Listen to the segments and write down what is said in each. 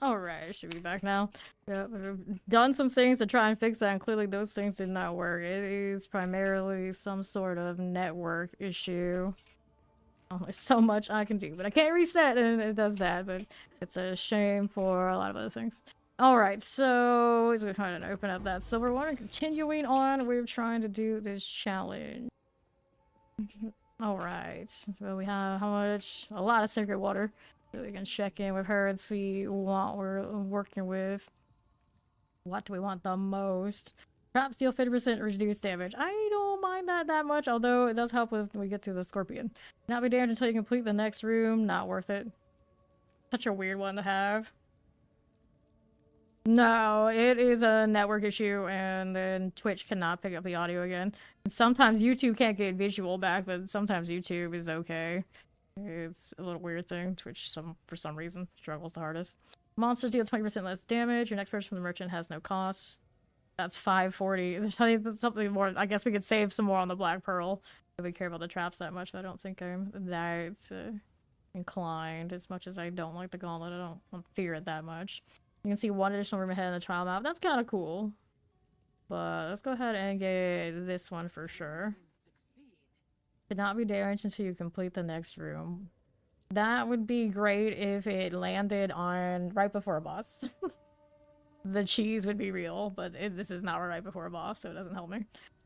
Alright, should be back now. Yep, I've done some things to try and fix that, and clearly those things did not work. It is primarily some sort of network issue. Only so much I can do, but I can't reset and it does that, but it's a shame for a lot of other things. Alright, so we're trying to open up that silver one and continuing on, we're trying to do this challenge. Alright, so we have how much? A lot of sacred water. So we can check in with her and see what we're working with. What do we want the most? Trap steel 50% reduced damage. I don't mind that much, although it does help when we get to the scorpion. Not be damaged until you complete the next room. Not worth it. Such a weird one to have. No, it is a network issue, and then Twitch cannot pick up the audio again. And sometimes YouTube can't get visual back, but sometimes YouTube is okay. It's a little weird thing. Twitch, for some reason, struggles the hardest. Monsters deal 20% less damage. Your next person from the merchant has no costs. That's 540. There's something more. I guess we could save some more on the Black Pearl if we care about the traps that much. But I don't think I'm that inclined. As much as I don't like the gauntlet, I don't fear it that much. You can see one additional room ahead in the trial map. That's kind of cool. But let's go ahead and get this one for sure. Could not be damaged until you complete the next room. That would be great if it landed on right before a boss. The cheese would be real, but this is not right before a boss, so it doesn't help me.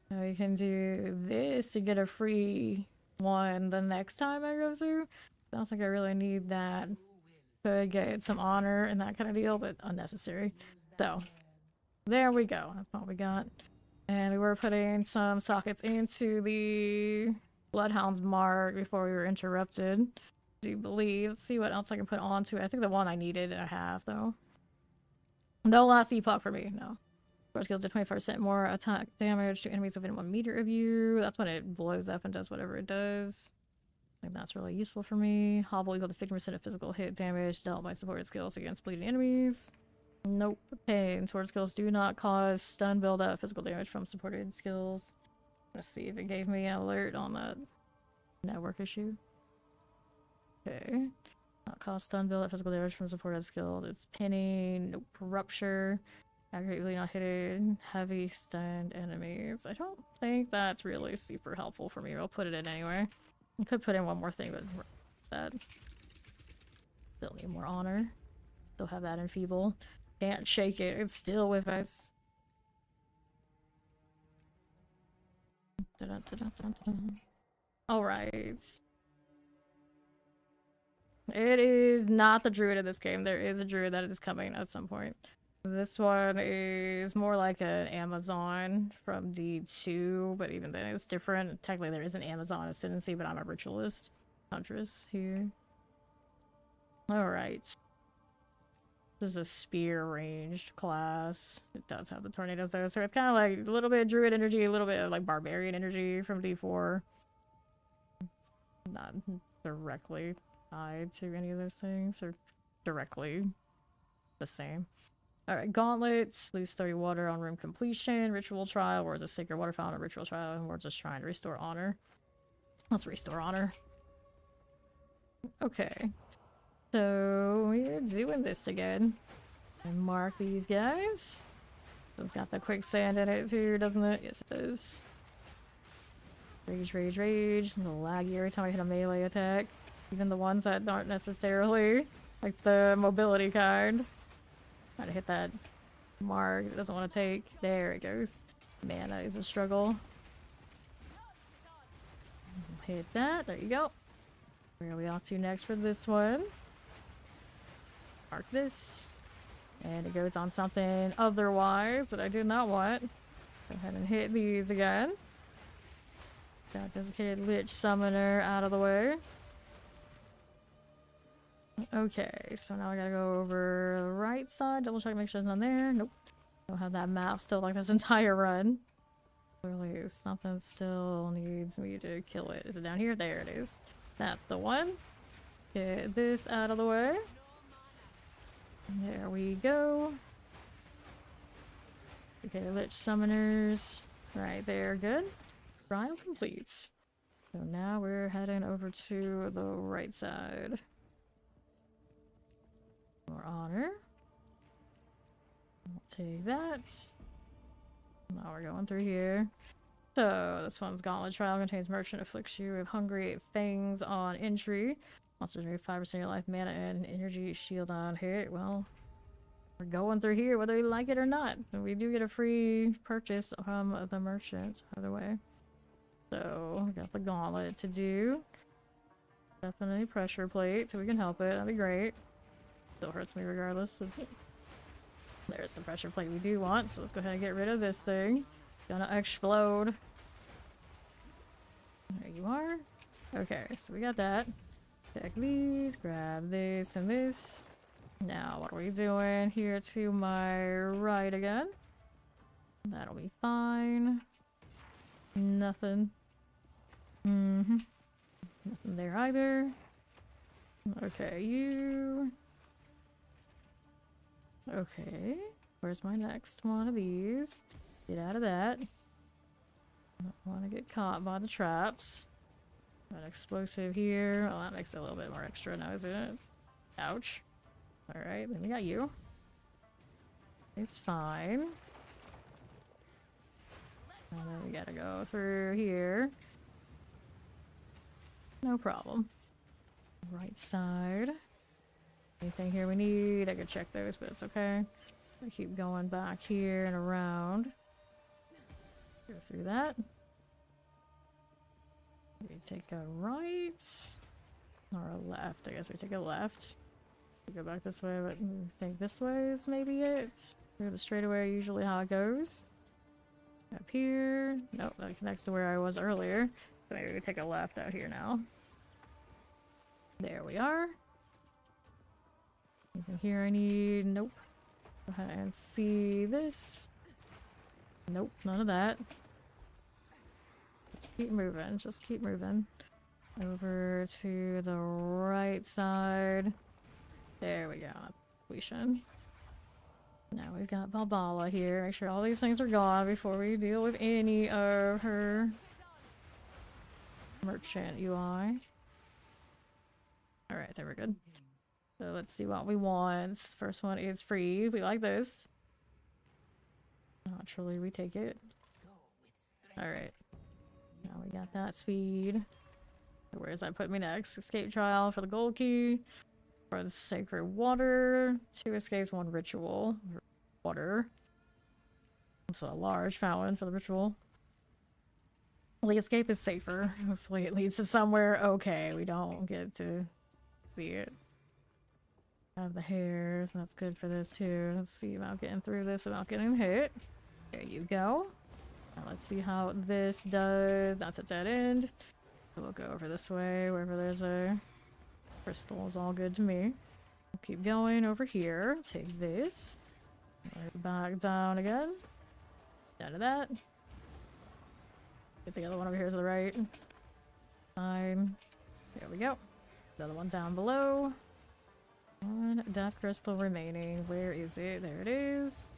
We can do this to get a free one the next time I go through. I don't think I really need that. Could get some honor and that kind of deal, but unnecessary. So, there we go. That's what we got. And we were putting some sockets into the Bloodhound's mark before we were interrupted. Do you believe? Let's see what else I can put onto it. I think the one I needed I have, though. No last epoch for me, no. Force skills do 25% more attack damage to enemies within 1 meter of you. That's when it blows up and does whatever it does. I think that's really useful for me. Hobble equal to 50% of physical hit damage dealt by supported skills against bleeding enemies. Nope. Pain. Sword skills do not cause stun buildup, physical damage from supported skills. Let's see if it gave me an alert on that network issue. Okay. Not cause stun buildup, physical damage from supported skills. It's pinning. Nope. Rupture. Accurately not hitting. Heavy stunned enemies. I don't think that's really super helpful for me. I'll put it in anyway. I could put in one more thing, but that. Still need more honor. Still have that enfeeble. Can't shake it. It's still with us. Alright. It is not the druid in this game. There is a druid that is coming at some point. This one is more like an Amazon from D2, but even then it's different. Technically there is an Amazon ascendancy, but I'm a Ritualist. Huntress here. Alright. This is a spear ranged class. It does have the tornadoes though, so it's kind of like a little bit of druid energy, a little bit of like barbarian energy from D4. Not directly tied to any of those things, or directly the same. Alright, gauntlets, lose 30 water on room completion, ritual trial, or is a sacred water fountain, ritual trial, and we're just trying to restore honor. Let's restore honor. Okay. So we're doing this again. And mark these guys. So it's got the quicksand in it too, doesn't it? Yes, it does. Rage, rage, rage. It's a little laggy every time I hit a melee attack. Even the ones that aren't necessarily like the mobility kind. Trying to hit that mark. It doesn't want to take. There it goes. Mana is a struggle. Hit that. There you go. Where are we off to next for this one? Mark this. And it goes on something otherwise that I did not want. Go ahead and hit these again. Got Desiccated Lich Summoner out of the way. Okay, so now I gotta go over the right side, double check, make sure there's none there. Nope. Don't have that map still like this entire run. Clearly something still needs me to kill it. Is it down here? There it is. That's the one. Get this out of the way. There we go. Okay, Lich Summoners. Right there, good. Trial complete. So now we're heading over to the right side. More honor. I'll take that. Now we're going through here. So this one's Gauntlet Trial contains Merchant afflicts you with Hungry Fangs on entry. Monsters remove 5% of your life, mana, and energy shield on hit. Well, we're going through here whether we like it or not. And we do get a free purchase from the Merchant, by the way. So we got the Gauntlet to do. Definitely pressure plate, so we can help it. That'd be great. Still hurts me regardless. There's the pressure plate we do want, so let's go ahead and get rid of this thing. Gonna explode. There you are. Okay, so we got that. Check these, grab this and this. Now, what are we doing here to my right again? That'll be fine. Nothing. Nothing there either. Okay, you. Okay, where's my next one of these? Get out of that. Don't want to get caught by the traps. Got explosive here. Oh, that makes it a little bit more extra now, isn't it? Ouch. Alright, then we got you. It's fine. And then we gotta go through here. No problem. Right side. Anything here we need? I could check those, but it's okay. I keep going back here and around. Go through that. We take a right or a left. I guess we take a left. We go back this way, but I think this way is maybe it. Through the straightaway, usually how it goes. Up here. Nope, that connects to where I was earlier. So maybe we take a left out here now. There we are. Anything here I need? Nope. Go ahead and see this. Nope, none of that. Just keep moving, just keep moving. Over to the right side. There we go. Completion. Now we've got Balbala here. Make sure all these things are gone before we deal with any of her merchant UI. Alright, there we're good. So let's see what we want. First one is free. We like this. Naturally, we take it. Alright. Now we got that speed. Where does that put me next? Escape trial for the gold key. For the sacred water. 2 escapes, 1 ritual. Water. It's a large fountain for the ritual. The escape is safer. Hopefully it leads to somewhere okay. We don't get to see it. Have the hairs. That's good for this too. Let's see about getting through this without getting hit. There you go. Now let's see how this does. That's a dead end. So we'll go over this way. Wherever there's a crystal is all good to me. We'll keep going over here. Take this. Right back down again. Out of that. Get the other one over here to the right. Fine. There we go. Another one down below. 1 death crystal remaining. Where is it? There it is.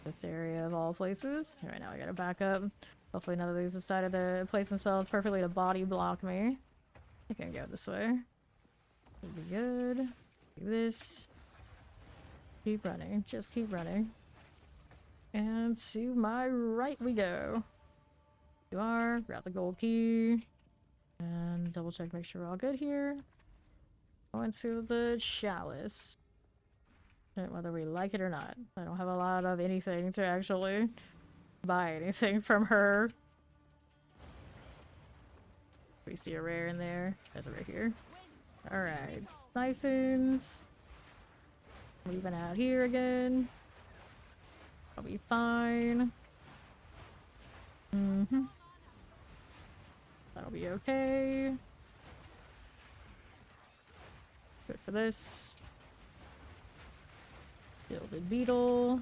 This area of all places. Right now I gotta back up. Hopefully none of these decided to place themselves perfectly to body block me. I can go this way. Should be good. Do this. Keep running. Just keep running. And to my right we go. You are. Grab the gold key. And double check, make sure we're all good here. Going to the chalice. Whether we like it or not. I don't have a lot of anything to actually buy anything from her. We see a rare in there. There's a rare here. Alright. Siphons. Leaving out here again. I'll be fine. That'll be okay. Good for this. Gilded beetle.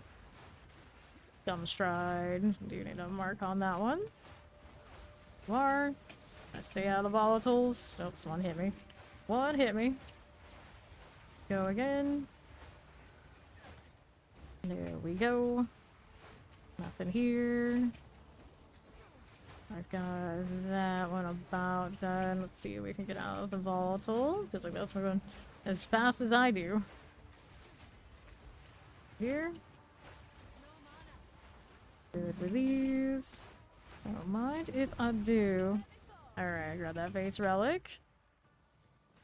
Dumb stride. Do need a mark on that one. You are. I stay out of the volatiles. Oops, one hit me. One hit me. Go again. There we go. Nothing here. I've got that one about done. Let's see if we can get out of the volatile. Feels like that's moving as fast as I do. Here. Good with these. I don't mind if I do. Alright, grab that base relic.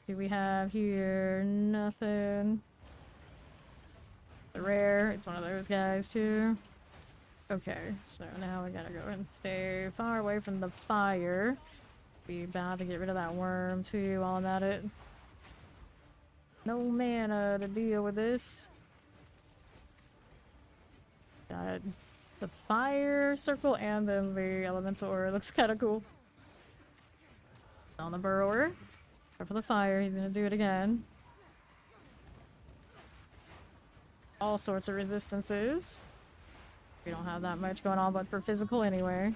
Do we have here? Nothing. The rare, it's one of those guys too. Okay, so now we gotta go and stay far away from the fire. Be about to get rid of that worm too while I'm at it. No mana to deal with this. Got the fire circle and then the elemental aura. Looks kind of cool. On the burrower. Go for the fire. He's gonna do it again. All sorts of resistances. We don't have that much going on, but for physical anyway.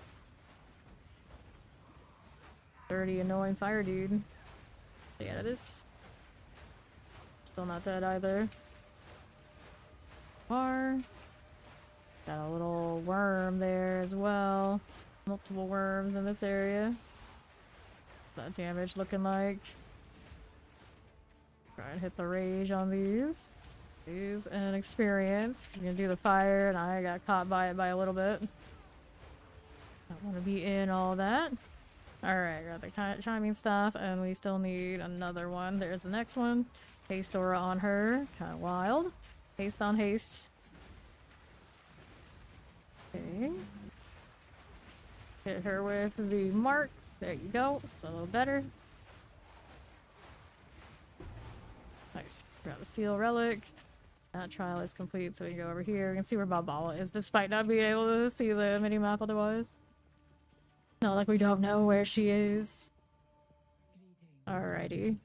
30 annoying fire dude. Stay out of this. Still not dead either. Bar. Got a little worm there as well. Multiple worms in this area. What's that damage looking like? Try and hit the rage on these. Use an experience. He's gonna do the fire, and I got caught by it by a little bit. Don't want to be in all that. Alright, got the chiming stuff, and we still need another one. There's the next one. Haste aura on her. Kind of wild. Haste on haste. Okay. Hit her with the mark. There you go. It's a little better. Nice. Got the seal relic. That trial is complete, so we can go over here. You can see where Balbala is, despite not being able to see the mini-map otherwise. Not like we don't know where she is. Alrighty.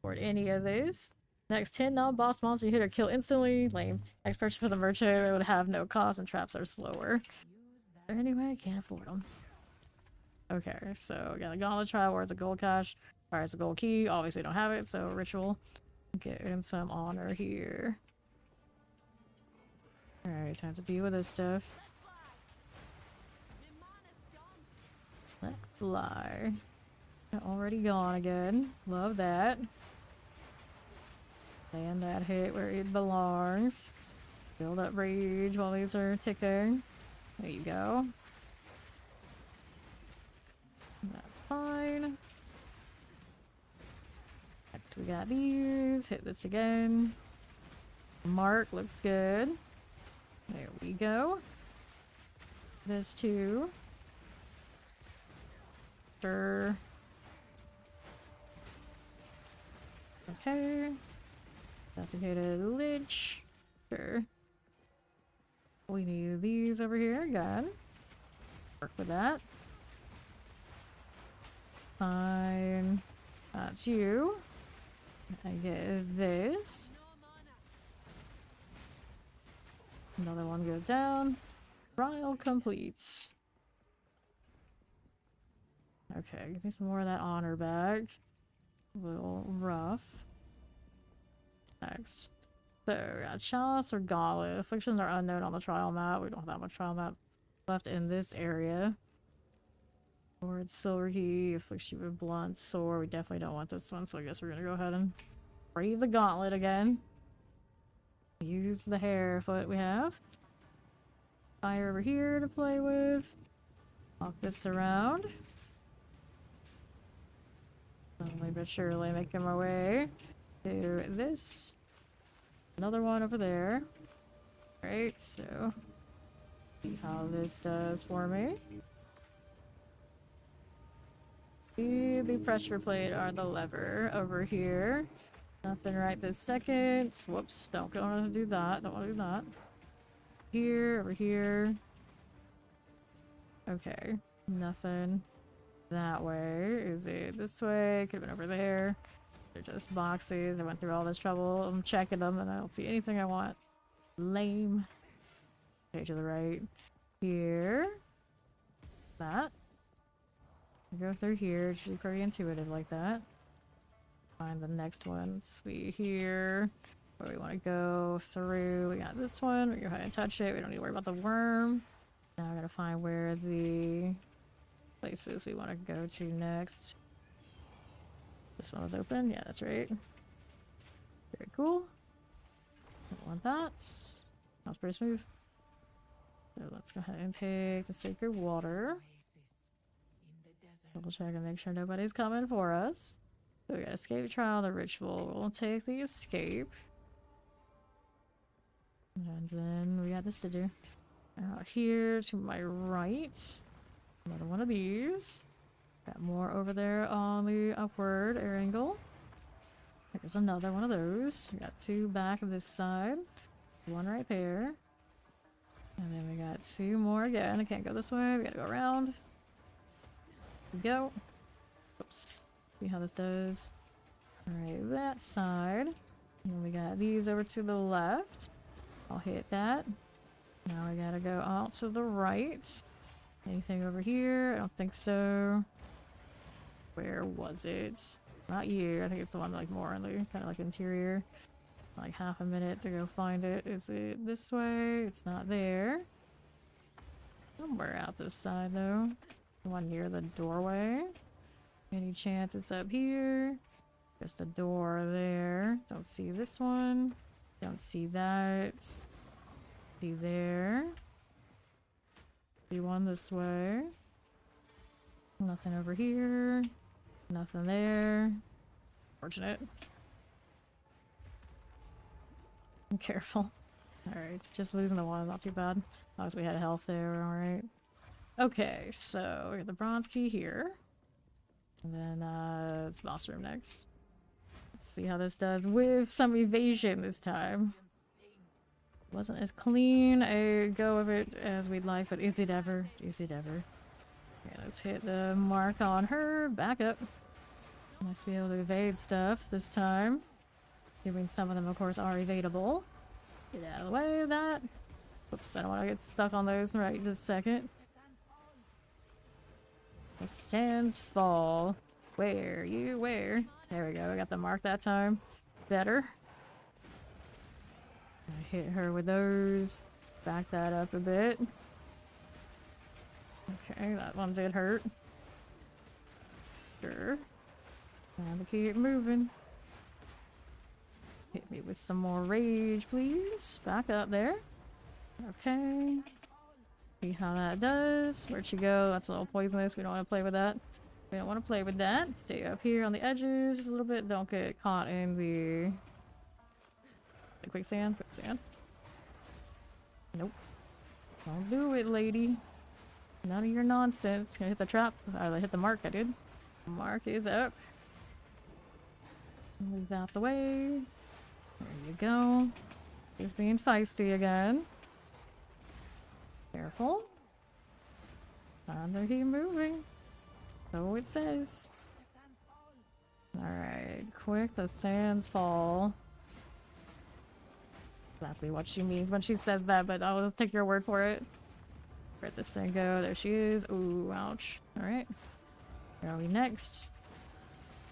For any of this. Next 10 non-boss monsters you hit or kill instantly. Lame. Next purchase for the merchant, it would have no cost, and traps are slower. Anyway, I can't afford them. Okay, so we got a gauntlet trial where it's a gold cache. Alright, it's a gold key. Obviously don't have it, so ritual. Getting some honor here. Alright, time to deal with this stuff. Let fly. Already gone again. Love that. Land that hit where it belongs. Build up rage while these are ticking. There you go. That's fine. Next we got these. Hit this again. Mark looks good. There we go. This too. Sure. Okay. Desiccated Lich. Sure. We need these over here again. Work with that. Fine. That's you. I get this. Another one goes down. Trial completes. Okay, give me some more of that honor back. A little rough. Next. So, we got Chalice or Gauntlet. Afflictions are unknown on the trial map. We don't have that much trial map left in this area. Hoard, Silver Key, afflicts you with Blunt Sword. We definitely don't want this one, so I guess we're gonna go ahead and brave the Gauntlet again. Use the hair foot we have. Fire over here to play with. Walk this around. Slowly but surely making my way to this. Another one over there. Right, so see how this does for me. The pressure plate or the lever over here. Nothing right this second. Whoops, don't want to do that. Don't want to do that. Here, over here. Okay, nothing that way. Is it this way? Could have been over there. They're just boxes. I went through all this trouble. I'm checking them and I don't see anything I want. Lame. Okay, to the right. Here. That. Go through here. It's usually pretty intuitive like that. Find the next one. Let's see here. Where we want to go through. We got this one. We go ahead and touch it. We don't need to worry about the worm. Now I gotta find where the places we want to go to next. This one was open. Yeah, that's right. Very cool. Don't want that. That was pretty smooth. So let's go ahead and take the sacred water. Double check and make sure nobody's coming for us. So we got escape trial, the ritual. We'll take the escape. And then we got this to do. Out here to my right. Another one of these. Got more over there on the upward air angle. There's another one of those. We got two back this side. One right there. And then we got two more again. I can't go this way. We gotta go around. Here we go. Oops. See how this does. Alright, that side. And then we got these over to the left. I'll hit that. Now we gotta go out to the right. Anything over here? I don't think so. Where was it? Not you. I think it's the one like more in the kind of like interior. Like half a minute to go find it. Is it this way? It's not there. Somewhere out this side though. The one near the doorway. Any chance it's up here? Just a door there. Don't see this one. Don't see that. See there. See one this way. Nothing over here. Nothing there. Fortunate. I'm careful. Alright, just losing the one, not too bad. As long as we had health there, alright. Okay, so we got the bronze key here. And then it's boss room next. Let's see how this does with some evasion this time. Wasn't as clean a go of it as we'd like, but is it ever? Is it ever? Okay, let's hit the mark on her. Back up. Nice to be able to evade stuff this time. Given some of them, of course, are evadable. Get out of the way of that. Oops, I don't want to get stuck on those right this second. The sands fall. Where? You? Where? There we go. I got the mark that time. Better. I hit her with those. Back that up a bit. Okay, that one did hurt. Sure. Time to keep moving. Hit me with some more rage, please. Back up there. Okay. See how that does. Where'd she go? That's a little poisonous. We don't want to play with that. We don't want to play with that. Stay up here on the edges just a little bit. Don't get caught in the quicksand. Quicksand. Nope. Don't do it, lady. None of your nonsense. Gonna hit the trap. I hit the mark. I did. Mark is up. Move out the way. There you go. He's being feisty again. Careful. Time to keep moving. So it says. Alright, quick, the sands fall. Exactly what she means when she says that, but I'll just take your word for it. Where'd this thing go? There she is. Ooh, ouch. Alright. Where are we next?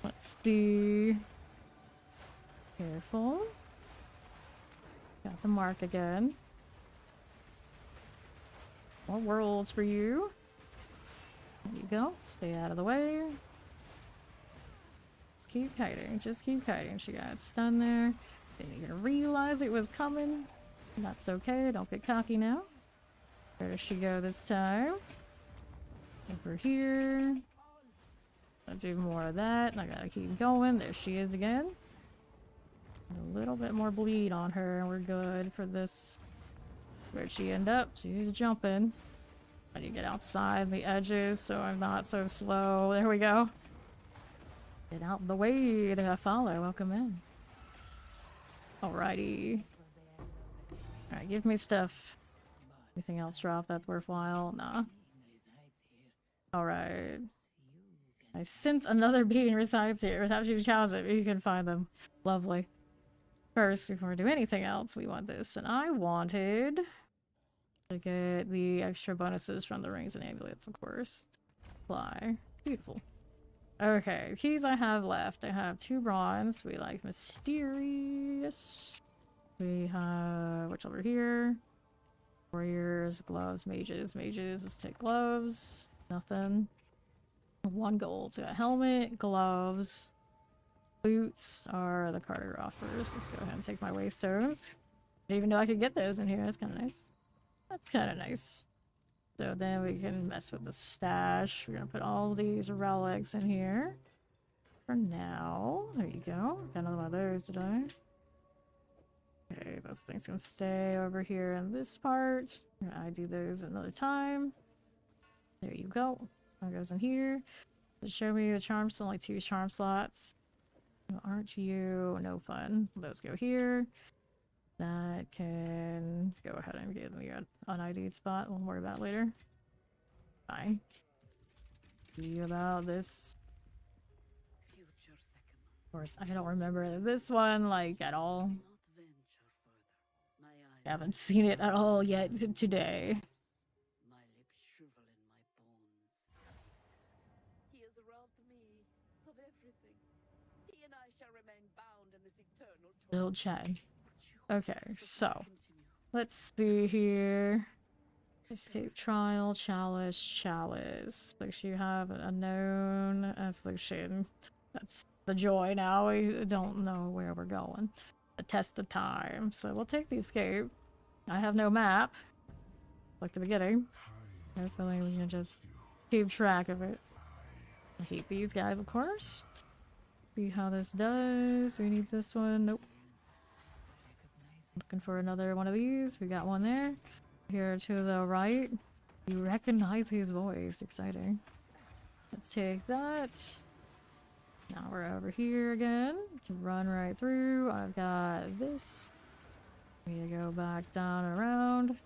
Let's see. Careful. Got the mark again. More worlds for you. There you go. Stay out of the way. Just keep kiting. Just keep kiting. She got stunned there. Didn't even realize it was coming. That's okay. Don't get cocky now. Where does she go this time? Over here. Let's do more of that. I gotta keep going. There she is again. A little bit more bleed on her and we're good for this. Where'd she end up? She's jumping. I need to get outside the edges so I'm not so slow. There we go. Get out the way to follow. Welcome in. Alrighty. Alright, give me stuff. Anything else drop that's worthwhile? Nah. Alright. I sense another being resides here. Perhaps you challenge it. You can find them. Lovely. First, before we do anything else, we want this. And I wanted to get the extra bonuses from the rings and amulets, of course. Fly. Beautiful. Okay, keys I have left. I have 2 bronze. We like mysterious. We have what's over here? Warriors, gloves, mages. Mages, let's take gloves. Nothing. 1 gold. So a helmet, gloves, boots are the Carter offers. Let's go ahead and take my waystones. Didn't even know I could get those in here. That's kind of nice. That's kind of nice. So then we can mess with the stash. We're gonna put all these relics in here. For now. There you go. Got another one of those, did I? Okay, those things can stay over here in this part. I do those another time. There you go. That goes in here. Just show me the charms, only 2 charm slots. Aren't you? No fun. Those go here. That can go ahead and get in the un-ID'd spot. We'll worry about it later. Fine. See about this. Of course, I don't remember this one, like, at all. I haven't seen it at all yet today. Little chat. Okay, so let's see here. Escape trial, chalice. Like you have an unknown affliction. That's the joy now. We don't know where we're going. A test of time. So we'll take the escape. I have no map. Like the beginning. Hopefully we can just keep track of it. I hate these guys, of course. See how this does. We need this one. Nope. Looking for another one of these. We got one there. Here to the right. You recognize his voice. Exciting. Let's take that. Now we're over here again. Run right through. I've got this. We need to go back down and around.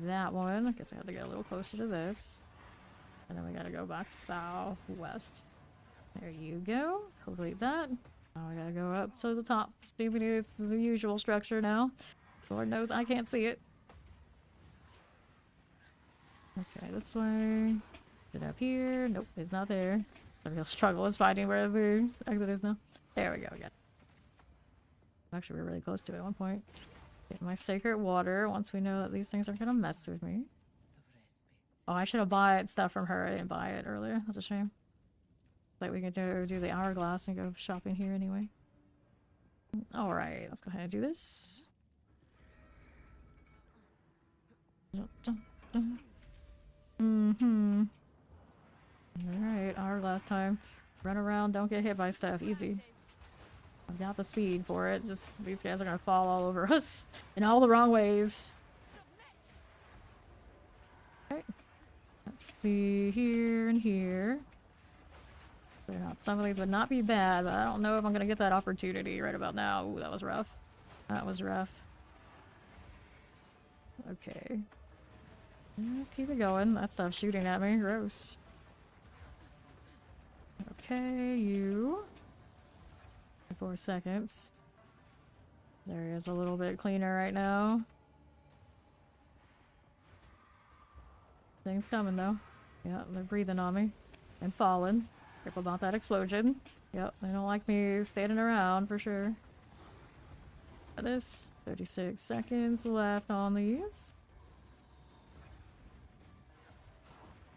That one. I guess I have to get a little closer to this. And then we gotta go back southwest. There you go. Complete that. Now we gotta go up to the top. Stupid, it's the usual structure now. Lord knows I can't see it. Okay, this way. Is it up here? Nope, it's not there. The real struggle is finding where the exit is now. There we go again. Actually, we're really close to it at one point. Get my sacred water once we know that these things aren't gonna mess with me. Oh, I should have bought stuff from her. I didn't buy it earlier. That's a shame. Like we can do the hourglass and go shopping here anyway. Alright, let's go ahead and do this. Mm-hmm. Alright, hourglass time. Run around, don't get hit by stuff. Easy. I've got the speed for it. Just these guys are gonna fall all over us in all the wrong ways. Okay. Let's see here and here. Some of these would not be bad, but I don't know if I'm gonna get that opportunity right about now. Ooh, that was rough. That was rough. Okay. Just keep it going. That stuff's shooting at me. Gross. Okay, you. 4 seconds. This area's a little bit cleaner right now. Things coming though. Yeah, they're breathing on me. And falling. Careful about that explosion. Yep, they don't like me standing around for sure. This 36 seconds left on these.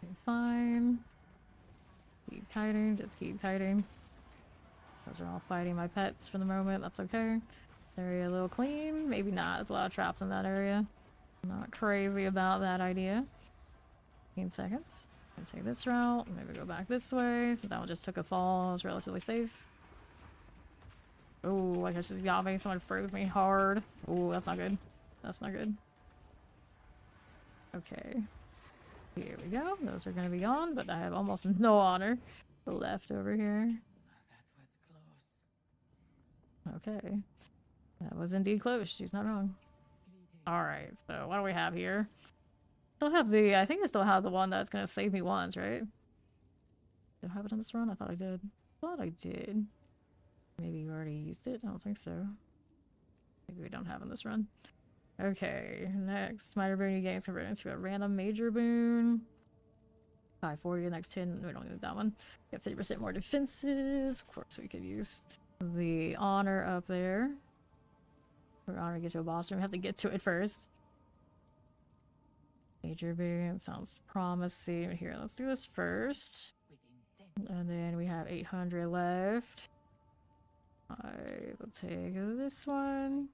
Okay, fine. Keep kiting, just keep kiting. Those are all fighting my pets for the moment, that's okay. Area a little clean, maybe not. There's a lot of traps in that area. I'm not crazy about that idea. 15 seconds. I'll take this route, maybe go back this way, so that one just took a fall, it was relatively safe. Oh, I guess just got me, someone froze me hard. Oh, that's not good. That's not good. Okay. Here we go, those are gonna be gone, but I have almost no honor left over here. Okay. That was indeed close, she's not wrong. Alright, so what do we have here? Still have the, I think I still have the one that's gonna save me once, right? Do I have it on this run? I thought I did. Thought I did. Maybe you already used it? I don't think so. Maybe we don't have in this run. Okay, next. Minor boon you gain is converted into a random major boon. 540, the next 10. We don't need that one. Get 50% more defenses. Of course, we could use the honor up there. For honor to get to a boss room, we have to get to it first. Major boon sounds promising. Here, let's do this first. And then we have 800 left. I will take this one.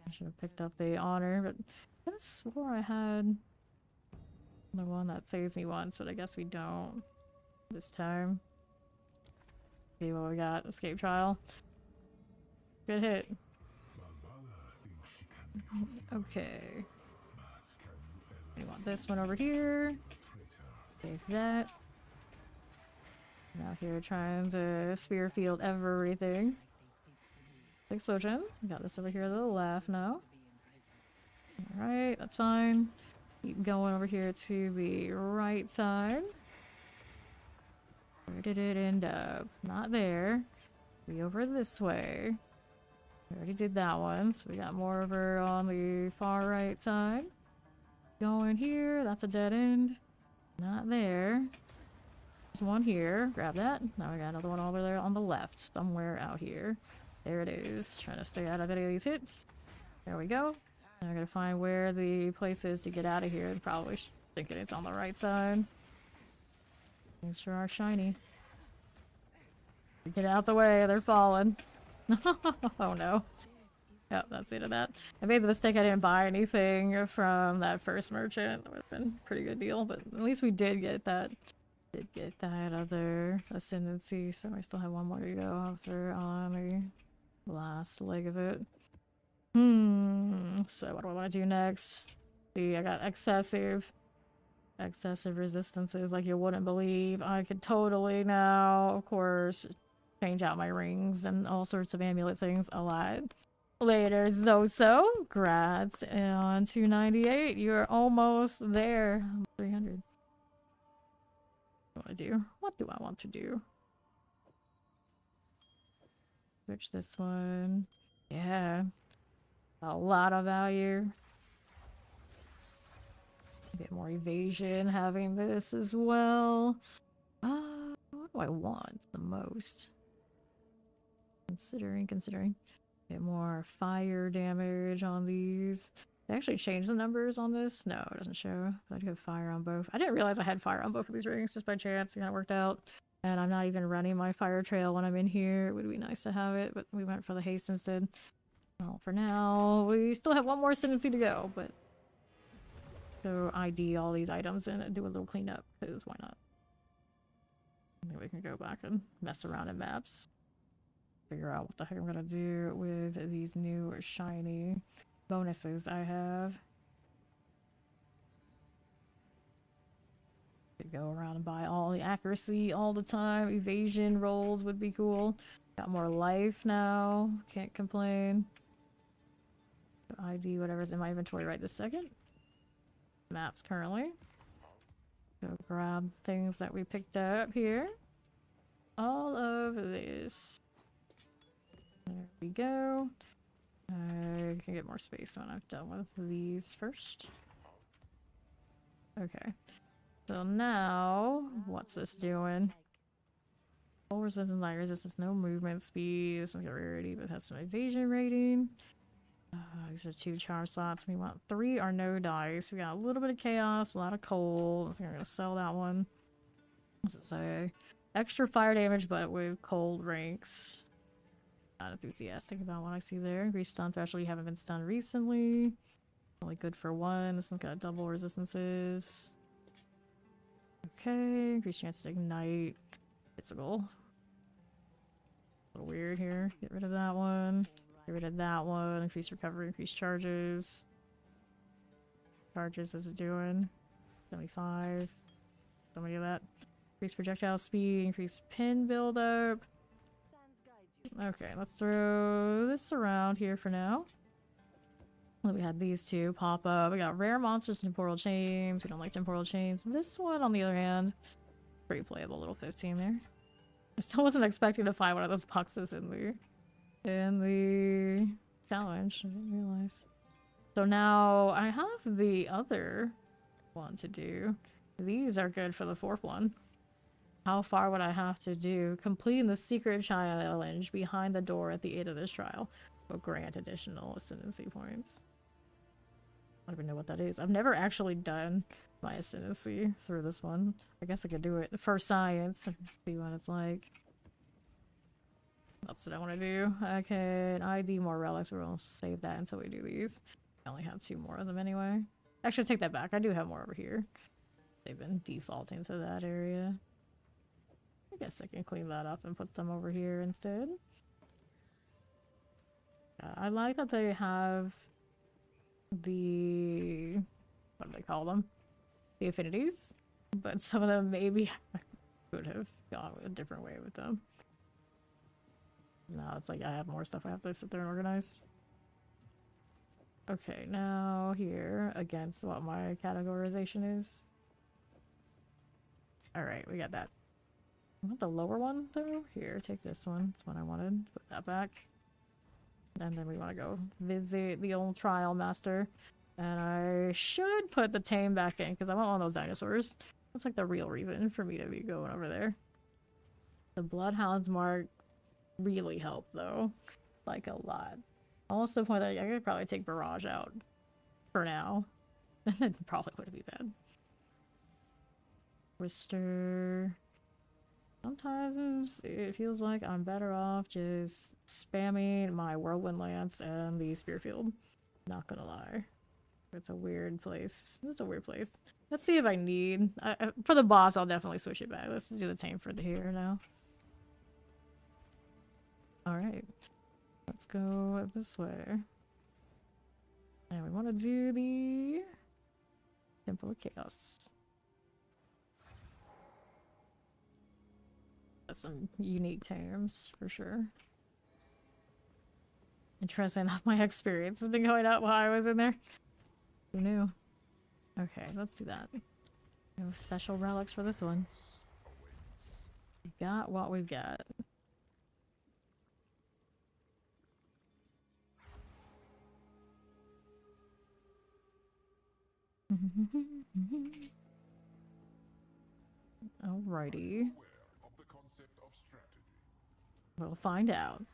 I should have picked up the honor, but I could have swore I had the one that saves me once, but I guess we don't this time. See what we got. Escape trial. Good hit. Okay. We want this one over here. Take that. Now here trying to spear field everything. Explosion. We got this over here to the left now. Alright, that's fine. Keep going over here to the right side. Where did it end up? Not there. Be over this way. We already did that one, so we got more over on the far right side. Going here, that's a dead end. Not there. There's one here. Grab that. Now we got another one over there on the left. Somewhere out here. There it is. Trying to stay out of any of these hits. There we go. Now I gotta find where the place is to get out of here. Probably thinking it's on the right side. Thanks for our shiny. Get out the way, they're falling. Oh no. Yep, that's it of that. I made the mistake I didn't buy anything from that first merchant. That would have been a pretty good deal, but at least we did get that. Did get that other ascendancy, so I still have one more to go after on the last leg of it. So what do I want to do next? See, I got excessive resistances like you wouldn't believe. I could totally now, of course, change out my rings and all sorts of amulet things a lot later. Zoso, grats on 298. You're almost there. 300. What do I do? What do I want to do? Switch this one. Yeah. A lot of value. Get more evasion having this as well. What do I want the most? Considering. Get more fire damage on these. They actually changed the numbers on this? No, it doesn't show. I do have fire on both. I didn't realize I had fire on both of these rings just by chance. It kind of worked out. And I'm not even running my fire trail when I'm in here. It would be nice to have it, but we went for the haste instead. Well, for now, we still have one more ascendancy to go, but so ID all these items and do a little cleanup, because why not? I think we can go back and mess around in maps. Figure out what the heck I'm gonna do with these new shiny bonuses I have. Could go around and buy all the accuracy all the time. Evasion rolls would be cool. Got more life now. Can't complain. ID whatever's in my inventory right this second. Maps currently. Go grab things that we picked up here. All of this. There we go. I can get more space when I've done with these first. Okay. So now, what's this doing? Full resistance, light resistance, no movement speed. This one's got rarity, but has some evasion rating. These are 2 charm slots. We want 3 or no dice. We got a little bit of chaos, a lot of cold. I think I'm gonna sell that one. This is a extra fire damage, but with cold ranks. Not enthusiastic about what I see there. Increased stun threshold. You haven't been stunned recently. Only good for 1. This one's got double resistances. Okay. Increased chance to ignite. Physical. A little weird here. Get rid of that one. Get rid of that one. Increased recovery. Increased charges. Charges is it doing? 75. So many of that. Increased projectile speed. Increased pin buildup. Okay, let's throw this around here for now. We had these two pop up. We got rare monsters and temporal chains. We don't like temporal chains. This one, on the other hand, pretty playable. Little 15 there. I still wasn't expecting to find one of those boxes in the challenge. I didn't realize. So now I have the other one to do. These are good for the 4th one. How far would I have to do? Completing the secret challenge behind the door at the end of this trial will grant additional ascendancy points. I don't even know what that is. I've never actually done my ascendancy through this one. I guess I could do it for science and see what it's like. That's what I want to do. I can ID more relics, but we'll save that until we do these. I only have 2 more of them anyway. Actually, take that back. I do have more over here. They've been defaulting to that area. I guess I can clean that up and put them over here instead. I like that they have the... what do they call them? The affinities. But some of them maybe I could have gone a different way with them. Now it's like I have more stuff I have to sit there and organize. Okay, now here against what my categorization is. Alright, we got that. I want the lower one though. Here, take this one. That's what I wanted. Put that back. And then we want to go visit the old trial master. And I should put the tame back in because I want one of those dinosaurs. That's like the real reason for me to be going over there. The Bloodhound's mark really helped though. Like a lot. Also point out I could probably take Barrage out for now. It probably wouldn't be bad. Twister. Sometimes it feels like I'm better off just spamming my Whirlwind Lance and the Spearfield. Not gonna lie. It's a weird place. It's a weird place. Let's see if I need... for the boss, I'll definitely switch it back. Let's do the tame for the here now. Alright. Let's go this way. And we want to do the... Temple of Chaos. That's some unique tames, for sure. Interesting enough, my experience has been going up while I was in there. Who knew? Okay, let's do that. No special relics for this one. We got what we've got. Alrighty. We'll find out.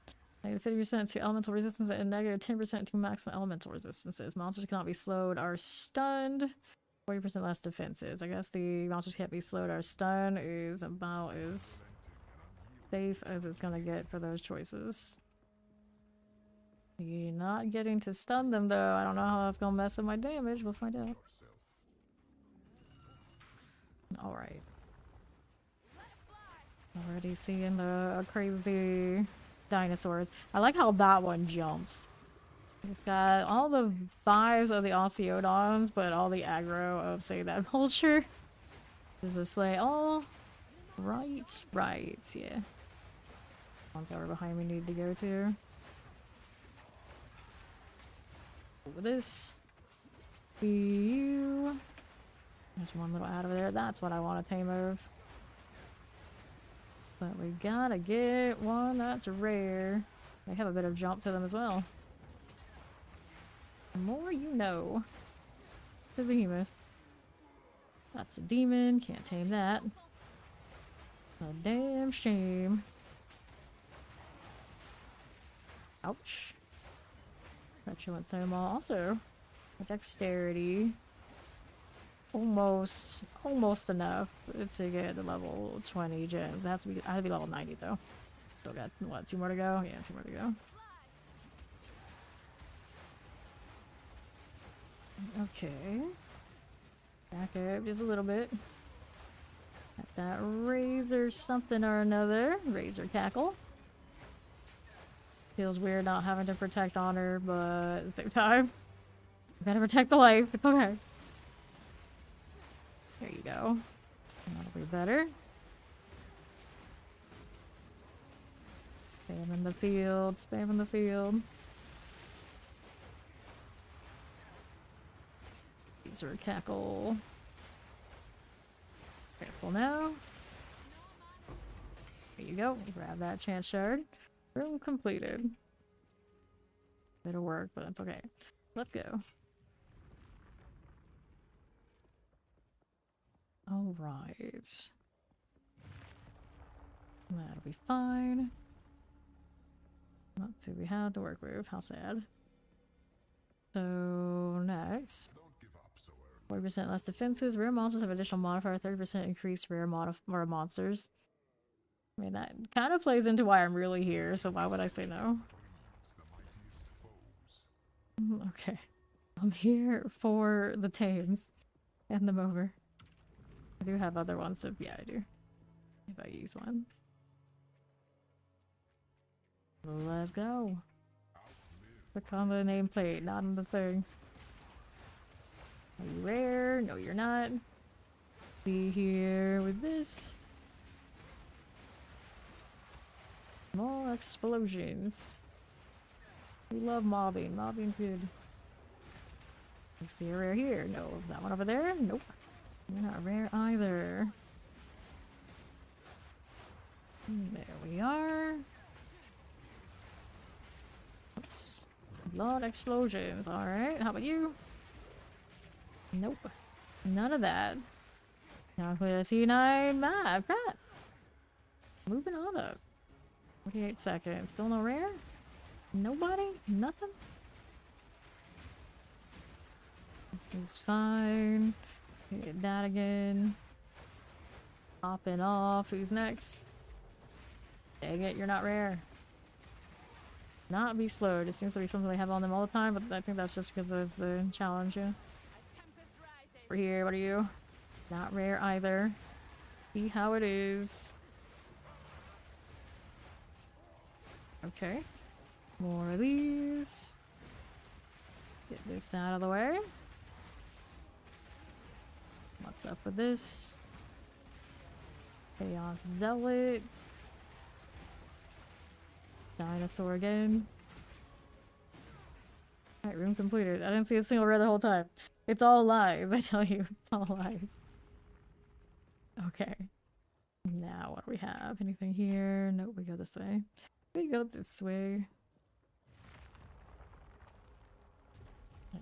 Negative 50% to elemental resistance and negative 10% to maximum elemental resistances. Monsters cannot be slowed or stunned. 40% less defenses. I guess the monsters can't be slowed or stunned is about as safe as it's gonna get for those choices. You're not getting to stun them though. I don't know how that's gonna mess with my damage. We'll find out. Alright. Already seeing the crazy dinosaurs. I like how that one jumps. It's got all the vibes of the Oceodons, but all the aggro of, say, that vulture. Is this like, oh, right, yeah. Ones that were behind me need to go to. Over this. You. There's one little out of there. That's what I want to tame of. But we gotta get one that's rare. They have a bit of jump to them as well. The more you know. The behemoth. That's a demon. Can't tame that. A damn shame. Ouch. Petulant Soma also. A dexterity. Almost enough to get the level 20 gems. It has to be, I have to be level 90 though. Still got, what, 2 more to go? Yeah, 2 more to go. Okay. Back up just a little bit. Got that razor something or another. Razor cackle. Feels weird not having to protect honor, but at the same time, you gotta protect the life. It's okay. There you go. That'll be better. Spamming the field, spamming the field. Laser cackle. Careful now. There you go. Grab that chance shard. Room completed. Bit of work, but that's okay. Let's go. Alright. That'll be fine. Let's see what we have to work with. How sad. So, next. 40% less defenses. Rare monsters have additional modifier. 30% increased rare monsters. I mean, that kind of plays into why I'm really here, so why would I say no? Okay. I'm here for the tames. Hand them over. I do have other ones, so yeah, I do. If I use one. Let's go. Click on the nameplate, not on the thing. Are you rare? No, you're not. Be here with this. More explosions. We love mobbing. Mobbing's good. I see a rare here. No, is that one over there? Nope. You're not rare either. There we are. Oops. Blood explosions. Alright, how about you? Nope. None of that. Now for the C9 map. Crap. Moving on up. 48 seconds. Still no rare? Nobody? Nothing? This is fine. Get that again. Popping off. Who's next? Dang it, you're not rare. Not be slow. Just seems to be something they have on them all the time, but I think that's just because of the challenge. Yeah. We're here. What are you? Not rare either. See how it is. Okay. More of these. Get this out of the way. What's up with this? Chaos Zealots. Dinosaur again. Alright, room completed. I didn't see a single red the whole time. It's all lies, I tell you. It's all lies. Okay. Now what do we have? Anything here? Nope, we go this way. We go this way.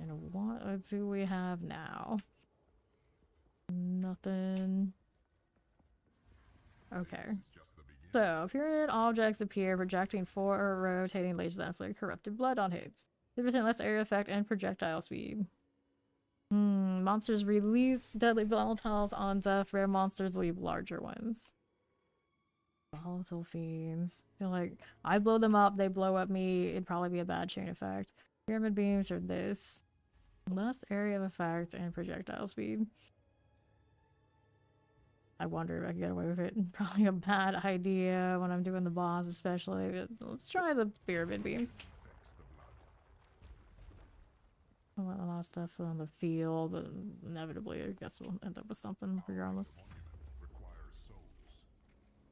And what do we have now? Nothing. Okay. So, pyramid objects appear, projecting 4 rotating lasers that inflict corrupted blood on hits. 2% less area effect and projectile speed. Monsters release deadly volatiles on death. Rare monsters leave larger ones. Volatile fiends. I feel like I blow them up, they blow up me. It'd probably be a bad chain effect. Pyramid beams are this. Less area of effect and projectile speed. I wonder if I can get away with it. Probably a bad idea when I'm doing the boss, especially. But let's try the pyramid beams. A lot of stuff on the field, but inevitably, I guess we'll end up with something regardless.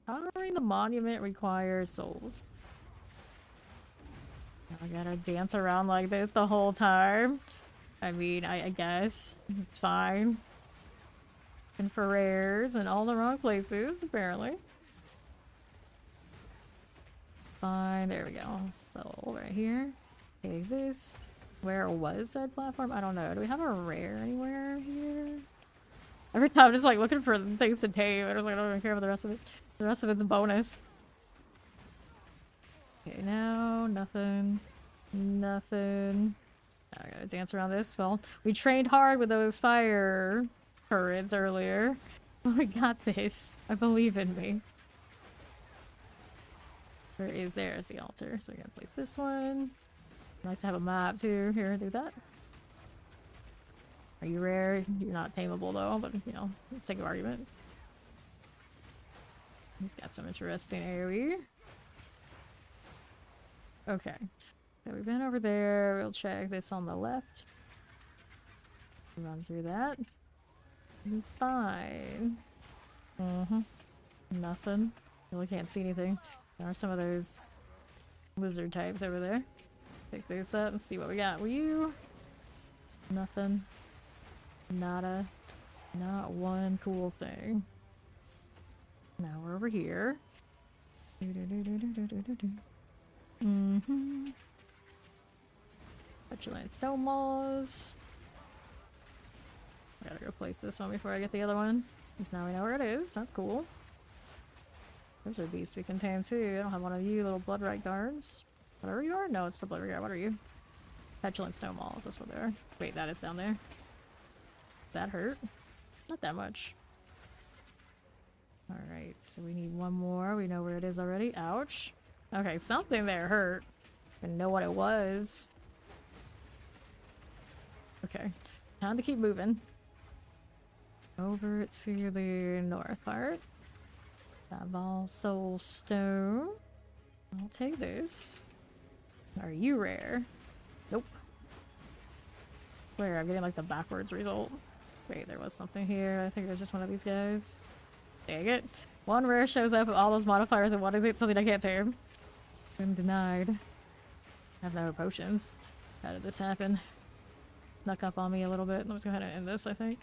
Powering the monument requires souls. I gotta dance around like this the whole time. I mean, I guess it's fine. And for rares in all the wrong places, apparently. Fine, there we go. So right here. Take this. Where was that platform? I don't know. Do we have a rare anywhere here? Every time I'm just like looking for things to tame. I don't even care about the rest of it. The rest of it's a bonus. Okay, now nothing. Nothing. I gotta dance around this. Well, we trained hard with those fire turrets earlier. We got this. I believe in me. Where is there's the altar? So we're gonna place this one. Nice to have a map too. Here, do that. Are you rare? You're not tameable though, but you know, let's take an argument. He's got some interesting AoE. Okay. So we've been over there. We'll check this on the left. Run through that. Fine. Nothing. Really can't see anything. There are some of those lizard types over there. Pick this up and see what we got. Were you? Nothing. Nada. Not one cool thing. Now we're over here. Petulant stone walls. I gotta go place this one before I get the other one. Because now we know where it is. That's cool. Those are beasts we can tame too. I don't have one of you little blood right guards. Whatever you are? No, it's the blood right guard. What are you? Petulant stone walls. That's what they are. Wait, that is down there. That hurt? Not that much. Alright, so we need one more. We know where it is already. Ouch. Okay, something there hurt. I didn't know what it was. Okay, time to keep moving. Over to the north part. Vol Soul Stone. I'll take this. Are you rare? Nope. Where? I'm getting like the backwards result. Wait, there was something here. I think it was just one of these guys. Dang it. One rare shows up with all those modifiers, and what is it? Something I can't tame. Been denied. I have no potions. How did this happen? Snuck up on me a little bit. Let's go ahead and end this, I think.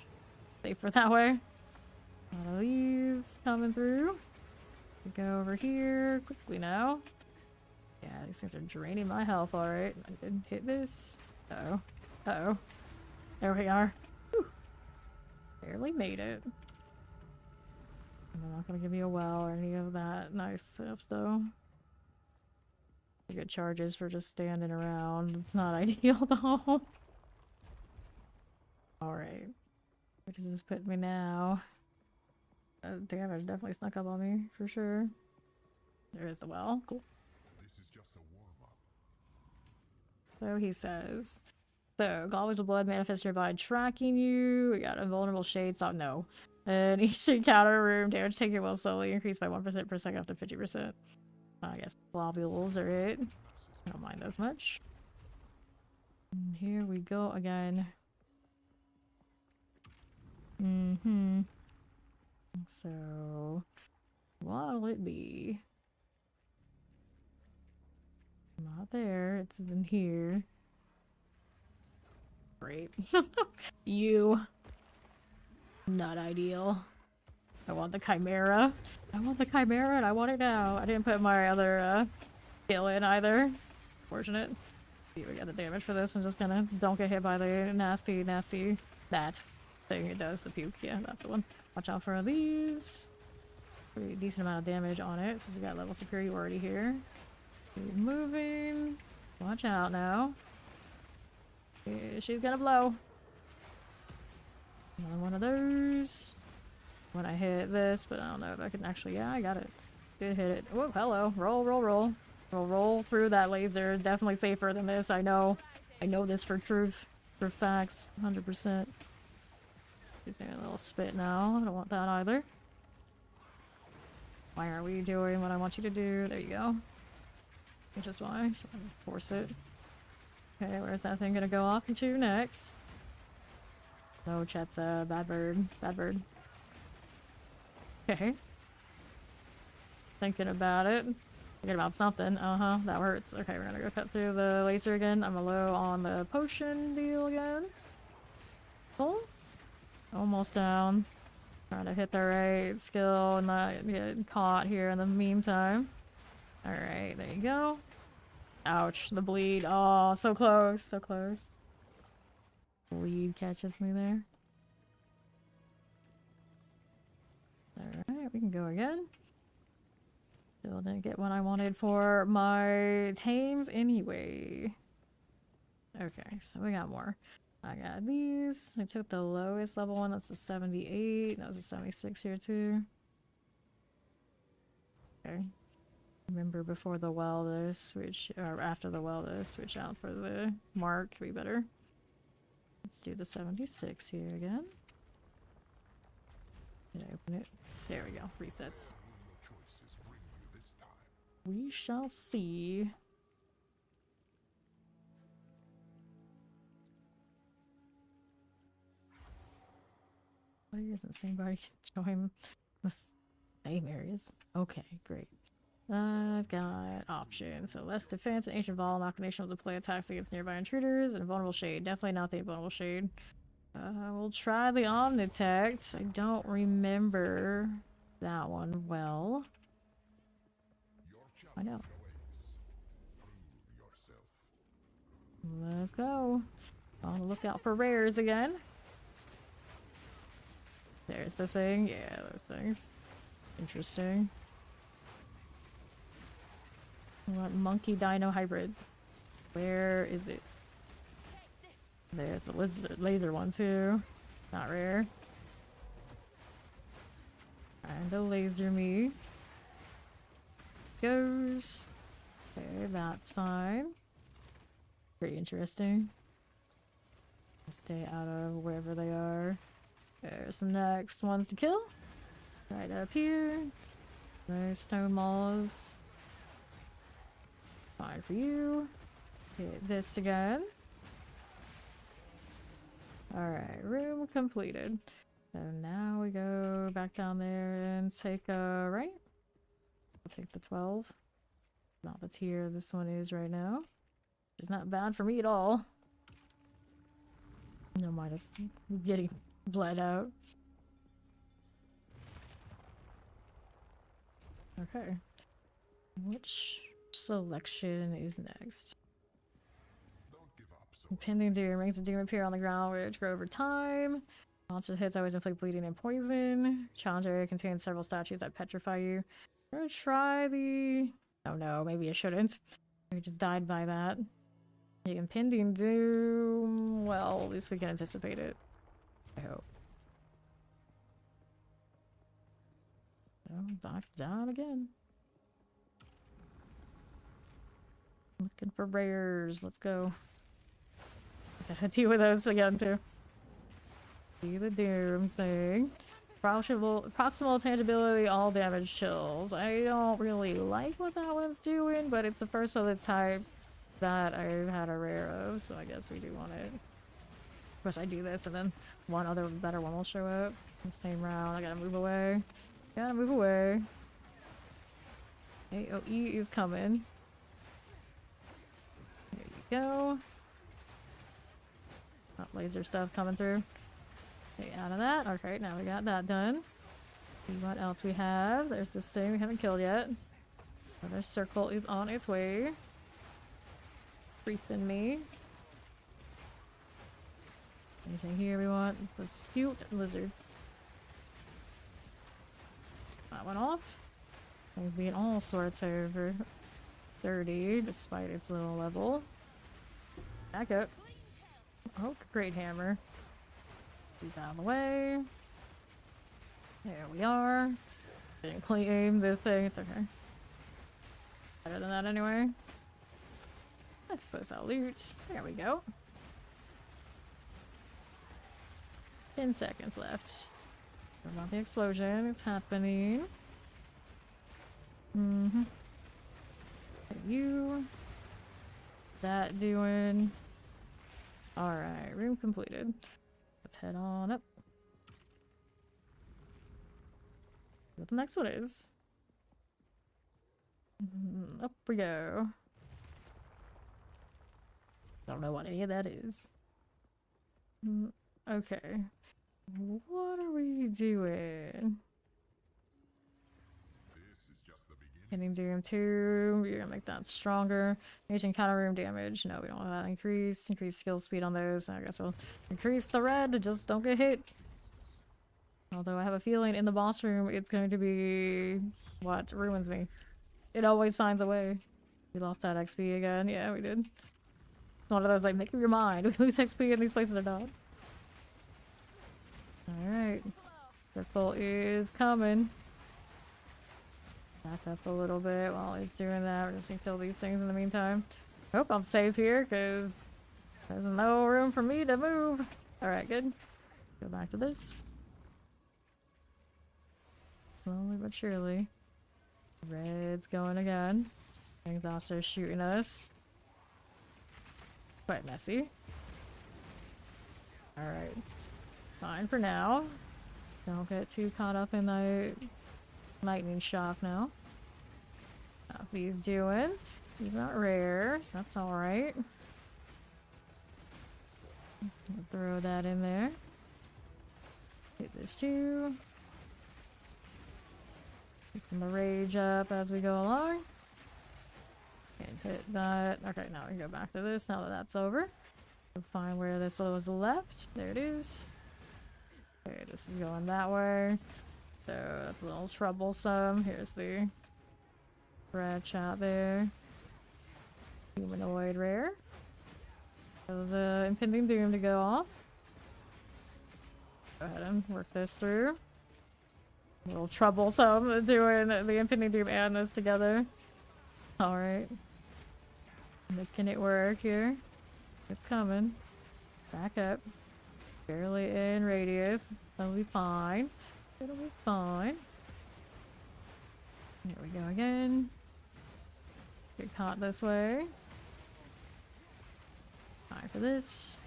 Safer that way. A lot of these coming through. We go over here quickly now. Yeah, these things are draining my health, alright. I didn't hit this. Uh-oh. Uh-oh. There we are. Whew. Barely made it. I'm not gonna give you a well or any of that nice stuff, though. You get charges for just standing around. It's not ideal, though. Alright. Where does this put me now? Damage definitely snuck up on me, for sure. There is the well. Cool. This is just a warm-up. So he says. So, Gobblers of Blood manifest nearby tracking you. We got invulnerable shade stop. No. And each encounter room damage taken will slowly increase by 1% per second up to 50%. I guess globules are it. I don't mind as much. And here we go again. Mm-hmm. So, what'll it be? Not there. It's in here. Great. You. Not ideal. I want the Chimera. I want the Chimera and I want it now. I didn't put my other skill in either. Fortunate. See, we got the damage for this. I'm just gonna don't get hit by the nasty that thing it does. The puke. Yeah, that's the one. Watch out for these. Pretty decent amount of damage on it since we got level superiority here. Keep moving. Watch out now. Yeah, she's gonna blow. Another one of those. When I hit this, but I don't know if I can actually. Yeah, I got it. Did hit it. Oh, hello. Roll, roll, roll. Roll through that laser. Definitely safer than this. I know. I know this for truth. For facts. 100%. He's doing a little spit now. I don't want that either. Why are we doing what I want you to do? There you go. Which is why. Force it. Okay, where's that thing gonna go off into next? No, Chet's a bad bird. Bad bird. Okay. Thinking about it. Thinking about something. Uh-huh, that hurts. Okay, we're gonna go cut through the laser again. I'm low on the potion deal again. Cool. Almost down. Trying to hit the right skill and not get caught here in the meantime. Alright, there you go. Ouch, the bleed. Oh, so close, so close. Bleed catches me there. Alright, we can go again. Still didn't get what I wanted for my tames anyway. Okay, so we got more. I got these. I took the lowest level one. That's a 78. That was a 76 here too. Okay. Remember before the well to switch, or after the well to switch out for the mark. We better. Let's do the 76 here again. Did I open it? There we go. Resets. We shall see. Why isn't anybody join the same areas? Okay, great. I've got options. So less defense and ancient vol, machination will deploy attacks against nearby intruders, and vulnerable shade. Definitely not the vulnerable shade. We'll try the Omnitect. I don't remember that one well. I know. Let's go. On the lookout for rares again. There's the thing. Yeah, those things. Interesting. What monkey dino hybrid? Where is it? There's a laser one too. Not rare. Kinda laser me. Goes. Okay, that's fine. Pretty interesting. Stay out of wherever they are. There's the next ones to kill. Right up here. There's stone maws. Fine for you. Hit this again. Alright, room completed. So now we go back down there and take a right. We'll take the 12. Not the tier this one is right now. It's not bad for me at all. No minus getting bled out. Okay. Which selection is next? Don't give up so Impending Doom makes a doom appear on the ground, which grow over time. Monster hits always inflict bleeding and poison. Challenge area contains several statues that petrify you. I'm gonna try the... Oh no, maybe I shouldn't. We just died by that. The Impending Doom... Well, at least we can anticipate it. I hope. Oh, back down again. Looking for rares. Let's go. Gotta deal with those again too. See the doom thing. Proximal tangibility, all damage chills. I don't really like what that one's doing, but it's the first of its type that I've had a rare of, so I guess we do want it. Of course, I do this, and then one other better one will show up in the same round. I gotta move away. Gotta move away. AoE is coming. There you go. Got laser stuff coming through. Get out of that. Okay, now we got that done. See what else we have. There's this thing we haven't killed yet. Another circle is on its way. Creeping me. Anything here we want? The skewed lizard. That one off. Things being all sorts over 30 despite its little level. Back up. Oh, great hammer. Keep out of the way. There we are. Didn't claim the thing. It's okay. Better than that anyway. I suppose I'll loot. There we go. 10 seconds left. What about the explosion? It's happening. You. That doing. Alright, room completed. Let's head on up. What the next one is. Up we go. Don't know what any of that is. Okay. What are we doing? this is just the beginning. Hitting Doom 2. You're gonna make that stronger. Making counter room damage. No, we don't want that increase. Increase skill speed on those. I guess we'll increase the red. Just don't get hit. Although I have a feeling in the boss room it's going to be what ruins me. It always finds a way. We lost that XP again. Yeah, we did. It's one of those like, make up your mind. We lose XP in these places or not. Alright. Circle is coming. Back up a little bit while he's doing that. We're just gonna kill these things in the meantime. Hope I'm safe here because there's no room for me to move. Alright, good. Go back to this. Slowly but surely. Red's going again. Things also shooting us. Quite messy. Alright. Fine for now. Don't get too caught up in the lightning shock now. How's these doing? He's not rare, so that's alright. Throw that in there. Hit this too. Keeping the rage up as we go along. And hit that. Okay, now we can go back to this now that that's over. We'll find where this was left. There it is. Okay, this is going that way. So that's a little troublesome. Here's the red chat there. Humanoid rare. So the impending doom to go off. Go ahead and work this through. A little troublesome doing the Impending Doom and this together. Alright. Making it work here. It's coming. Back up. Barely in radius. That'll be fine. It'll be fine. Here we go again. Get caught this way. Time for this.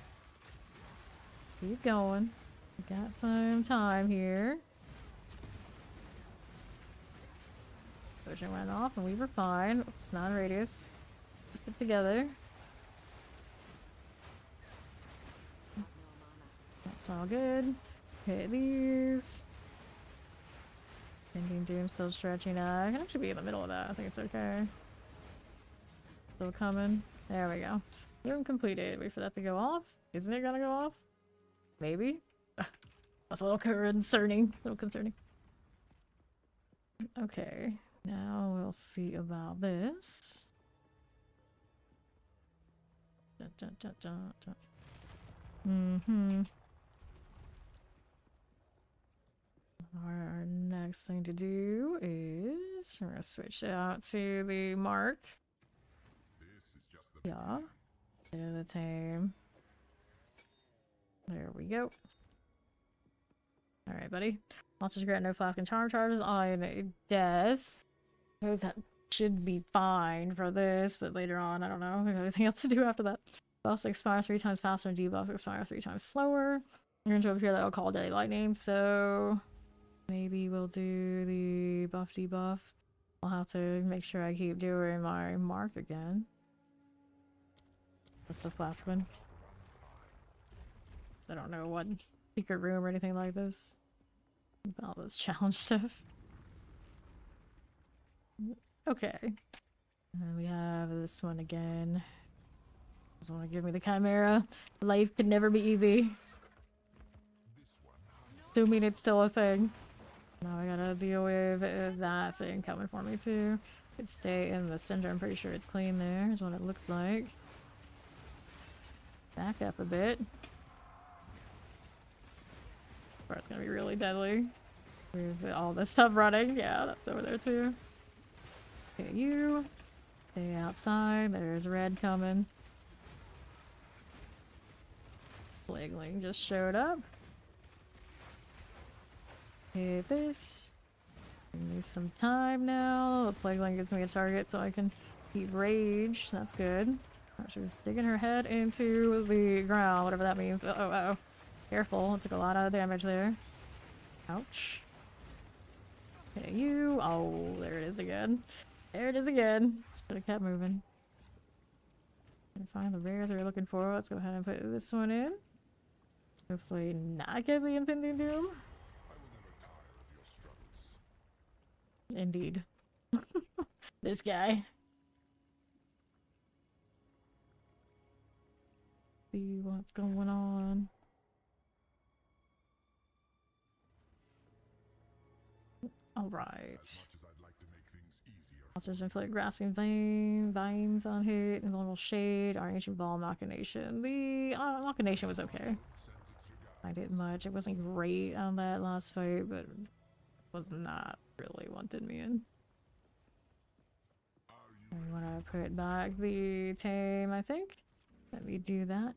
Keep going. We got some time here. Potion went off and we were fine. It's not a radius. Keep it together. That's all good. Hit these. Impending Doom still stretching out. I can actually be in the middle of that. I think it's okay. Still coming. There we go. Room completed. Wait for that to go off. Isn't it gonna go off? Maybe? That's a little concerning. A little concerning. Okay. Now we'll see about this. Dun, dun, dun, dun, dun. Our next thing to do is we're gonna switch out to the mark. This is just the Yeah. To the tame. There we go. Alright, buddy. Monsters grant no flask and charm charges on death. Those that should be fine for this, but later on, I don't know. We have anything else to do after that. Buffs expire 3 times faster and debuffs expire 3 times slower. You're going to appear that will call Deadly Lightning, so maybe we'll do the buff debuff. I'll have to make sure I keep doing my mark again. What's the flask one? I don't know what secret room or anything like this. All this challenge stuff. Okay. And we have this one again. Doesn't want to give me the Chimera. Life could never be easy. Assuming it's still a thing. Now I gotta deal with that thing coming for me too. Could stay in the center. I'm pretty sure it's clean there, is what it looks like. Back up a bit. Or it's gonna be really deadly. With all this stuff running. Yeah, that's over there too. Okay, you. Stay outside. There's red coming. Plagueling just showed up. Hit this. Give me some time now. The Plagueling gives me a target so I can keep rage. That's good. Oh, she's digging her head into the ground, whatever that means. Uh-oh, uh-oh. Careful, it took a lot of damage there. Ouch. Okay, you. Oh, there it is again. There it is again. Should have kept moving. Gonna find the bears we're looking for. Let's go ahead and put this one in. Hopefully not get the Impending Doom. I will never tire of your struggles. Indeed. This guy. See what's going on. Alright. Monsters inflict grasping vines on hit, invulnerable shade, our ancient ball, machination. The machination was okay. I didn't much. It wasn't great on that last fight, but was not really what did me in. I want to put back the tame, I think. Let me do that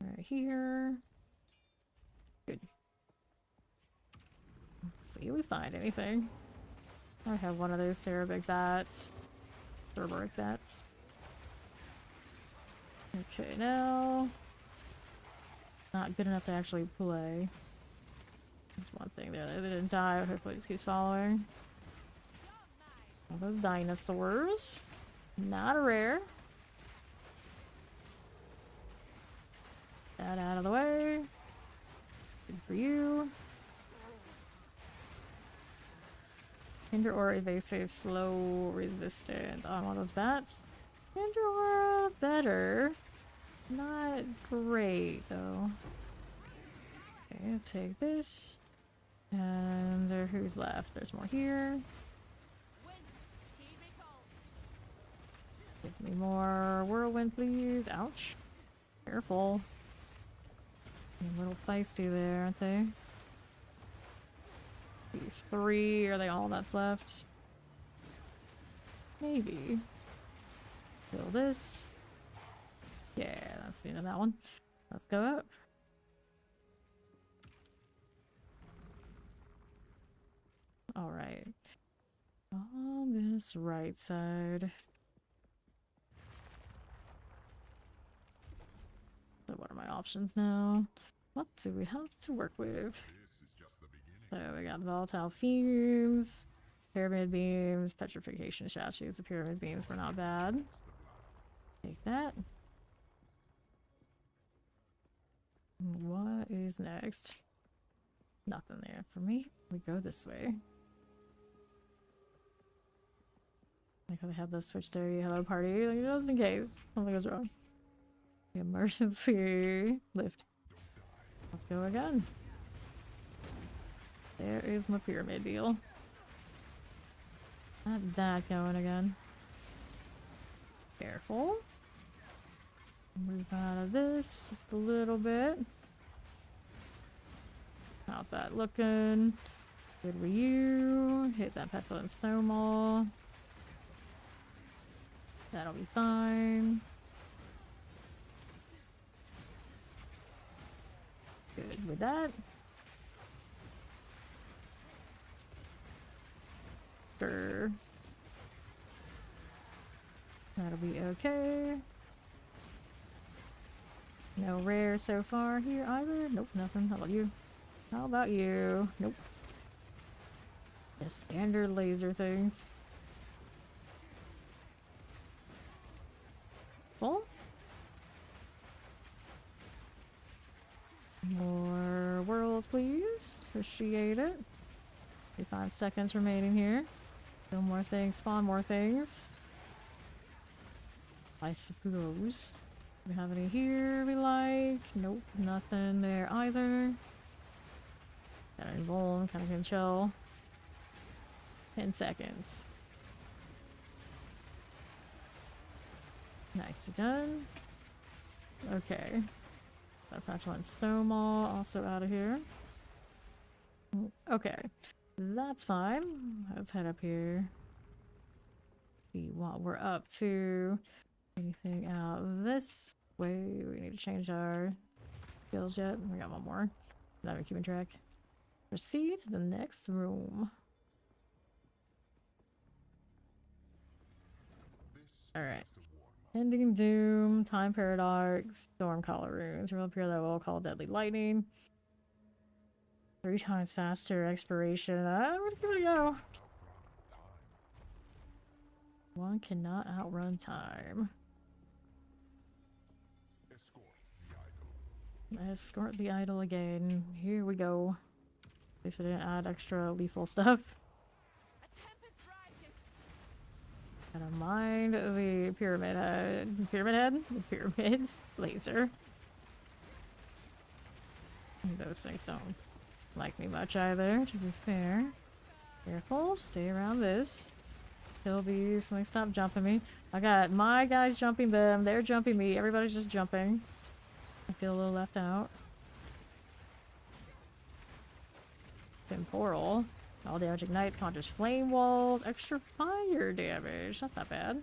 right here. Good. Let's see if we find anything. I have one of those Cerebric bats. Cerebric bats. Okay, now. Not good enough to actually play. There's one thing there. They didn't die. Hopefully it just keeps following. All those dinosaurs. Not a rare. That out of the way. Good for you. Hinder or evasive, slow, resistant. On one of those bats. Hinder or better. Not great though. Okay, I'll take this. And who's left? There's more here. Give me more whirlwind, please. Ouch. Careful. A little feisty there, aren't they? These 3, are they all that's left? Maybe. Kill this. Yeah, that's the end of that one. Let's go up. Alright. On this right side. So what are my options now? What do we have to work with? This is just the beginning. So we got volatile fumes, pyramid beams, petrification statues. The pyramid beams were not bad. Take that. What is next? Nothing there for me. We go this way. Like how they have this switch there. You have a party, like just in case something goes wrong. The emergency lift. Let's go again. There is my pyramid deal. Not that going again. Careful. Move out of this just a little bit. How's that looking? Good with you. Hit that petulant snowball. That'll be fine. Good with that. Sure. That'll be okay. No rare so far here either. Nope, nothing. How about you? How about you? Nope. Just standard laser things. Full? More whirls, please. Appreciate it. 35 seconds remaining here. Kill more things, spawn more things. I suppose. Do we have any here we like? Nope, nothing there either. Got any vuln, kind of can chill. 10 seconds. Nicely done. Okay. That petulant snowball also out of here. Okay. That's fine. Let's head up here. See what we're up to. Anything out this way? We need to change our skills yet. We got one more. Not even keeping track. Proceed to the next room. Alright. Ending Doom, Time Paradox, Storm Collar Runes, Real Pure Level, Call Deadly Lightning. 3 times faster expiration. I'm gonna give it a go. One cannot outrun time. Escort the idol again. Here we go. At least we didn't add extra lethal stuff. Gotta mind the pyramid head. Pyramid head? The pyramid laser. Those things don't like me much either, to be fair. Careful, stay around this. Kill these, like stop jumping me. I got my guys jumping them, they're jumping me, everybody's just jumping. I feel a little left out. Temporal. All damage ignites, conjures flame walls, extra fire damage. That's not bad.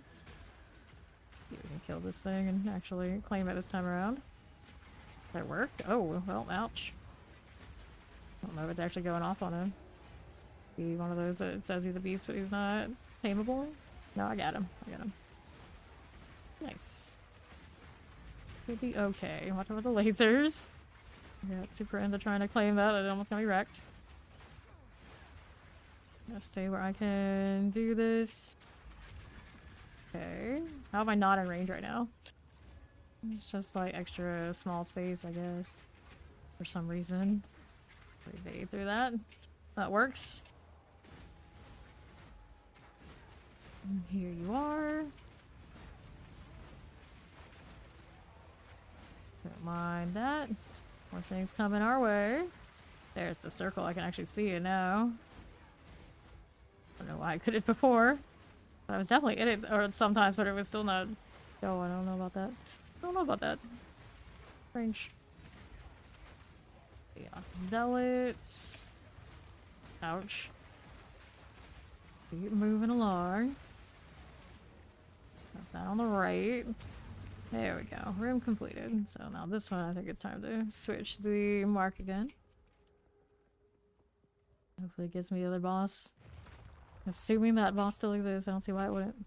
See if we can kill this thing and actually claim it this time around. That worked? Oh, well, ouch. I don't know if it's actually going off on him. Be one of those that says he's a beast, but he's not tameable. No, I got him. I got him. Nice. Could be okay. Watch out for the lasers. I got super into trying to claim that. It almost got me wrecked. Gotta stay where I can do this. Okay. How am I not in range right now? It's just like extra small space, I guess. For some reason. Evade through that. That works. And here you are. Don't mind that. More things coming our way. There's the circle. I can actually see it now. I don't know why I couldn't before. But I was definitely in it or sometimes, but it was still not going. I don't know about that. I don't know about that. Strange. Chaos Zealots. Ouch. Keep moving along. That's that on the right. There we go. Room completed. So now this one, I think it's time to switch the mark again. Hopefully it gives me the other boss. Assuming that boss still exists, I don't see why it wouldn't.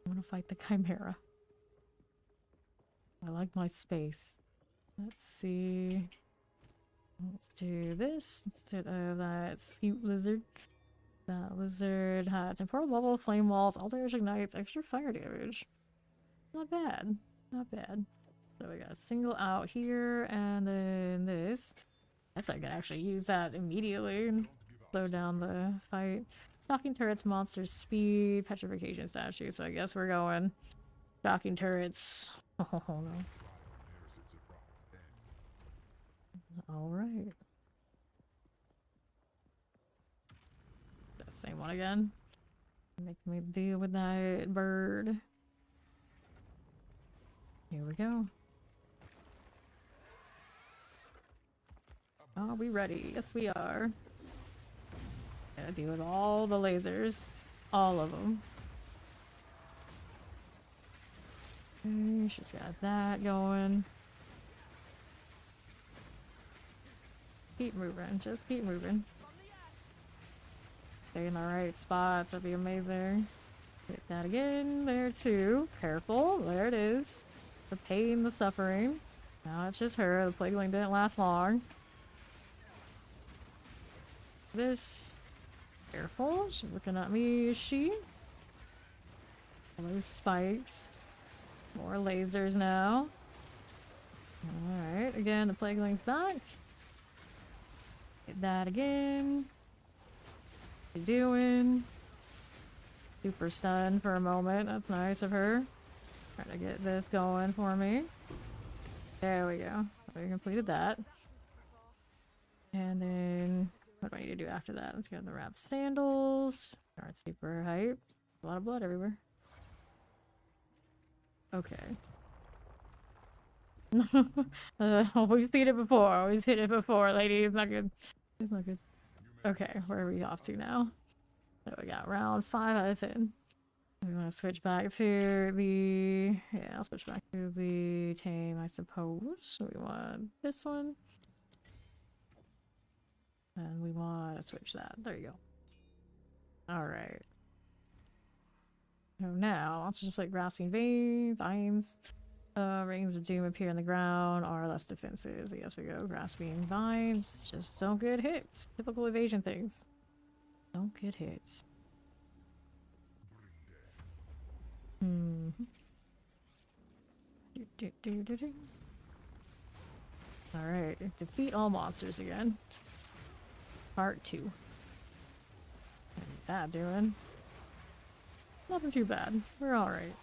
I'm gonna fight the Chimera. I like my space. Let's see. Let's do this instead of that scoop lizard. That lizard had temporal bubble, flame walls, all damage ignites, extra fire damage. Not bad. Not bad. So we got a single out here, and then this. I guess I could actually use that immediately and slow down the fight. Shocking turrets, monsters, speed, petrification statue. So I guess we're going shocking turrets. Oh no. Alright. That same one again. Make me deal with that bird. Here we go. Are we ready? Yes, we are. Gotta deal with all the lasers. All of them. Okay, she's got that going. Keep moving. Just keep moving. Stay in the right spots. That'd be amazing. Hit that again. There too. Careful. There it is. The pain, the suffering. Now it's just her. The Plagueling didn't last long. This. Careful. She's looking at me. Is she? All those spikes. More lasers now. Alright. Again, the Plagueling's back. Hit that again. What you doing? Super stun for a moment. That's nice of her. Trying to get this going for me. There we go. We completed that. And then what do I need to do after that? Let's go to the wrap sandals. Alright, super hype. A lot of blood everywhere. Okay. Always seen it before. Always hit it before, lady. It's not good. It's not good. Okay, where are we off to now? So we got round 5 out of 10. We want to switch back to the... Yeah, I'll switch back to the tame, I suppose. We want this one. And we want to switch that. There you go. Alright. So now, let's just like grasping vines. Rings of doom appear in the ground are less defensive. So yes, we go. Grasping vines. Just don't get hits. Typical evasion things. Don't get hits. Alright. Defeat all monsters again. Part 2. How's that doing? Nothing too bad. We're alright.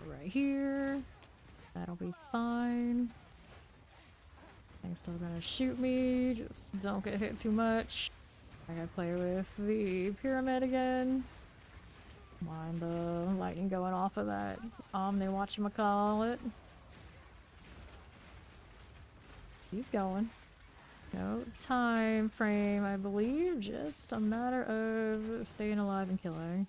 Right here. That'll be fine. Thing's still gonna shoot me. Just don't get hit too much. I gotta play with the pyramid again. Mind the lightning going off of that Omni whatchamacallit. Keep going. No time frame, I believe. Just a matter of staying alive and killing.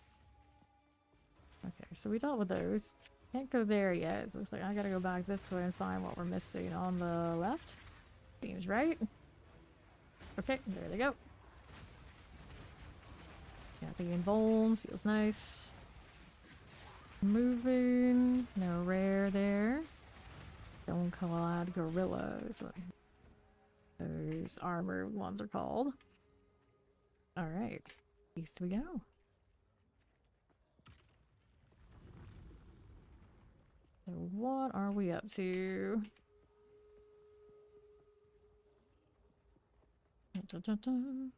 Okay, so we dealt with those. Can't go there yet. So it looks like I gotta go back this way and find what we're missing on the left. Seems right. Okay, there they go. Got the bone, feels nice. Moving, no rare there. Stone clad gorilla is what those armored ones are called. Alright, east we go. So what are we up to? Dun, dun, dun.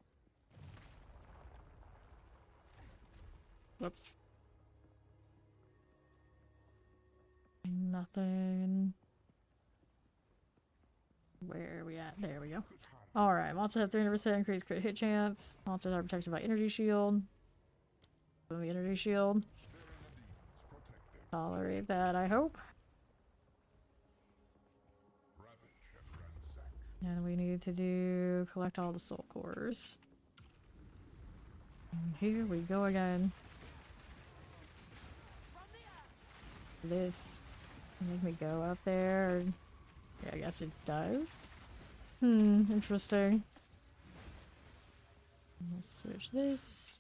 Whoops. Nothing. Where are we at? There we go. Alright, monsters have 300% increased crit hit chance. Monsters are protected by energy shield. The energy shield. Tolerate that, I hope. And we need to do collect all the soul cores. And here we go again. This make me go up there. Yeah, I guess it does. Interesting. Let's switch this.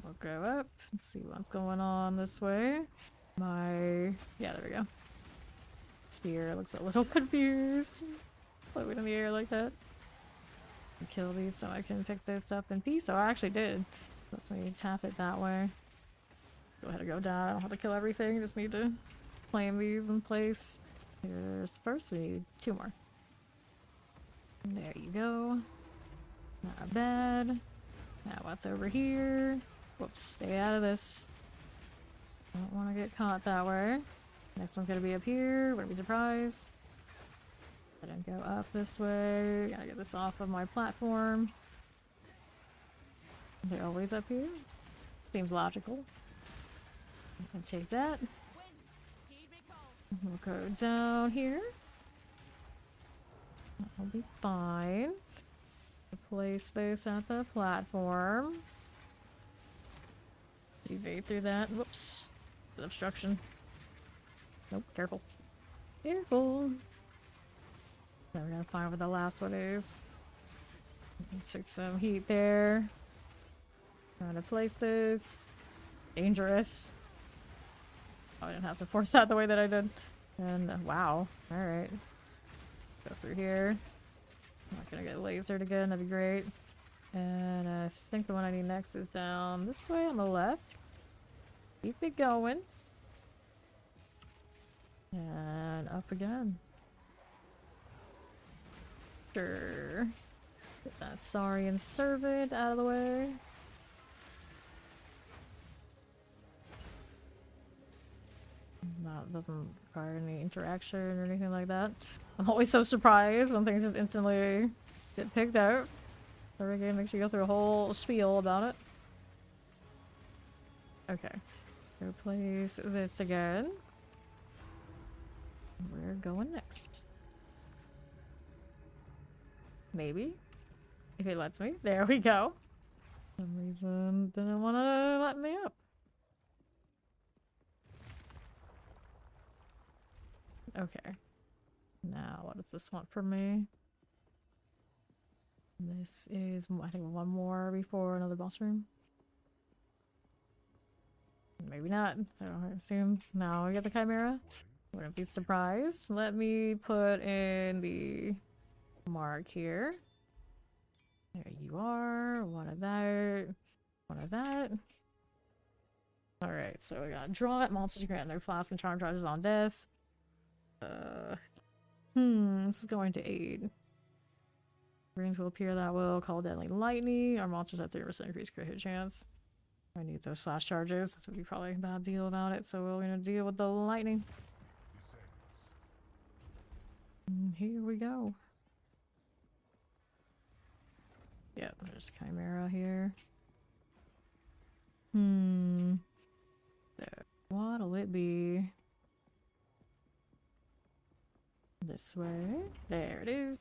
We'll go up and see what's going on this way. Yeah, there we go. Spear looks a little confused. Floating in the air like that. Kill these so I can pick this up in peace. So I actually did. Lets me tap it that way. Go ahead and go down. I don't have to kill everything. Just need to claim these in place. Here's the first. We need 2 more. And there you go. Not bad. Now what's over here? Whoops, stay out of this. Don't want to get caught that way. Next one's gonna be up here. Wouldn't be surprised. I didn't go up this way. Gotta get this off of my platform. They're always up here. Seems logical. I'll take that. We'll go down here. That'll be fine. Place this at the platform. Evade through that. Whoops. Obstruction. Nope, careful. Careful. Now we gotta find where the last one is. Took some heat there. Trying to place this. Dangerous. Oh, I didn't have to force that the way that I did. And wow. Alright. Go through here. I'm not gonna get lasered again, that'd be great. And I think the one I need next is down this way on the left. Keep it going. And up again. Sure. Get that Saurian servant out of the way. That doesn't require any interaction or anything like that. I'm always so surprised when things just instantly get picked out. Every game makes you go through a whole spiel about it. Okay. Replace this again. We're going next. Maybe. If it lets me. There we go. For some reason didn't want to let me up. Okay. Now, what does this want from me? This is, I think, 1 more before another boss room. Maybe not. So I assume now we get the Chimera. Wouldn't be surprised. Let me put in the mark here. There you are. One of that. One of that. Alright, so we got draw it. Monsters grant their flask and charm charges on death. This is going to aid. Rings will appear that will call deadly lightning. Our monsters have 3% increased crit hit chance. I need those flash charges. This would be probably a bad deal without it, so we're gonna deal with the lightning. Here we go. Yep, there's Chimera here. There. What'll it be? This way. There it is.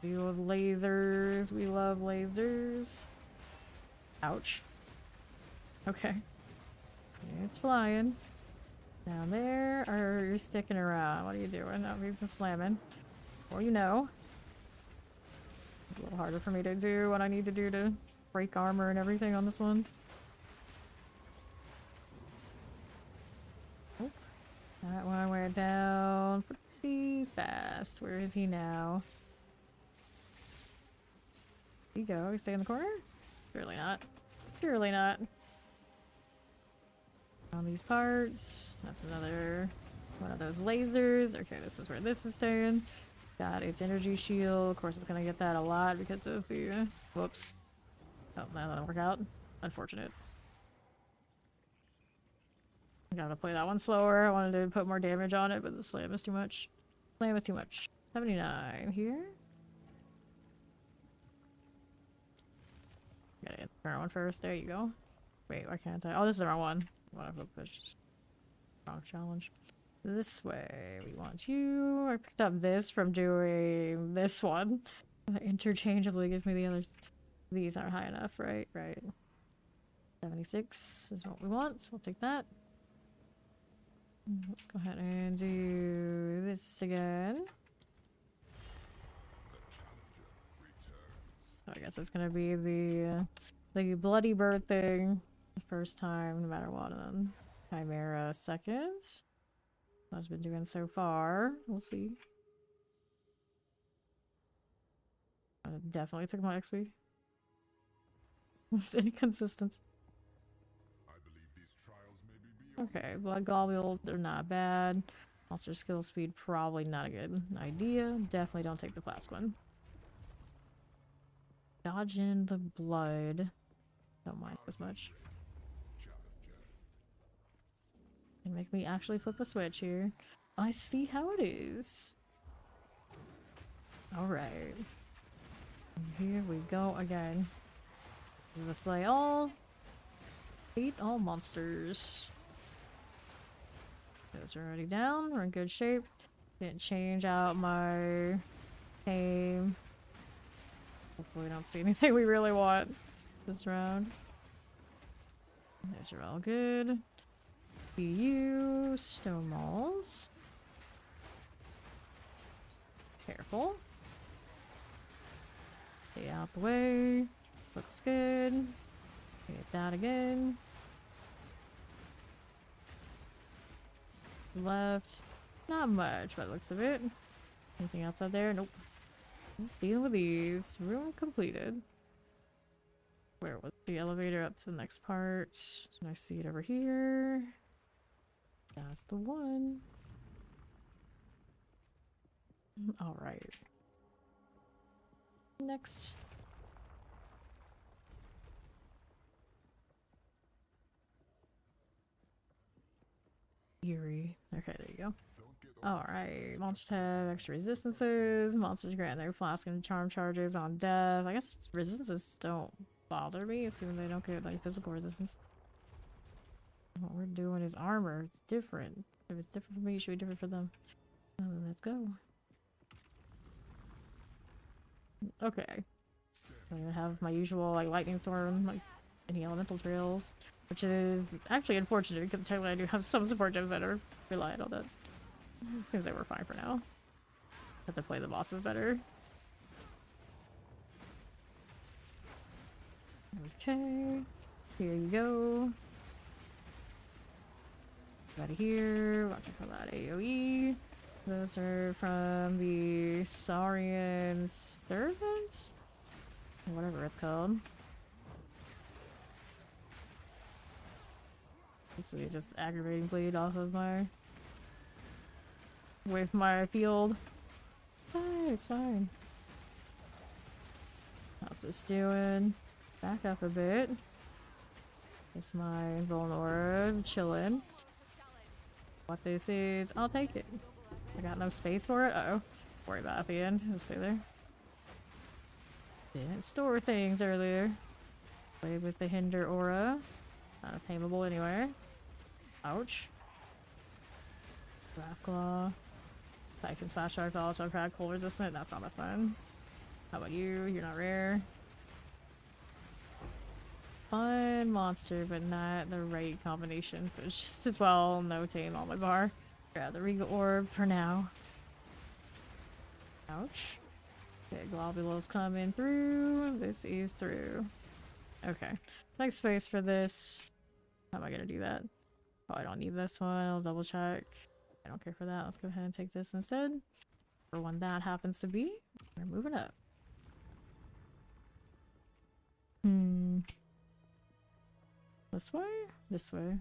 Deal with lasers. We love lasers. Ouch. Okay. It's flying. Down there, or you're sticking around? What are you doing? Oh, you're just slamming. Well, you know. It's a little harder for me to do what I need to do to break armor and everything on this one. Oh. That one went down pretty fast. Where is he now? There you go. You stay in the corner? Surely not. Surely not. On these parts. That's another one of those lasers. Okay, this is where this is staying. Got its energy shield. Of course, it's gonna get that a lot because of the. Whoops. Oh, that didn't work out. Unfortunate. I gotta play that one slower. I wanted to put more damage on it, but the slam is too much. Slam is too much. 79 here. Gotta hit the current one first. There you go. Wait, why can't I? Oh, this is the wrong one. What if I push? Wrong challenge. This way. We want you. I picked up this from doing this one. Interchangeably give me the others. These aren't high enough, right? Right. 76 is what we want, so we'll take that. Let's go ahead and do this again. So I guess it's gonna be the bloody bird thing the first time, no matter what. And Chimera seconds. What I've been doing so far. We'll see. I definitely took my XP. It's inconsistent. Okay, blood globules, they're not bad. Monster skill speed, probably not a good idea. Definitely don't take the flask one. Dodging the blood. Don't mind as much. Can make me actually flip a switch here. I see how it is. Alright. Here we go again. This is the slay all. Eat all monsters. Those are already down. We're in good shape. Didn't change out my aim. Hopefully we don't see anything we really want this round. Those are all good. BU, stone malls. Careful. Stay out the way. Looks good. Get that again. Left. Not much by the looks of it. Anything else out there? Nope. Just dealing with these. Room completed. Where was the elevator up to the next part? Can I see it over here? That's the one. Alright. Next. Eerie. Okay, there you go. Alright, monsters have extra resistances. Monsters grant their flask and charm charges on death. I guess resistances don't bother me, assuming they don't get like physical resistance. What we're doing is armor. It's different. If it's different for me, it should be different for them. Let's go. Okay. I'm gonna have my usual like lightning storm, like any elemental trails. Which is actually unfortunate because technically I do have some support gems that are reliant on that. It seems like we're fine for now. Have to play the bosses better. Okay. Here you go. Out of here. Watching for that AoE. Those are from the Saurian Servants? Whatever it's called. This will be just aggravating bleed off of my with my field. It's fine. How's this doing? Back up a bit. It's my Vulnora chilling. What this is, I'll take it. I got no space for it. Uh oh. Worry about it at the end. Just stay there. Didn't store things earlier. Played with the Hinder Aura. Not attainable anywhere. Ouch. Draft Claw. Titan's Fast Charge, also crack, cold resistant. That's not a fun. How about you? You're not rare. Fun monster, but not the right combination. So it's just as well no tame on my bar. Grab the Regal Orb for now. Ouch. Okay, globules coming through. This is through. Okay. Next space for this. How am I gonna do that? Oh, I don't need this one. I'll double check. I don't care for that. Let's go ahead and take this instead. For when that happens to be, we're moving up. This way? This way.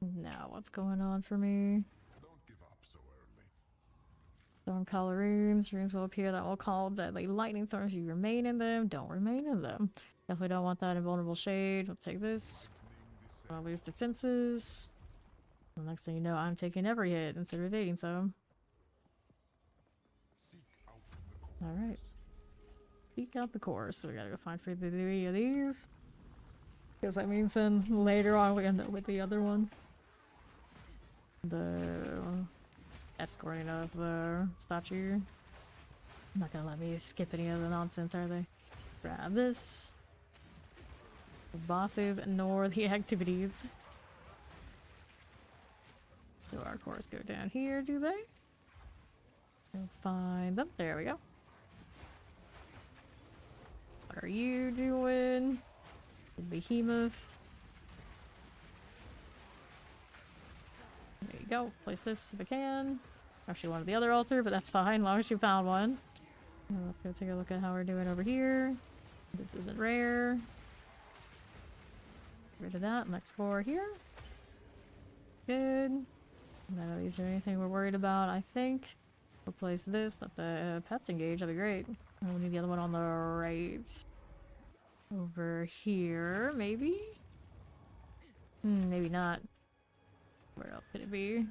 Now, what's going on for me? Don't give up so early. Storm color rooms. Rooms will appear that will call deadly lightning storms. You remain in them. Don't remain in them. Definitely don't want that invulnerable shade. We'll take this. I'll lose defenses. The next thing you know, I'm taking every hit instead of evading some. Seek out the cold. Alright. Peek out the course. So we gotta go find 3 of these. Because that means then later on we end up with the other one. The escorting of the statue. Not gonna let me skip any of the nonsense, are they? Grab this. The bosses nor the activities. Do our course go down here, do they? Go find them. There we go. What are you doing? The behemoth. There you go. Place this if I can. Actually wanted the other altar, but that's fine, as long as you found one. Let's go take a look at how we're doing over here. This isn't rare. Get rid of that and explore here. Good. None of these are anything we're worried about, I think. We'll place this. Let the pets engage. That'd be great. And we need the other one on the right. Over here, maybe? Maybe not. Where else could it be?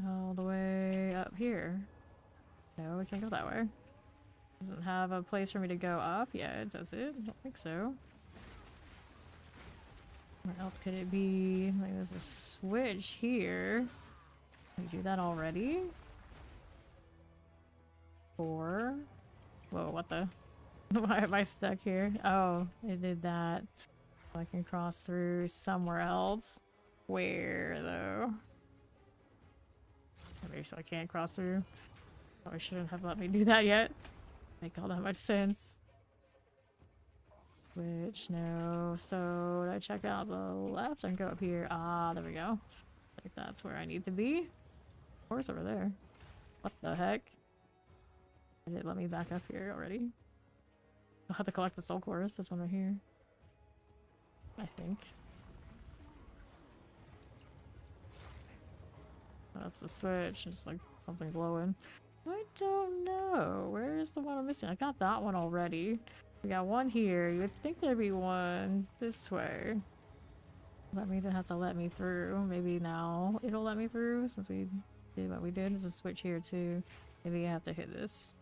All the way up here. No, we can't go that way. Doesn't have a place for me to go up yet, does it? I don't think so. Where else could it be? Like there's a switch here. Can we do that already? Or... Whoa, what the... Why am I stuck here? Oh, it did that. I can cross through somewhere else. Where, though? Maybe so I can't cross through. Probably shouldn't have let me do that yet. Make all that much sense. Which, no. So, did I check out the left and go up here? Ah, there we go. Like that's where I need to be. Of course, over there. What the heck? Did it let me back up here already? I'll have to collect the soul chorus. This one right here. I think. Oh, that's the switch. It's like something glowing. I don't know. Where is the one I'm missing? I got that one already. We got one here. You would think there'd be one this way. That means it has to let me through. Maybe now it'll let me through since we did what we did. There's a switch here too. Maybe I have to hit this.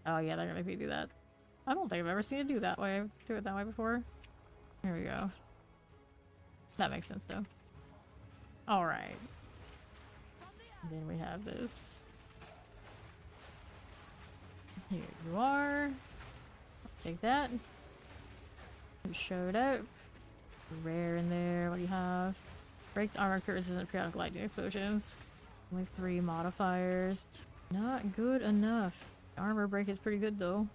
Oh yeah, they're gonna make me do that. I don't think I've ever seen it do it that way before. Here we go. That makes sense though. Alright. Then we have this. Here you are. I'll take that. You showed up. Rare in there. What do you have? Breaks armor, crit resistant, periodic lightning explosions. Only 3 modifiers. Not good enough. Armor break is pretty good though.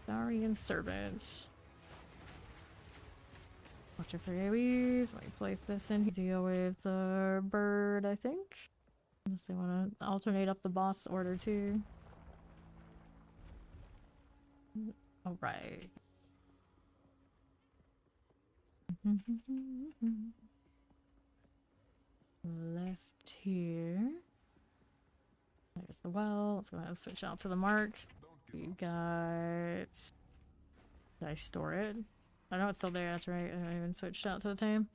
Saurian Servant. Watch out for AoEs. Let me place this in here. Deal with the bird, I think. Unless they want to alternate up the boss order too. Alright. Left here. There's the well. Let's go ahead and switch out to the mark. We got... Did I store it? I know it's still there, that's right. I haven't even switched out to the tame.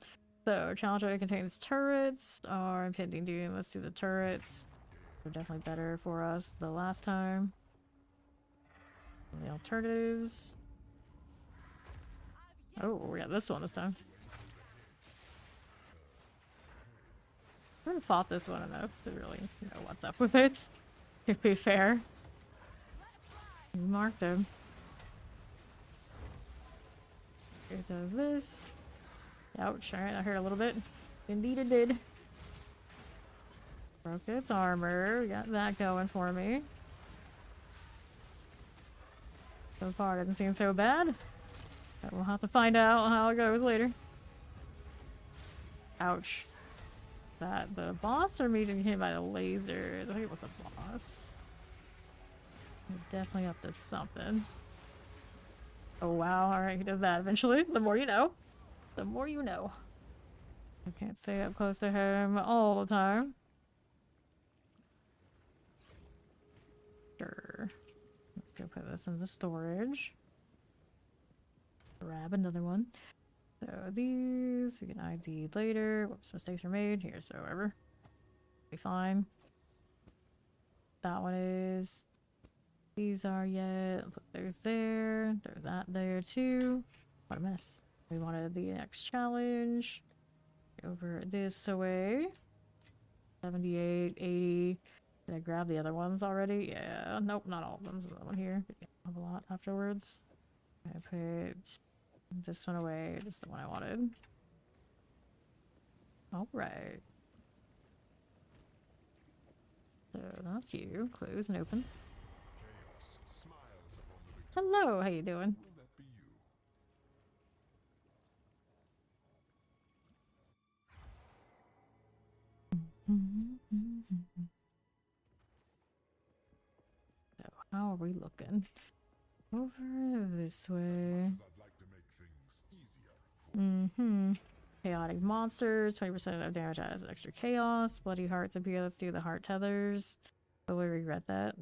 So, challenge area contains turrets or impending doom. Let's do the turrets. They're definitely better for us the last time. And the alternatives. Oh, we got this one this time. I haven't fought this one enough to really know what's up with it. To be fair. We marked him. It does this. Ouch, alright, I hurt a little bit. Indeed it did. Broke its armor. We got that going for me. So far, it doesn't seem so bad. But we'll have to find out how it goes later. Ouch. That the boss or me getting hit by the lasers? I think it was the boss. He's definitely up to something. Oh wow, alright, he does that eventually. The more you know. The more you know. I can't stay up close to him all the time. Sure. Let's go put this in the storage. Grab another one. So these we can ID later. Whoops, mistakes were made. Here, so whatever. Be fine. That one is these are yet. Put those there. There's that there too. What a mess. We wanted the next challenge. Over this way. 78, 80. Did I grab the other ones already? Yeah. Nope, not all of them. There's another one here. I have a lot afterwards. I put this one away. Just the one I wanted. Alright. So that's you. Close and open. Chaos smiles upon the victor. Hello, how you doing? Will that be you? So how are we looking? Over this way. I'd like to make things easier for Chaotic monsters, 20% of damage adds extra chaos. Bloody hearts appear. Let's do the heart tethers. But we regret that.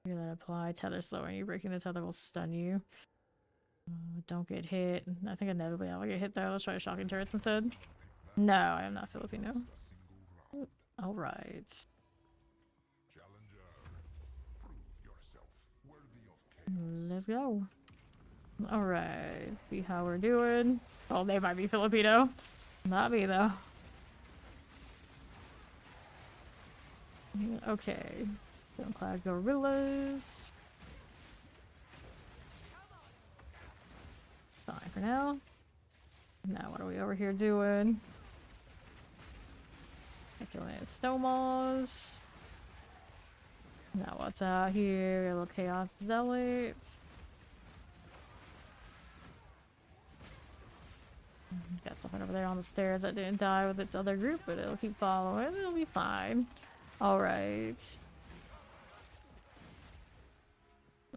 Hear that apply. Tether slower. You breaking the tether will stun you. Don't get hit. I think inevitably I'll get hit though. Let's try shocking turrets instead. No, I am not Filipino. a single round. Alright. Challenger, prove yourself worthy of chaos. Let's go. Alright. See how we're doing. Oh, they might be Filipino. Not me though. Okay. Stone-clad gorillas. Fine for now. Now what are we over here doing? Killing snowballs. Now what's out here? A little chaos zealots. Got something over there on the stairs that didn't die with its other group, but it'll keep following. It'll be fine. Alright.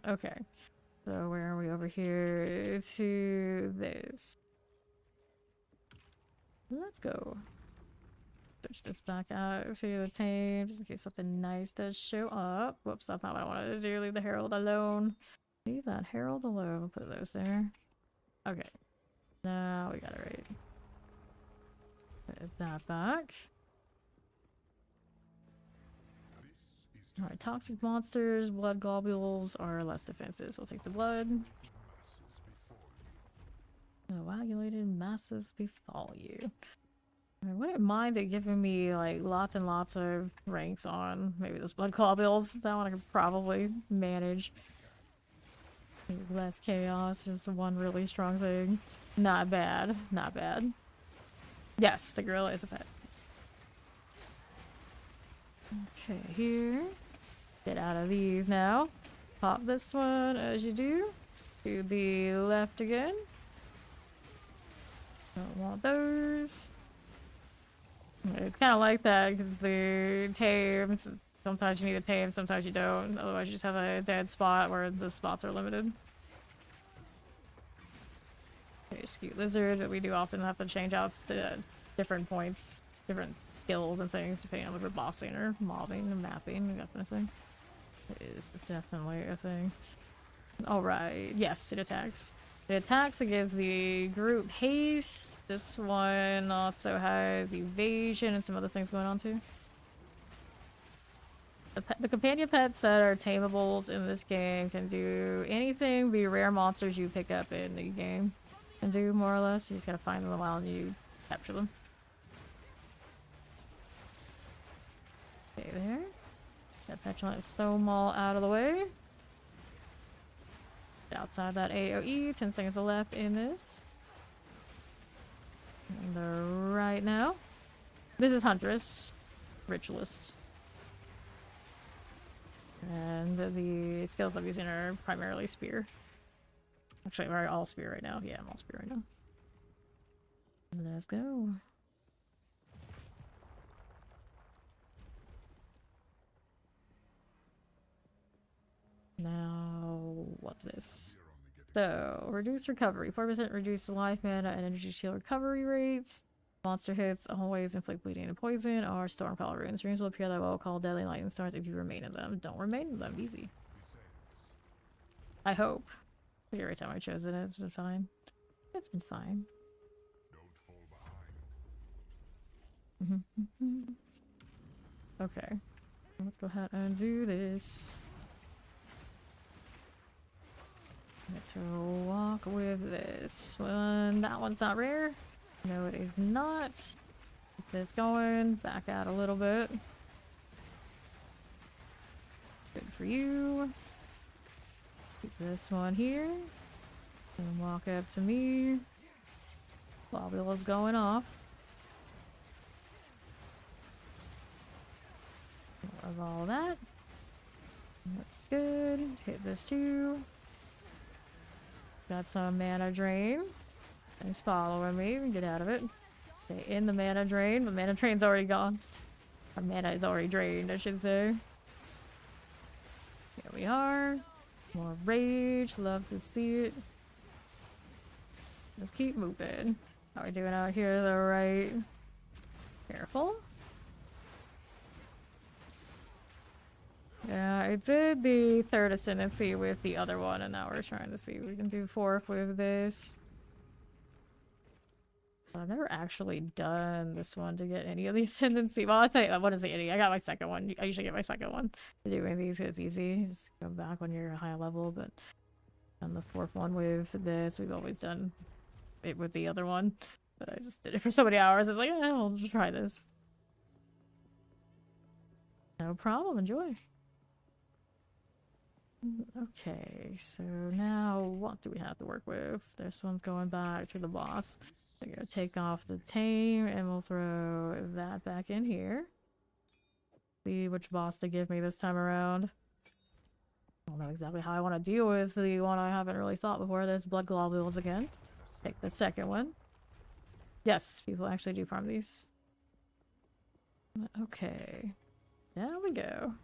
Okay. So where are we over here? To this. Let's go. Switch this back out to the tame, just in case something nice does show up. Whoops, that's not what I wanted to do. Leave the herald alone. Leave that herald alone. Put those there. Okay. Now we got it right. Put that back. Alright, toxic monsters, blood globules are less defenses. We'll take the blood. Coagulated masses befall you. I wouldn't mind it giving me like lots and lots of ranks on maybe those blood globules. That one I could probably manage. Less chaos is the one really strong thing. Not bad. Not bad. Yes, the gorilla is a pet. Okay, here. Get out of these now. Pop this one as you do. To the left again. Don't want those. It's kind of like that because the tames, sometimes you need a tame, sometimes you don't. Otherwise you just have a dead spot where the spots are limited. Okay, Skewed Lizard, but we do often have to change out to different points, different skills and things depending on if we're bossing or mobbing and mapping, that kind of thing. It is definitely a thing. Alright, yes, it attacks. It attacks, it gives the group haste. This one also has evasion and some other things going on too. The companion pets that are tameables in this game can do anything the rare monsters you pick up in the game can do, more or less. You just gotta find them while you capture them. Okay, there. That petulant snowball out of the way. Outside that AoE, 10 seconds left in this. And the right now. This is Huntress. Ritualist. And the skills I'm using are primarily spear. Actually, we're all spear right now. Yeah, I'm all spear right now. Let's go. Now, what's this? So, reduce recovery. 4% reduce life mana and energy shield recovery rates. Monster hits always inflict bleeding and poison or stormfall runes. Runes will appear that will call deadly lightning storms if you remain in them. Don't remain in them. Easy. I hope. Every time I chose it, it's been fine. It's been fine. Don't fall behind. Okay. let's go ahead and do this. Get to walk with this one. That one's not rare. No, it is not. Keep this going. Back out a little bit. Good for you. Keep this one here. And walk up to me. Globule's going off. More of all that. That's good. Hit this too. Got some mana drain. Thanks following me. Get out of it. Stay in the mana drain. The mana drain's already gone. Our mana is already drained, I should say. Here we are. More rage. Love to see it. Just keep moving. How are we doing out here to the right? Careful. Yeah, I did the third ascendancy with the other one, and now we're trying to see if we can do fourth with this. I've never actually done this one to get any of the ascendancy. Well, I'll tell you, what is it? I got my second one. I usually get my second one. Doing these is easy. Just go back when you're a high level, but on the fourth one with this, we've always done it with the other one. But I just did it for so many hours. I was like, yeah, I'll just try this. No problem. Enjoy. Okay, so now what do we have to work with? This one's going back to the boss. We're gonna take off the tame and we'll throw that back in here. See which boss to give me this time around. I don't know exactly how I want to deal with the one I haven't really thought before. There's blood globules again. Take the second one. Yes, people actually do farm these. Okay, there we go.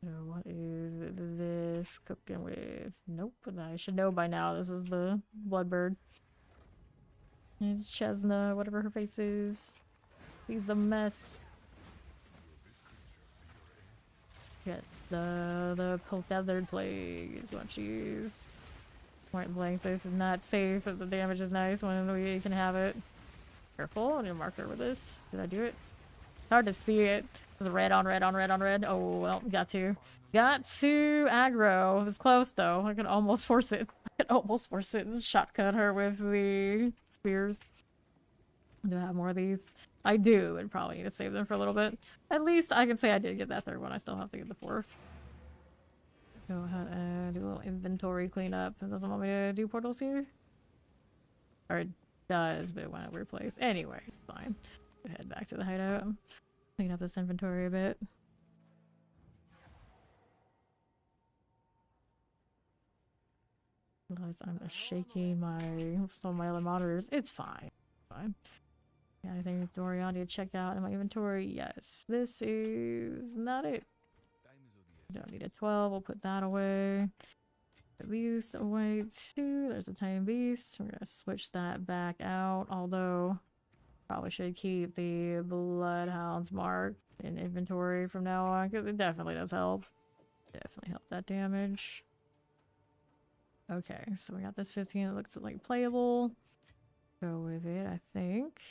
So what is this cooking with? Nope, I should know by now. This is the Bloodbird. It's Chesna, whatever her face is. He's a mess. Gets the feathered plague is what she used. Point blank, this is not safe, but the damage is nice when we can have it. Careful, I need a marker with this. Did I do it? It's hard to see it. It's red on red on red on red. Oh, well, got to. Got to aggro. It was close, though. I could almost force it. I could almost force it and shotgun her with the spears. Do I have more of these? I do, and probably need to save them for a little bit. At least I can say I did get that third one. I still have to get the fourth. Go ahead and do a little inventory cleanup. It doesn't want me to do portals here? Or it does, but it went at a weird place. Anyway, fine. Head back to the hideout. Clean up this inventory a bit. Realize I'm shaking some of my other monitors. It's fine. Fine. Got anything Dorian to check out in my inventory? Yes. This is not it. Don't need a 12. We'll put that away. At least away too. There's a tame beast. We're gonna switch that back out. Although probably should keep the Bloodhound's mark in inventory from now on because it definitely does help. Definitely help that damage. Okay, so we got this 15 that looks like playable. Go with it, I think.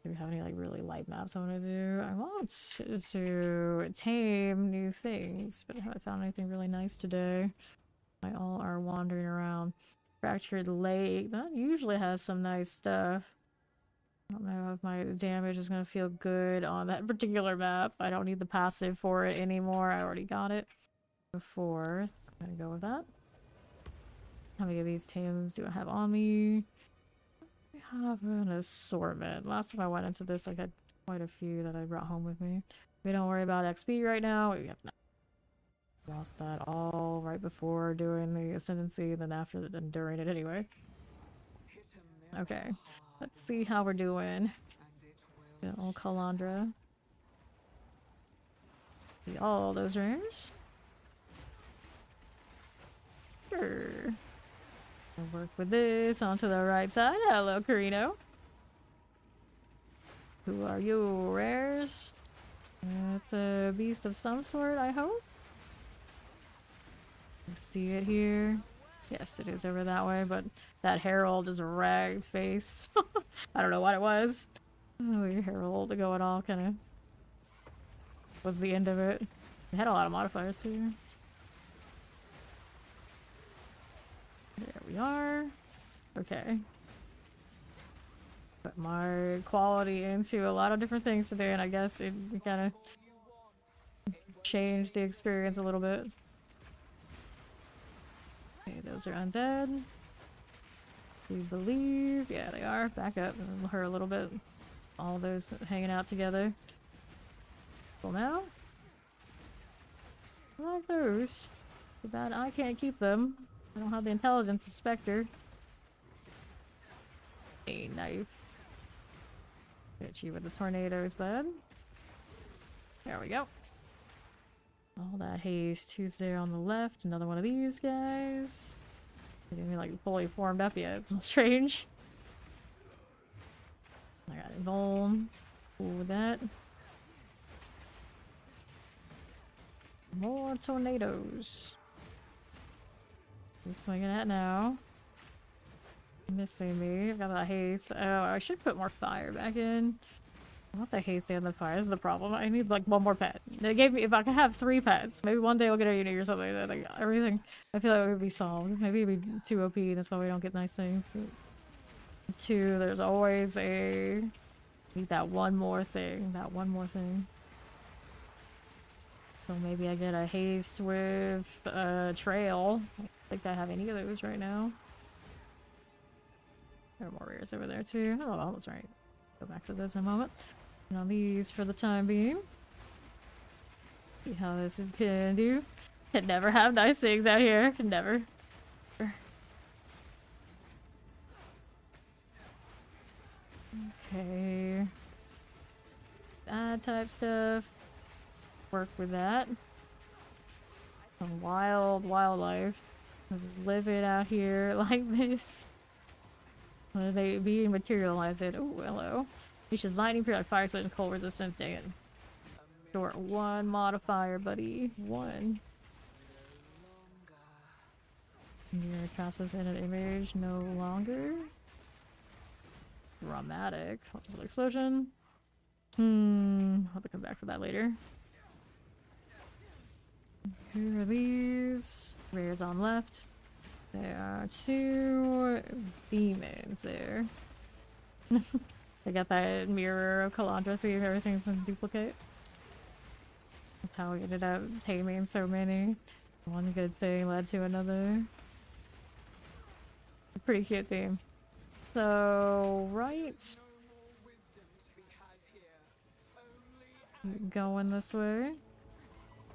Do we have any like really light maps I want to do? I want to tame new things, but I haven't found anything really nice today. I all are wandering around. Fractured Lake, that usually has some nice stuff. I don't know if my damage is going to feel good on that particular map. I don't need the passive for it anymore. I already got it before. So I'm going to go with that. How many of these tames do I have on me? I have an assortment. Last time I went into this, I got quite a few that I brought home with me. We don't worry about XP right now. We have lost that all right before doing the ascendancy, then after and during it anyway. Okay, let's see how we're doing. Get old Calandra. See all those rares. Sure. I'll work with this onto the right side. Hello, Carino. Who are you, rares? It's a beast of some sort, I hope. See it here. Yes, it is over that way, but that Herald is a ragged face. I don't know what it was. Oh, your Herald going all kind of was the end of it. It had a lot of modifiers too. There we are. Okay. Put my quality into a lot of different things today, and I guess it kind of changed the experience a little bit. Okay, those are undead. We believe, yeah, they are. Back up and her a little bit. All those hanging out together. Well, now I like those. Too bad I can't keep them. I don't have the intelligence to Spectre. A knife. Get you with the tornadoes, bud. There we go. All that haste. Who's there on the left? Another one of these guys. They didn't even like fully formed up yet. It's so strange. I got it. Vuln. Cool with that. More tornadoes. I'm swinging at now. Missing me. I've got that haste. Oh, I should put more fire back in. I want the haste and the fire. This is the problem. I need like one more pet. They gave me, if I could have 3 pets, maybe one day I'll get a unit or something. That like, everything, I feel like it would be solved. Maybe it'd be too OP. That's why we don't get nice things. But 2, there's always a. Need that one more thing. That one more thing. So maybe I get a haste with a trail. I don't think I have any of those right now. There are more rares over there too. Oh, well, that's right. Go back to this in a moment. And on these for the time being. See how this is gonna do. Can never have nice things out here. Can never. Okay. That type stuff. Work with that. Some wildlife. Just live it out here like this. When they be materialized it. Oh, hello. Leashes lightning, periodic fire, switch, and cold resistance. Dang it. Short 1 modifier, buddy. 1. Your passes in an image no longer. Dramatic. Multiple explosion. I'll have to come back for that later. Who are these? Rares on left. There are 2 demons there. They got that mirror of Calandra theme, everything's in duplicate. That's how we ended up taming so many. One good thing led to another. A pretty cute theme. So, right. Going this way.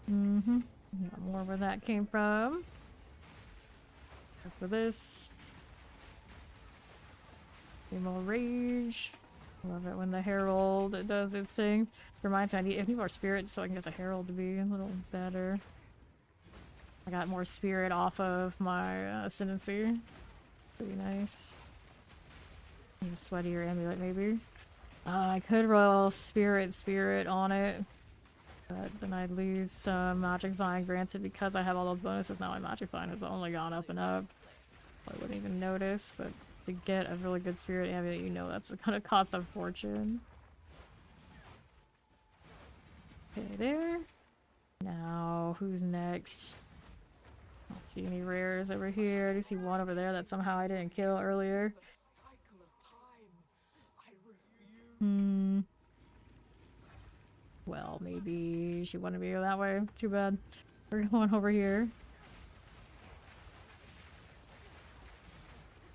Got more where that came from. For this. More rage. Love it when the Herald does its thing. Reminds me I need more spirit so I can get the Herald to be a little better. I got more spirit off of my ascendancy. Pretty nice. Maybe sweatier amulet maybe. I could roll spirit on it. But then I'd lose some magic vine. Granted, because I have all those bonuses now, my magic vine has only gone up and up. I wouldn't even notice, but to get a really good spirit amulet, you know that's gonna cost a fortune. Okay, there. Now, who's next? I don't see any rares over here. I do see one over there that somehow I didn't kill earlier. Well, maybe she wanted me to go that way. Too bad. We're going over here.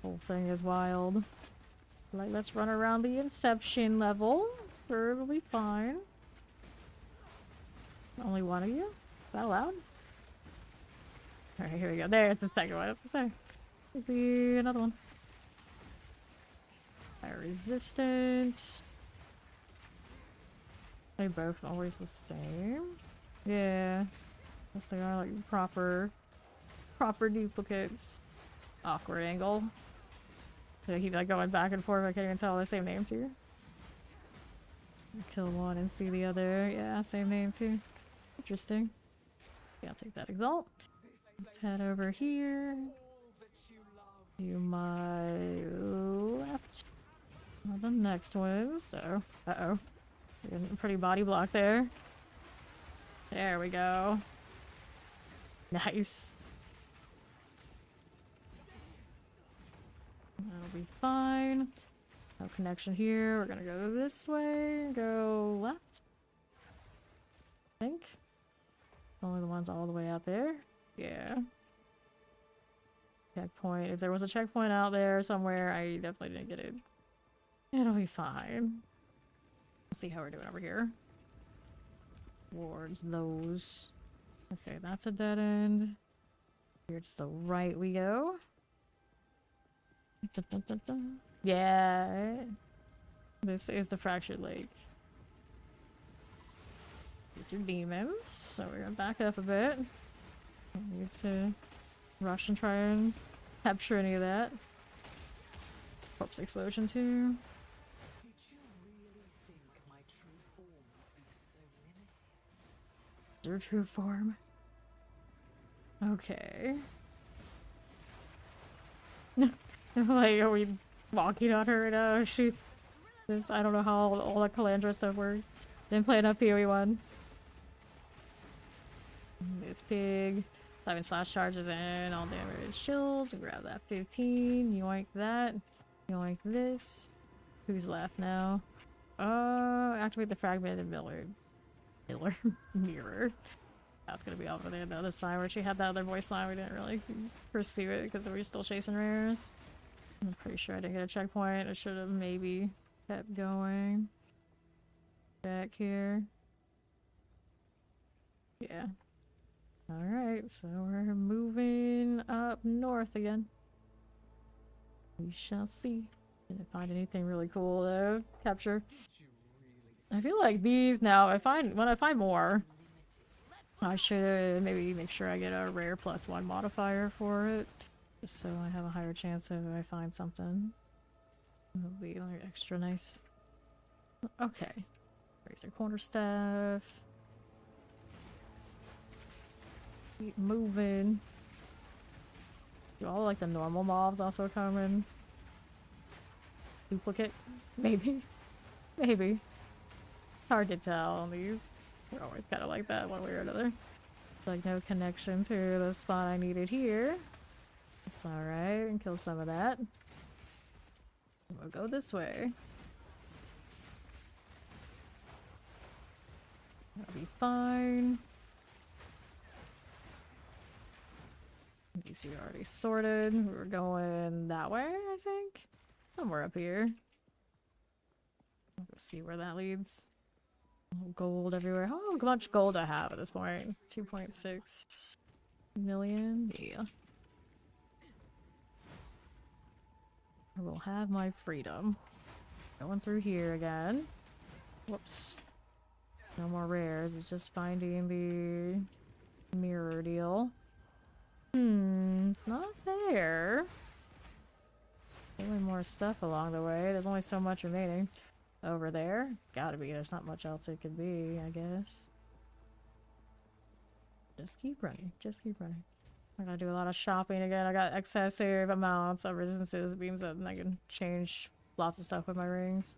Whole thing is wild. Like, let's run around the Inception level. Sure, it'll be fine. Only one of you? Is that allowed? Alright, here we go. There's the second one. There. Could be another one. Fire resistance. They both always the same. Yeah. Unless they are like proper duplicates. Awkward angle. They keep like going back and forth. I can't even tell the same name too. Kill one and see the other. Yeah, same name too. Interesting. Yeah, I'll take that exalt. Let's head over here. to my left. Well, the next one, so... Uh-oh. Getting a pretty body block there. There we go. Nice. That'll be fine. No connection here. We're gonna go this way. Go left. I think. Only the ones all the way out there. Yeah. Checkpoint. If there was a checkpoint out there somewhere, I definitely didn't get it. It'll be fine. Let's see how we're doing over here. Towards those. Okay, that's a dead end. Here to the right we go. Dun, dun, dun, dun. Yeah. This is the Fractured Lake. These are demons, so we're gonna back up a bit. Don't need to rush and try and capture any of that. Corpse explosion too. Did you really think my true form would be so limited? Your true form. Okay. Like, are we walking on her now? Shoot. This, I don't know how all the Calandra stuff works. Didn't play enough PoE1. This pig. 7 splash charges in, all damage chills. Grab that 15. Yoink that. Yoink this. Who's left now? Activate the fragmented mirror. That's gonna be over there on the other side where she had that other voice line. We didn't really pursue it because we were still chasing rares. I'm pretty sure I didn't get a checkpoint. I should have maybe kept going. Back here. Yeah. Alright, so we're moving up north again. We shall see. Didn't find anything really cool though. Capture. I feel like these now, when I find more, I should maybe make sure I get a rare +1 modifier for it. Just so I have a higher chance if I find something. It'll be like extra nice. Okay. Razor corner staff. Keep moving. Do all like the normal mobs also come in? Duplicate? Maybe. Maybe. Hard to tell on these. They're always kind of like that one way or another. Like no connection to the spot I needed here. It's alright, and kill some of that. We'll go this way. That'll be fine. These we already sorted. We're going that way, I think. Somewhere up here. We'll go see where that leads. Gold everywhere. How much gold I have at this point? 2.6 million? Yeah. I will have my freedom. Going through here again. Whoops. No more rares. It's just finding the mirror deal. It's not there. Only more stuff along the way. There's only so much remaining. Over there? Gotta be. There's not much else it could be, I guess. Just keep running. Just keep running. I gotta do a lot of shopping again. I got excessive amounts of resistances. It means that I can change lots of stuff with my rings.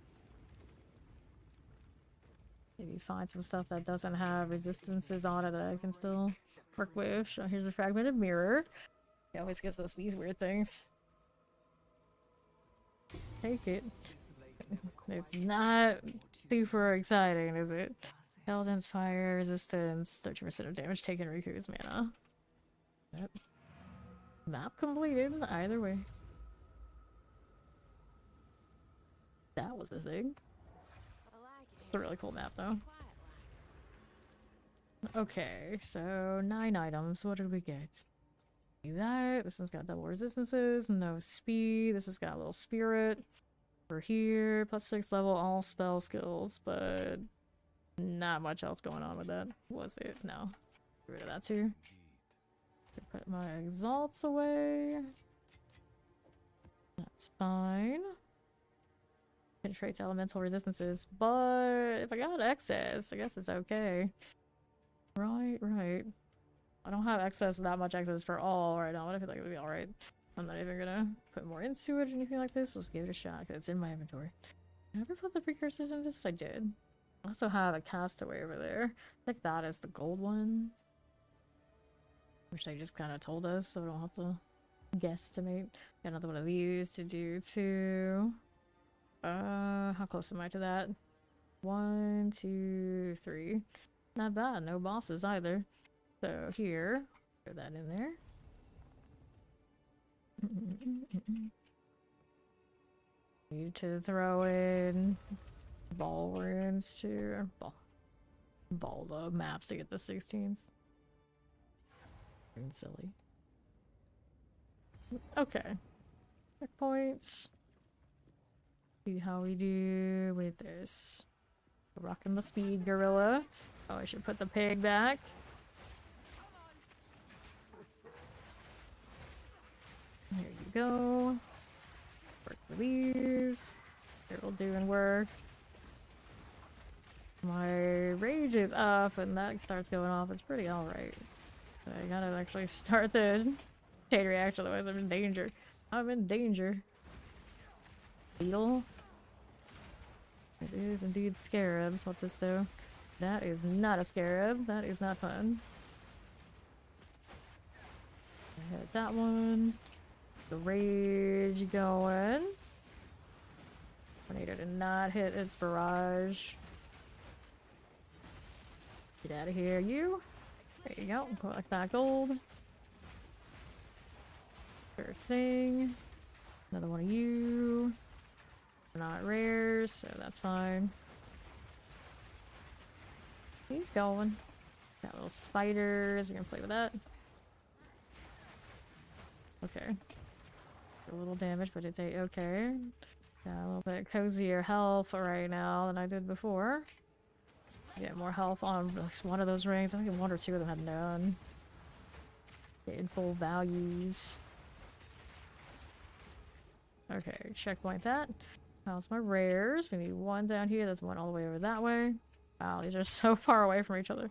Maybe find some stuff that doesn't have resistances on it that I can still work with. So here's a fragmented mirror. It always gives us these weird things. Take it. It's not super exciting, is it? Paladin's fire resistance, 13% of damage taken recruits mana. Yep. Map completed, either way. That was the thing. It's a really cool map, though. Okay, so 9 items. What did we get? That. This one's got double resistances, no speed. This has got a little spirit. We're here, +6 level, all spell skills, but not much else going on with that. Was it? No. Get rid of that too. Put my exalts away. That's fine. Penetrates elemental resistances, but if I got excess, I guess it's okay. Right. I don't have excess, that much excess for all right now, but I feel like it would be alright. I'm not even gonna put more into it or anything like this. Let's give it a shot because it's in my inventory. Did I ever put the precursors in this? I did. I also have a castaway over there. I think that is the gold one. Which they just kind of told us, so we don't have to guesstimate. Got another one of these to do too. How close am I to that? 1, 2, 3. Not bad. No bosses either. So here, put that in there. Need to throw in ball runes to ball the maps to get the 16s. And silly. Okay. Checkpoints. See how we do with this. Rocking the speed gorilla. Oh, I should put the pig back. There you go. Work for these. They're doing work. My rage is up and that starts going off. It's pretty alright. So I gotta actually start the chain reaction, otherwise I'm in danger. I'm in danger. Beetle. It is indeed scarabs. What's this though? That is not a scarab. That is not fun. I hit that one. The rage going. Tornado did not hit its barrage. Get out of here, you. There you go. Collect that gold. Sure thing. Another one of you. They're not rares, so that's fine. Keep going. Got little spiders. We're gonna play with that. Okay. A little damage, but it's okay. Got a little bit cozier health right now than I did before. Get more health on one of those rings. I think one or two of them had none. Getting full values. Okay, checkpoint that. How's my rares? We need one down here. There's one all the way over that way. Wow, these are so far away from each other.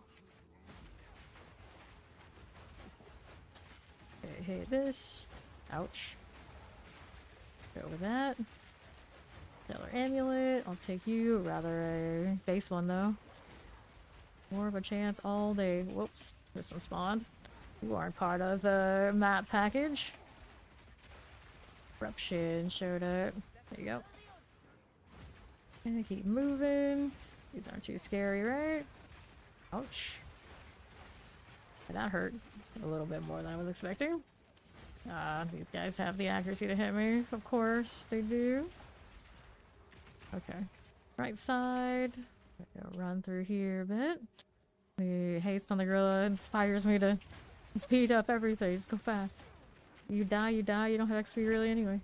Okay, hit this. Ouch. Go with that. Stellar amulet. I'll take you. Rather a base one though. More of a chance all day. Whoops. This one spawned. You aren't part of the map package. Eruption showed up. There you go. And keep moving. These aren't too scary, right? Ouch. And that hurt a little bit more than I was expecting. These guys have the accuracy to hit me. Of course they do. Okay. Right side. Gonna run through here a bit. The haste on the gorilla inspires me to speed up everything. Just go fast. You die, you die. You don't have XP really anyway.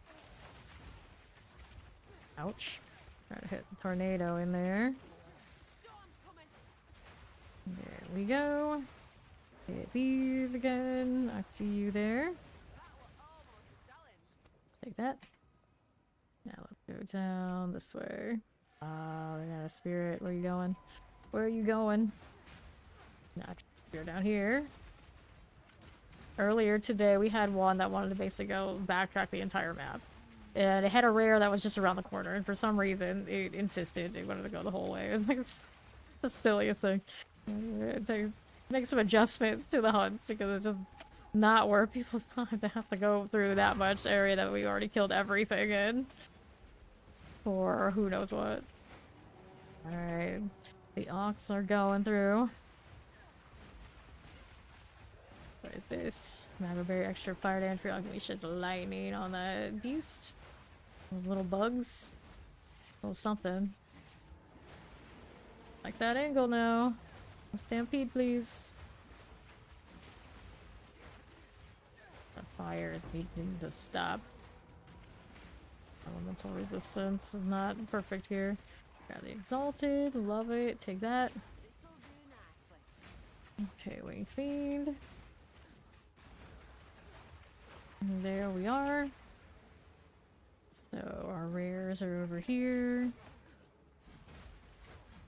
Ouch. Try to hit the tornado in there. There we go. Hit these again. I see you there. Take that. Now let's go down this way. We got a spirit. Where are you going? Where are you going? Not you're down here. Earlier today we had one that wanted to basically go backtrack the entire map. And it had a rare that was just around the corner, and for some reason it insisted it wanted to go the whole way. It's like it's the silliest thing. Make some adjustments to the hunts because it's just not worth people's time to have to go through that much area that we already killed everything in. For who knows what. Alright. The ox are going through. What is this? Magberry extra fire damage for alchemy. Lightning on that beast. Those little bugs. A little something. Like that angle now. Stampede, please. The fire is needing to stop. Elemental resistance is not perfect here. Got the exalted, love it, take that. Okay, wing fiend. And there we are. So our rares are over here.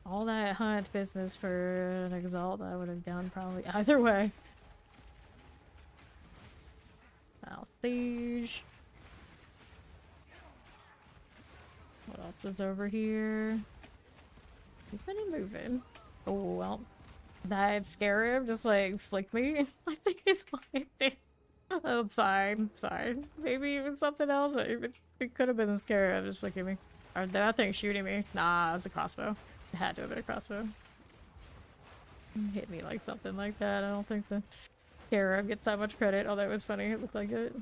All that hunt business for an exalt I would have done probably either way. I'll Stage. What else is over here? Keep it moving. Oh, well. That scarab just like flicked me. I think it's fine. Oh, it's fine. It's fine. Maybe even something else. It could have been the scarab just flicking me. Or that thing shooting me. Nah, it was a crossbow. It had to have been a crossbow. Hit me like something like that. I don't think the scarab gets that much credit. Although it was funny. It looked like it.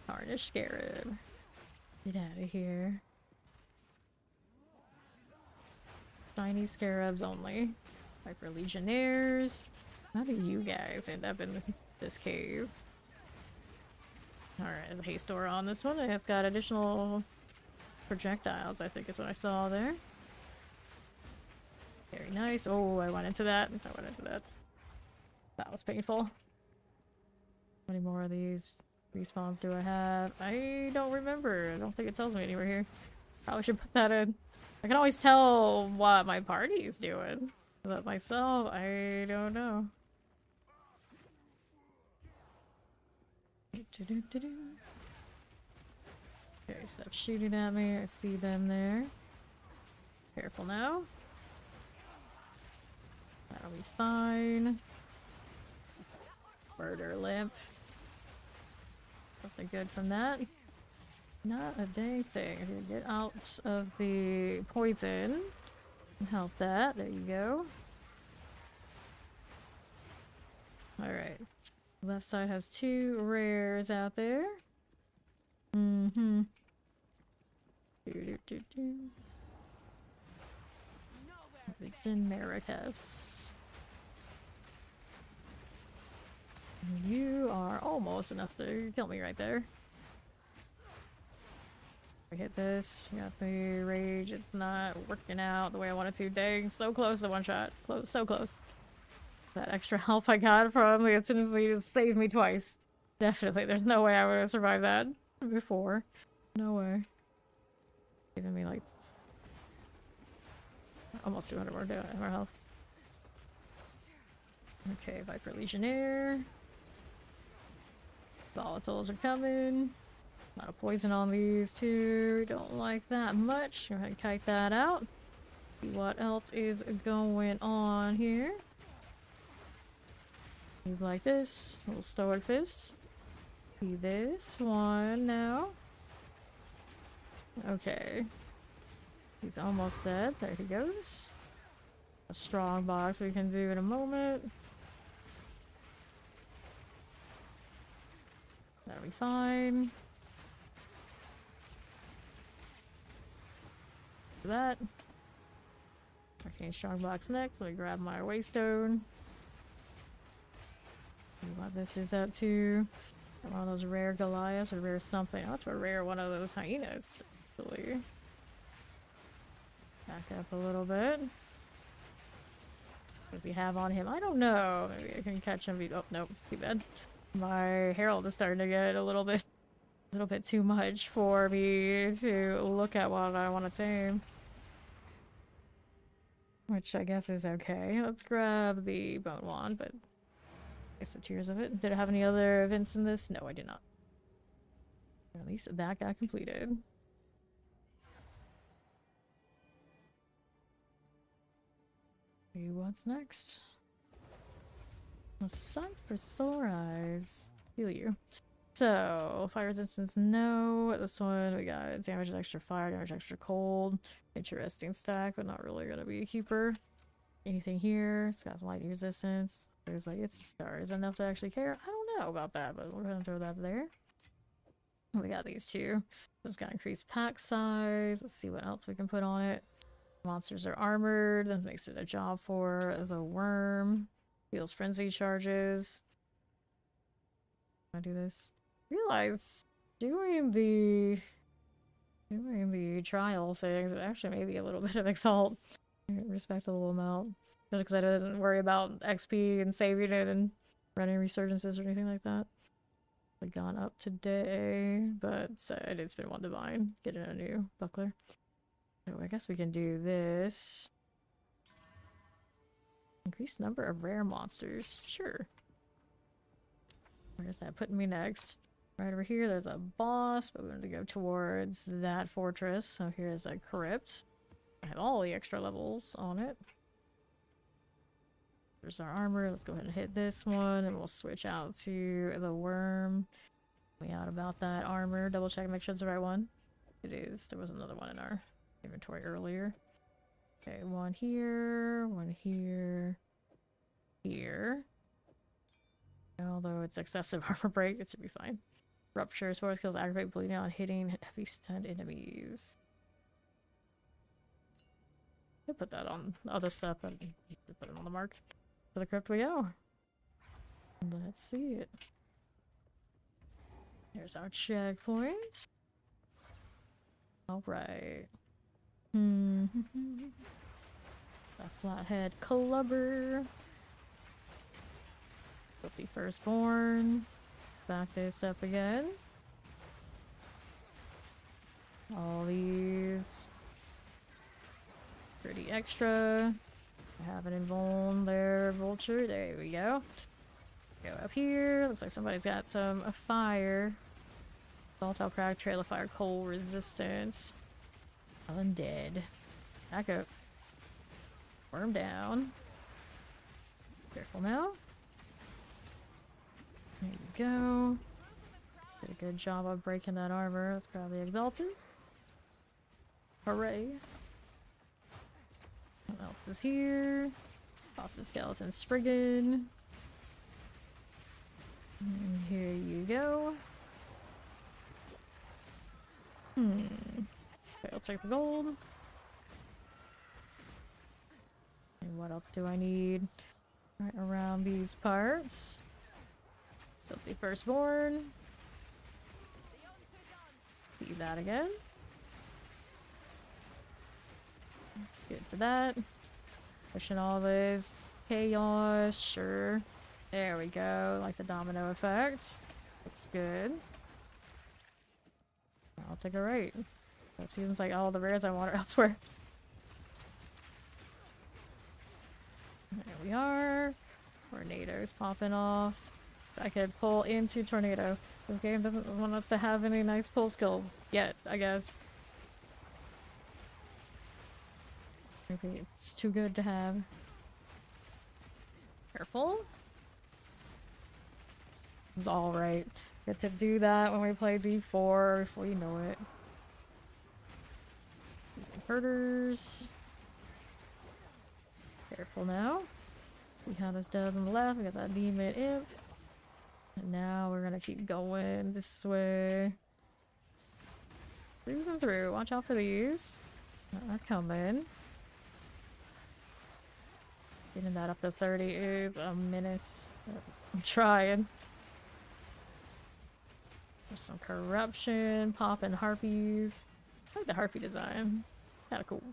Tarnished scarab. Get out of here. Shiny scarabs only. Viper Legionnaires. How do you guys end up in this cave? Alright, the haste aura on this one. It's got additional projectiles, I think is what I saw there. Very nice. Oh, I went into that. I went into that. That was painful. How many more of these respawns do I have? I don't remember. I don't think it tells me anywhere here. Probably should put that in. I can always tell what my party is doing. But myself, I don't know. Okay, stop shooting at me. I see them there. Careful now. That'll be fine. Murder limp. Something good from that. Not a dang thing. I need to get out of the poison and help that. There you go. Alright. Left side has 2 rares out there. Mm-hmm. It's in Marrakesh. You are almost enough to kill me right there. I hit this. You got the rage. It's not working out the way I wanted to. Dang, so close to one shot. Close, so close. That extra health I got from the instantly saved me twice. Definitely. There's no way I would have survived that before. No way. Giving me like almost 200 more health. Okay, Viper Legionnaire. Volatiles are coming. A lot of poison on these too. Don't like that much. Go ahead and kite that out. See what else is going on here. Move like this. Little stoic fist. See this one now. Okay. He's almost dead. There he goes. A strong box we can do in a moment. That'll be fine. That. Arcane strong box next. Let me grab my waystone. See what this is up to. One of those rare Goliaths or rare something. Oh, that's a rare one of those hyenas, actually. Back up a little bit. What does he have on him? I don't know. Maybe I can catch him. Oh, nope. Too bad. My Herald is starting to get a little bit too much for me to look at what I want to tame. Which I guess is okay. Let's grab the Bone Wand, but I guess the tears of it. Did I have any other events in this? No, I did not. At least that got completed. See what's next. A sight for sore eyes. Heal you. So, fire resistance, no. This one, we got damage extra fire, damage extra cold. Interesting stack, but not really gonna be a keeper. Anything here? It's got lightning resistance. There's like, it's a star. Is that enough to actually care? I don't know about that, but we're gonna throw that there. We got these two. It's got increased pack size. Let's see what else we can put on it. Monsters are armored. That makes it a job for the worm. Heals frenzy charges. I do this. Realize doing the trial things would actually maybe a little bit of exalt. Respect a little amount. Just because I didn't worry about XP and saving it and running resurgences or anything like that. I've gone up today, but I did spend 1 divine getting a new buckler. So I guess we can do this. Increased number of rare monsters. Sure. Where's that putting me next? Right over here, there's a boss, but we want to go towards that fortress. So here's a crypt. I have all the extra levels on it. There's our armor. Let's go ahead and hit this one, and we'll switch out to the worm. We out about that armor. Double check, make sure it's the right one. It is. There was another one in our inventory earlier. Okay, one here, here. Although it's excessive armor break, it should be fine. Rupture, sword skills aggravate bleeding on hitting heavy stunned enemies. I put that on other stuff, but put it on the mark. For the crypt we go. Let's see it. Here's our checkpoint. Alright. A flathead clubber. Filthy firstborn. Back this up again. All these. Pretty extra. I have an invuln there, vulture. There we go. Go up here. Looks like somebody's got some fire. Volatile crack, trail of fire, cold resistance. Undead. Back up. Worm down. Careful now. There you go. Did a good job of breaking that armor. Let's grab the exalted. Hooray. What else is here? Boss of skeleton Spriggan. And here you go. Okay, I'll take the gold. And what else do I need? Right around these parts. Filthy firstborn. See that again. Good for that. Pushing all this chaos, sure. There we go, like the domino effect. Looks good. I'll take a right. That seems like all the rares I want are elsewhere. There we are. Tornadoes popping off. I could pull into tornado. This game doesn't want us to have any nice pull skills yet, I guess. Maybe it's too good to have. Careful. It's alright. Get to do that when we play D4 before you know it. Herders. Careful now. See how this does on the left. We got that demon imp. And now we're gonna keep going this way. Brings them through. Watch out for these. They're coming. Getting that up to 30 is a menace. I'm trying. There's some corruption, popping harpies. I like the harpy design. Kinda cool.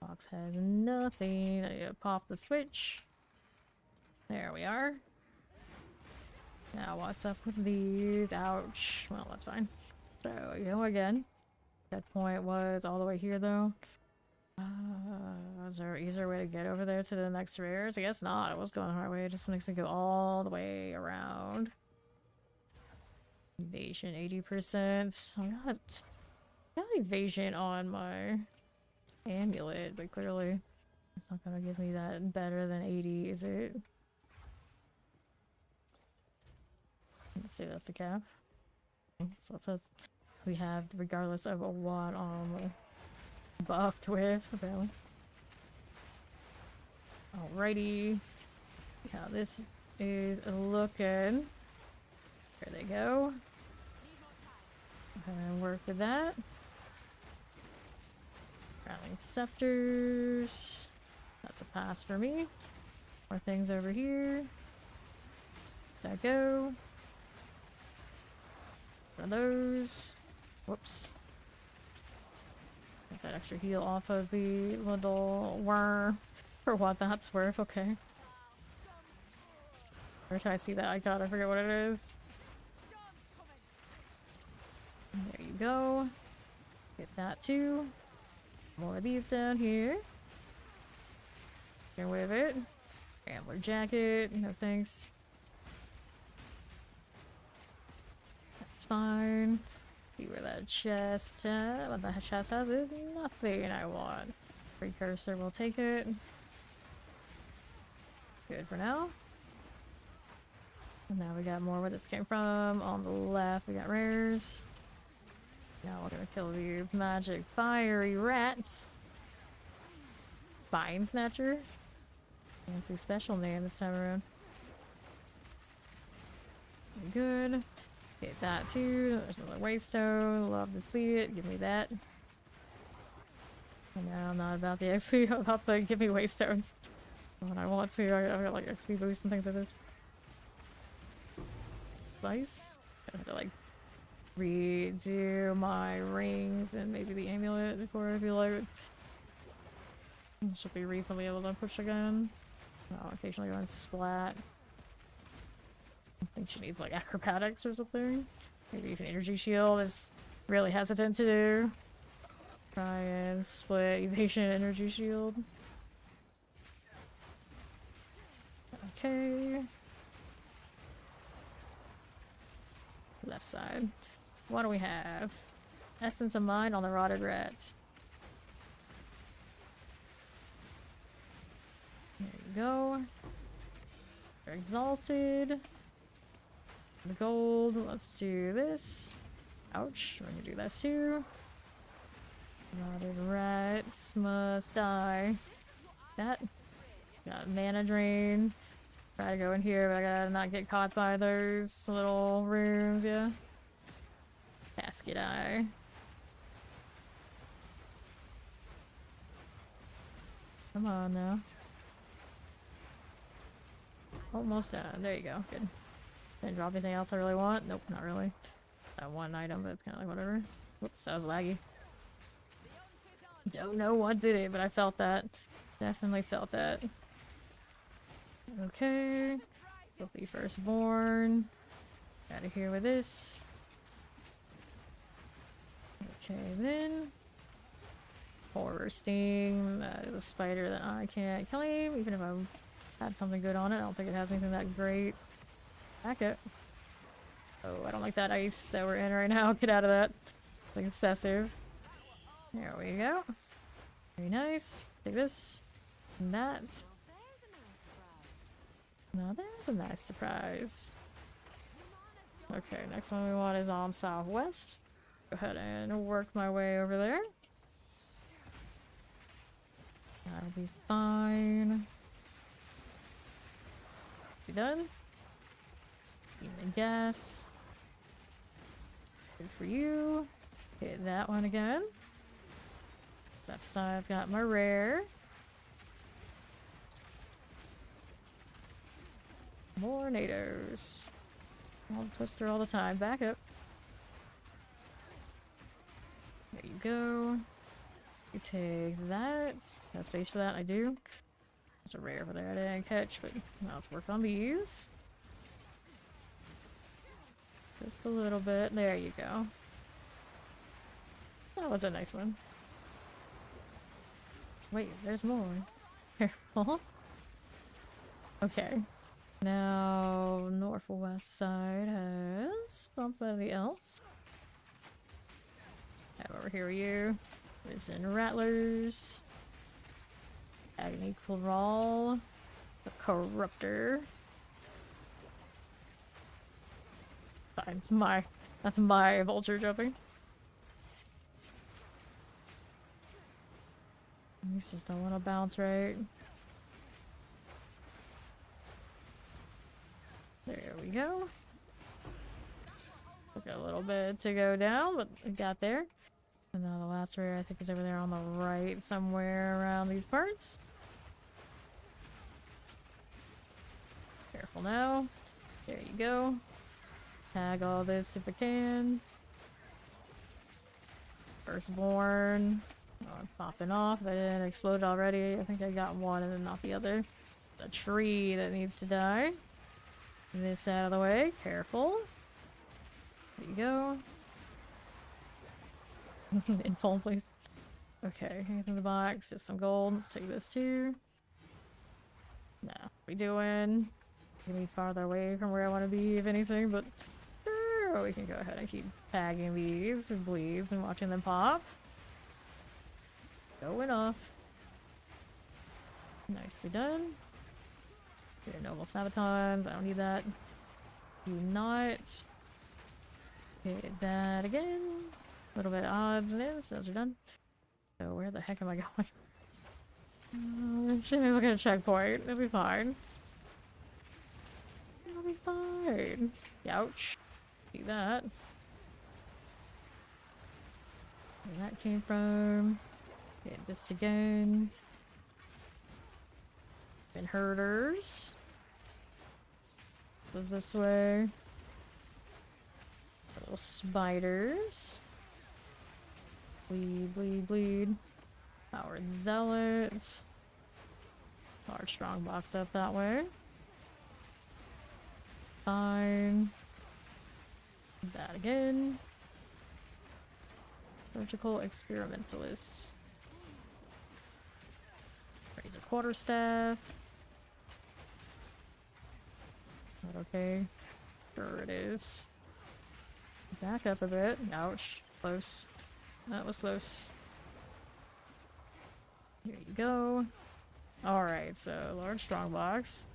Box has nothing. I need to pop the switch. There we are. Now what's up with these? Ouch. Well, that's fine. So, you go again. That point was all the way here though. Is there an easier way to get over there to the next rares? I guess not. It was going the hard way. It just makes me go all the way around. Evasion 80%. I got evasion on my amulet, but clearly it's not gonna give me that better than 80, is it? Let's see, that's the cap. So it says we have, regardless of what buffed with, apparently. Alrighty. See how this is looking. There they go. And work with that. Rattling scepters. That's a pass for me. More things over here. There go. One of those. Whoops. Get that extra heal off of the little worm. For what that's worth, okay. Every time I see that icon, I forget what it is. There you go. Get that too. More of these down here. And with it. Rambler jacket, no thanks. It's fine. See where that chest, what that chest has is nothing I want. Precursor will take it. Good for now. And now we got more where this came from. On the left, we got rares. Now we're gonna kill the magic fiery rats. Vine Snatcher. Fancy special name this time around. Good. Get that too. There's another waystone. Love to see it. Give me that. And now I'm not about the XP. I'm about the give me waystones. When I want to, I got like XP boosts and things like this. Nice. I have to like redo my rings and maybe the amulet before I feel like it. Should be reasonably able to push again. I'll occasionally go and splat. I think she needs like acrobatics or something. Maybe even energy shield is really hesitant to do. Try and split evasion energy shield. Okay. Left side. What do we have? Essence of Mind on the Rotted Rats. There you go. They're exalted. The gold. Let's do this. Ouch. We're gonna do that too. Rotted rats must die. That. Got mana drain. Try to go in here, but I gotta not get caught by those little runes, yeah. Casket eye. Come on now. Almost done. There you go. Good. Didn't drop anything else I really want. Nope, not really. That one item, but it's kind of like whatever. Whoops, that was laggy. Don't know what did it, but I felt that. Definitely felt that. Okay. Filthy Firstborn. Out of here with this. Okay, then. Horror Sting. That is a spider that I can't claim, even if I had something good on it. I don't think it has anything that great. Back it. Oh, I don't like that ice that we're in right now. Get out of that. It's like excessive. There we go. Very nice. Take this. And that. Now there's a nice surprise. Okay, next one we want is on southwest. Go ahead and work my way over there. That'll be fine. Be done. Even gas. Good for you. Hit that one again. Left side's got my rare. More nados. I'll twister all the time. Back up. There you go. You take that. Got space for that? I do. There's a rare over there I didn't catch, but now let's work on these. Just a little bit. There you go. That was a nice one. Wait, there's more. Careful. Okay. Now, northwest side has somebody else. Have over here with you. Risen Rattlers. Agony Crawl. The Corruptor. Fine, that's my vulture jumping. These just don't want to bounce right. There we go. Took a little bit to go down, but we got there. And now the last rare I think is over there on the right, somewhere around these parts. Careful now. There you go. Tag all this if I can. Firstborn. Oh, I'm popping off. They didn't explode already. I think I got one and then not the other. A tree that needs to die. This out of the way. Careful. There you go. In phone, please. Okay, anything in the box. Just some gold. Let's take this too. No. What are we doing? Gonna be farther away from where I want to be, if anything, but sure, or we can go ahead and keep tagging these with bleeds and watching them pop. Going off. Nicely done. Okay, noble sabatons. I don't need that. Do not. Hit that again. A little bit of odds and ends. Those are done. So where the heck am I going? Should look at a checkpoint. It'll be fine. It'll be fine. Ouch. See that. Where that came from. Hit this again. And herders. Goes this way. Little spiders. Bleed, bleed, bleed. Powered zealots. Large strong box up that way. Fine. That again. Surgical experimentalists. Razor quarterstaff. That okay? Sure it is. Back up a bit. Ouch. Close. That was close. Here you go. Alright, so large strong box.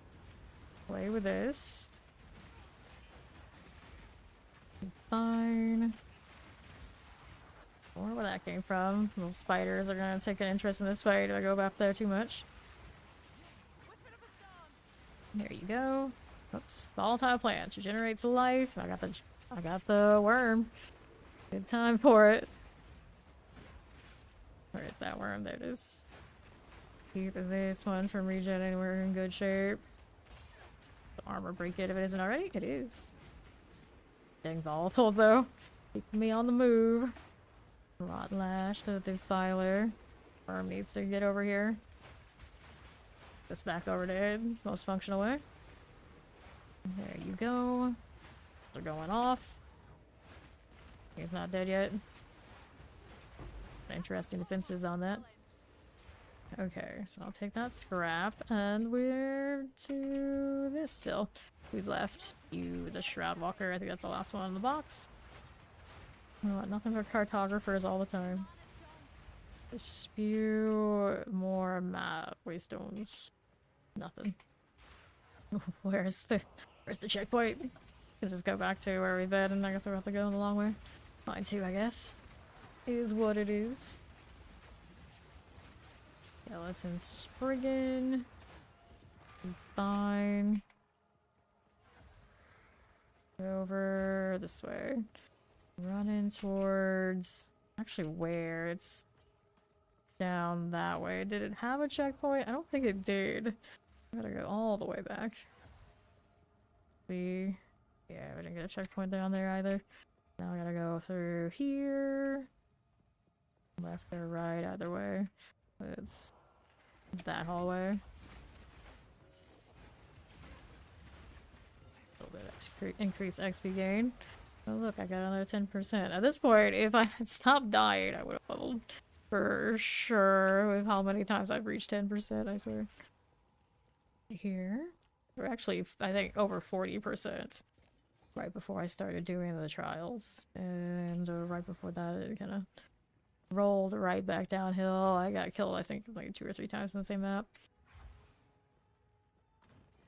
Play with this. Fine. I wonder where that came from. Little spiders are gonna take an interest in this fight if I go back there too much. There you go. Oops. Volatile plants. Regenerates life. I got the worm. Good time for it. Where is that worm? There it is. Keep this one from regenerating. We're in good shape. The armor break it if it isn't already. It is. Dang volatiles though. Keeping me on the move. Rot lash to the defiler. Worm needs to get over here. This back over to it. Most functional way. There you go. They're going off. He's not dead yet. Interesting defenses on that. Okay, so I'll take that scrap, and we're to this still. Who's left? You, the Shroud Walker. I think that's the last one in the box. Oh, nothing but cartographers all the time. Spew more map waystones. Nothing. Where's the checkpoint? We'll just go back to where we've been, and I guess we'll have to go the long way. Fine too, I guess. Is what it is. Skeleton Spriggan. Fine. Over this way. Running towards... Actually, where? It's down that way. Did it have a checkpoint? I don't think it did. I gotta go all the way back. See? Yeah, we didn't get a checkpoint down there either. Now I gotta go through here. Left or right, either way. It's that hallway. A little bit increase XP gain. Oh look, I got another 10%. At this point, if I had stopped dying, I would have leveled for sure with how many times I've reached 10%, I swear. Here. We're actually, I think, over 40% right before I started doing the trials. And right before that, it kind of rolled right back downhill. I got killed, I think, like 2 or 3 times in the same map.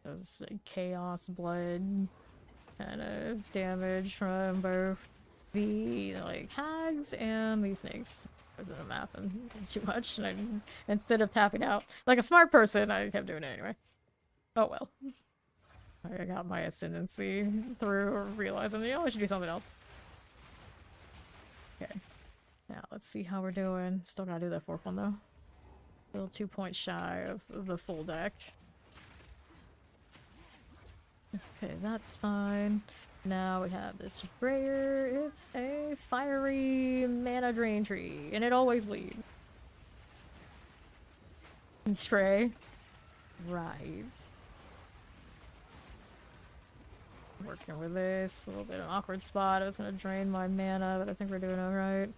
It was like chaos, blood, kind of damage from both the like hags and the snakes. I was in a map and it's too much, and I didn't, instead of tapping out like a smart person, I kept doing it anyway. Oh well. I got my ascendancy through realizing, you know, I should do something else. Okay. Now, let's see how we're doing. Still gotta do that 4th one, though. Still 2 points shy of the full deck. Okay, that's fine. Now we have this sprayer. It's a fiery mana drain tree, and it always bleeds. And spray. Right. Working with this. A little bit of an awkward spot. I was gonna drain my mana, but I think we're doing alright.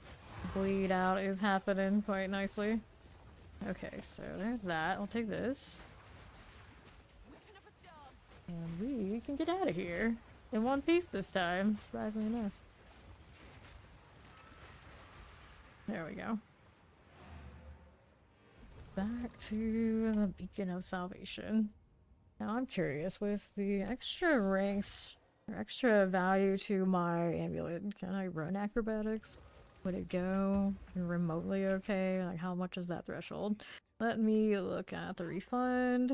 Bleed out is happening quite nicely. Okay, so there's that. I'll take this. And we can get out of here. in one piece this time, surprisingly enough. There we go. Back to the Beacon of Salvation. Now I'm curious, with the extra ranks, or extra value to my amulet, can I run acrobatics? Would it go remotely okay? Like, how much is that threshold? Let me look at the refund.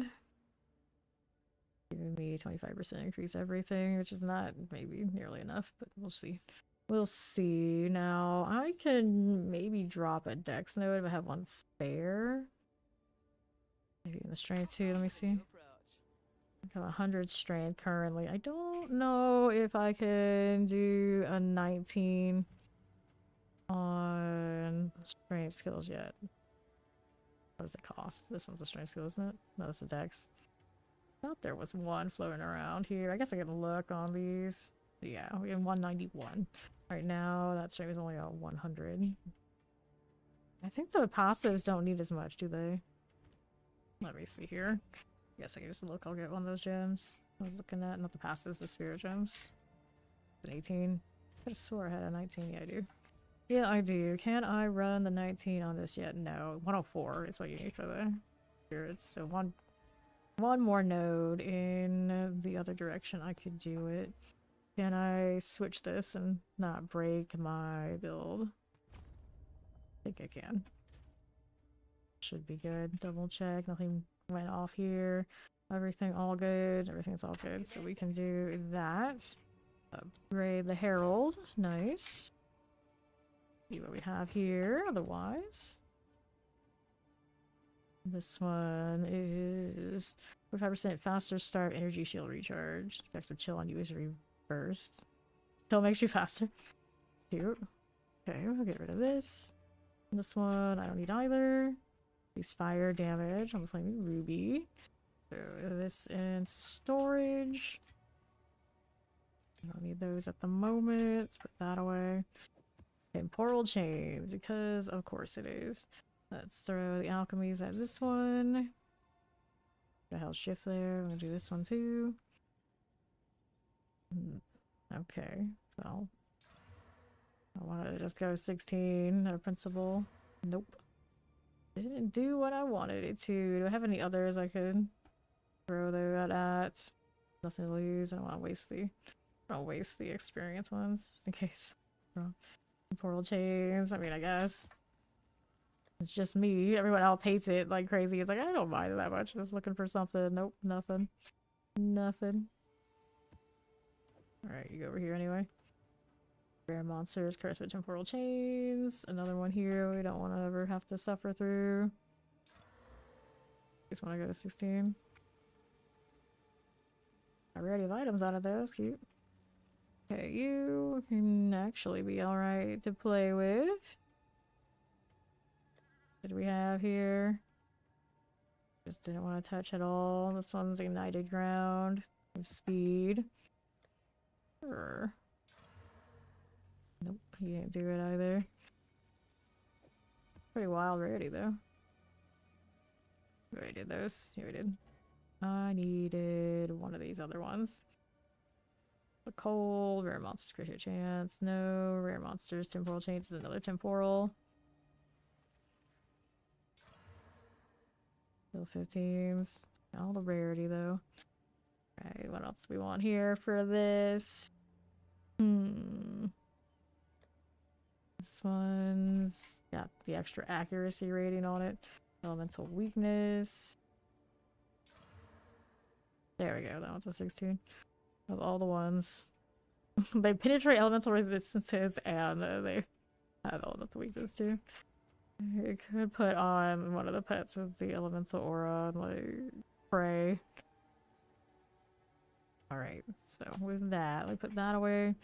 Giving me 25% increase everything, which is not maybe nearly enough, but we'll see. We'll see. Now, I can maybe drop a dex node if I have one spare. Maybe in the strength too, let me see. I have 100 strength currently. I don't know if I can do a 19 on strength skills yet. What does it cost? This one's a strength skill, isn't it? No, it's a dex. I thought there was one floating around here. I guess I can look on these. Yeah, we have 191. Right now, that strength is only a 100. I think the passives don't need as much, do they? Let me see here. I guess I can just look. I'll get one of those gems I was looking at. Not the passives, the spirit gems. An 18. I could have swore I had a 19. Yeah, I do. Yeah, I do. Can I run the 19 on this yet? No. 104 is what you need for the spirits. So one more node in the other direction. I could do it. Can I switch this and not break my build? I think I can. Should be good. Double check. Nothing went off here. Everything all good. Everything's all good. So we can do that. Upgrade the Herald. Nice. See what we have here. Otherwise, this one is 45% faster start energy shield recharge. Effective chill on user reversed. Chill makes you faster. Cute. Okay, we'll get rid of this. This one I don't need either. These fire damage on the flaming ruby. Throw this in storage. I don't need those at the moment. Let's put that away. Temporal chains, because of course it is. Let's throw the alchemies at this one. The hell shift there. I'm gonna do this one too. Okay, well, I want to just go 16. No principle. Nope. Didn't do what I wanted it to. Do I have any others I could throw that at? Nothing to lose. I don't want to waste the experience ones just in case. Portal chains. I mean, I guess it's just me. Everyone else hates it like crazy. It's like, I don't mind it that much. Just looking for something. Nope, nothing. Nothing. Alright, you go over here anyway. Rare monsters, cursed with temporal chains. Another one here we don't want to ever have to suffer through. Just want to go to 16. I already have items out of those. Cute. Okay, you can actually be alright to play with. What do we have here? Just didn't want to touch at all. This one's ignited ground. Speed. Sure. Nope, he didn't do it either. Pretty wild rarity though. We already did those. Yeah, we did. I needed one of these other ones. The cold, rare monsters, critical chance. No, rare monsters, temporal chains is another temporal. Still 15s. All the rarity though. Alright, what else do we want here for this? This one's got the extra accuracy rating on it. Elemental weakness. There we go, that one's a 16. Of all the ones. They penetrate elemental resistances and they have elemental weakness too. You could put on one of the pets with the elemental aura and like pray. Alright, so with that, we put that away.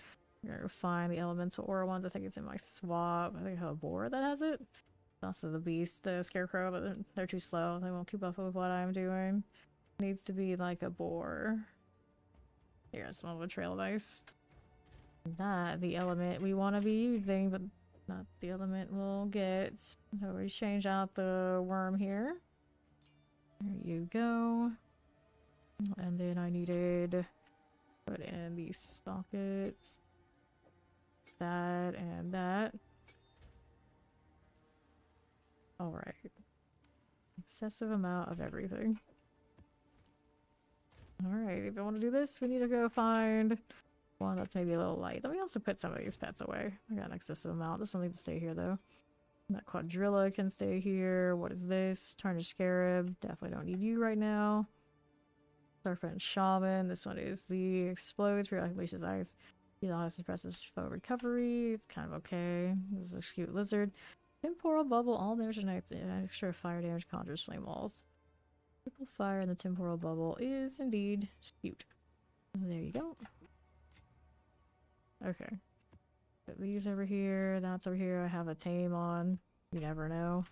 We're gonna find the elemental aura ones. I think it's in my swap. I think I have a boar that has it. Also the beast, the scarecrow, but they're too slow. They won't keep up with what I'm doing. Needs to be like a boar. Here, it's one with a trail of ice. Not the element we want to be using, but that's the element we'll get. So we change out the worm here. There you go. And then I needed Put in these sockets. That and that. Alright. Excessive amount of everything. Alright, if you want to do this, we need to go find one that's maybe a little light. Let me also put some of these pets away. I got an excessive amount. This one needs to stay here though. That quadrilla can stay here. What is this? Tarnished Scarab. Definitely don't need you right now. Serpent Shaman. This one is the explodes. Periodic leashes ice. He also suppresses foe recovery. It's kind of okay. This is a cute lizard. Temporal bubble. All damage ignites extra fire damage conjures flame walls. Triple fire in the temporal bubble is indeed cute. There you go. Okay. Put these over here. That's over here. I have a tame on. You never know.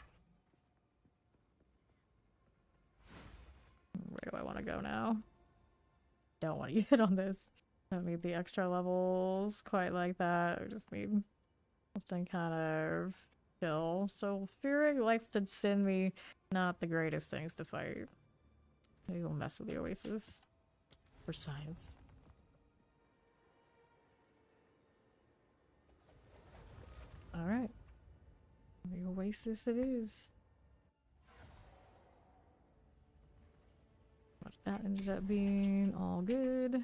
Where do I want to go now? Don't want to use it on this. Don't need the extra levels quite like that. I just need something kind of chill. So Fearing likes to send me not the greatest things to fight. Maybe we'll mess with the Oasis. For science. Alright. The Oasis it is. But that ended up being all good.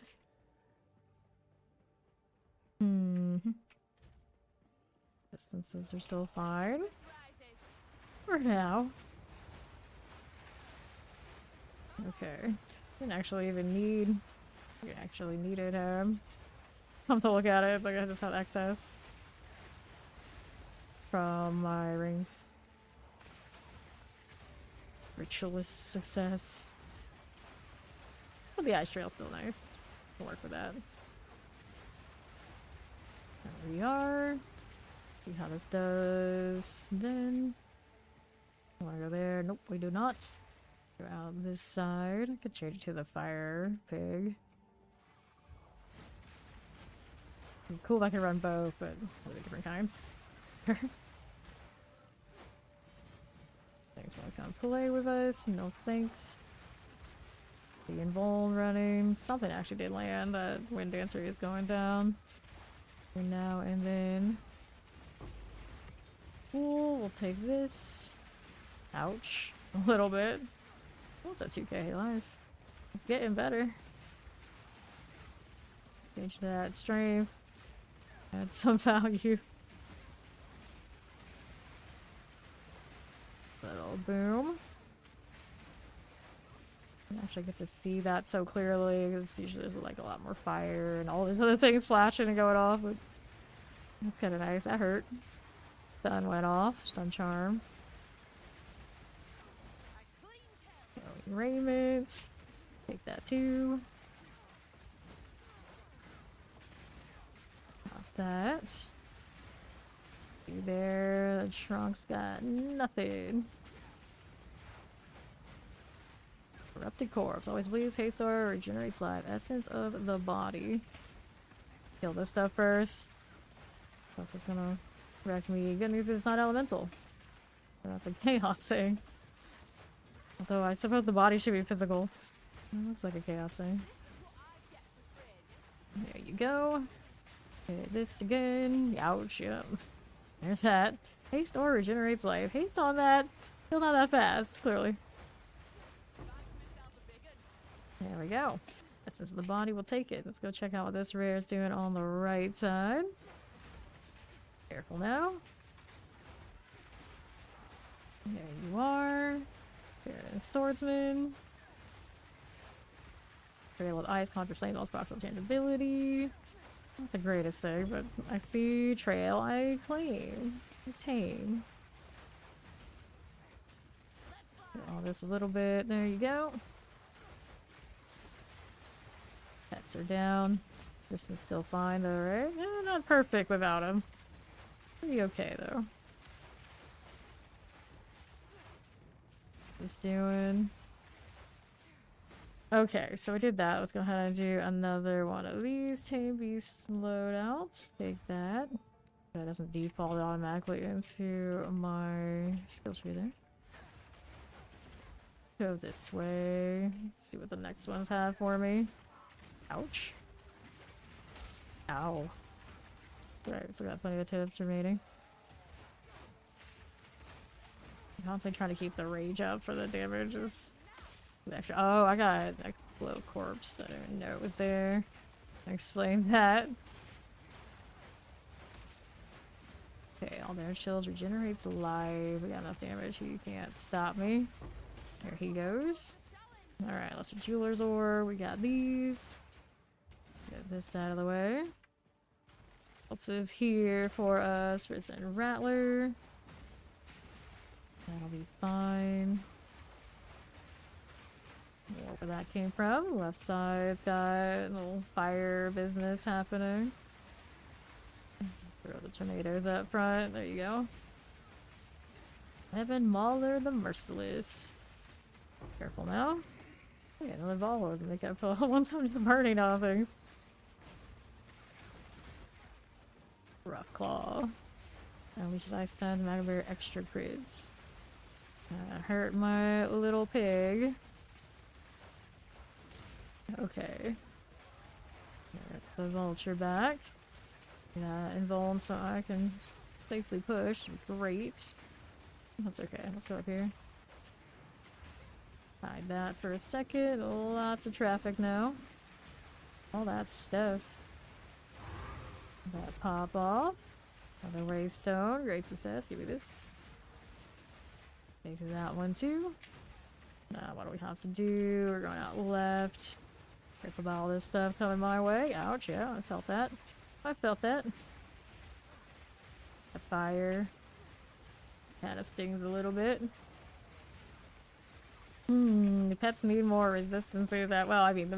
Distances are still fine. For now. Okay. Didn't actually even need... We actually needed him. Come to look at it, it's like I just had excess. From my rings. Ritualist success. But the ice trail's still nice. We'll work with that. There we are. See how this does. Then. Wanna go there? Nope, we do not. Go out this side. I could change it to the fire pig. It'd be cool if I could run both, but really different kinds. Thanks for come play with us. No thanks. The invuln running. Something actually did land. That Wind Dancer is going down. Between now and then. Cool. We'll take this. Ouch. A little bit. What's that 2k life? It's getting better. Change that strength. Add some value. Little boom. I actually get to see that so clearly. It's usually there's like a lot more fire and all these other things flashing and going off, but that's kind of nice. That hurt. Stun went off. Stun charm. Raiment. Take that too. How's that? See there. The trunk's got nothing. Corrupted corpse. Always bleeds, haste or regenerates life. Essence of the body. Kill this stuff first. Stuff is gonna wreck me. Good news is it's not elemental. So that's a chaos thing. Although I suppose the body should be physical. It looks like a chaos thing. There you go. Hit this again. Ouch, yep. There's that. Haste or regenerates life. Haste on that. Still not that fast, clearly. There we go. This is the body. We'll take it. Let's go check out what this rare is doing on the right side. Careful now. There you are. Here Swordsman. Trail with Ice, Conjure Flame, all proximal tangibility. Not the greatest thing, but I see Trail I claim. I tame. All this a little bit. There you go. Pets are down. Distance still fine though, right? Eh, not perfect without him. Pretty okay though. He's doing... Okay, so I did that. Let's go ahead and do another one of these Tame Beast loadouts. Take that. That doesn't default automatically into my skill tree there. Go this way. Let's see what the next ones have for me. Ouch. Ow. Right, so we got plenty of tips remaining. I'm constantly trying to keep the rage up for the damages. Extra. Oh, I got a glow corpse. I didn't even know it was there. That explains that. Okay, all damage shields regenerates alive. We got enough damage. He can't stop me. There he goes. Alright, let's do Jeweler's Ore. We got these. Get this out of the way. What else is here for us? Ritz and Rattler. That'll be fine. Where that came from. Left side got a little fire business happening. Throw the tornadoes up front. There you go. Evan Mahler the Merciless. Careful now. Yeah, another ball would make up once I'm just burning all things. Rough Claw. Unleashes Ice Stun, Magbear extra crits. Hurt my little pig. Okay. Get the vulture back. Yeah, invuln so I can safely push. Great. That's okay. Let's go up here. Hide that for a second. Lots of traffic now. All that stuff. That pop off. Another Waystone. Great success. Give me this. Take that one too. Now, what do we have to do? We're going out left. Careful about all this stuff coming my way. Ouch, yeah, I felt that. I felt that. The fire kind of stings a little bit. The pets need more resistance. Is that well? I mean,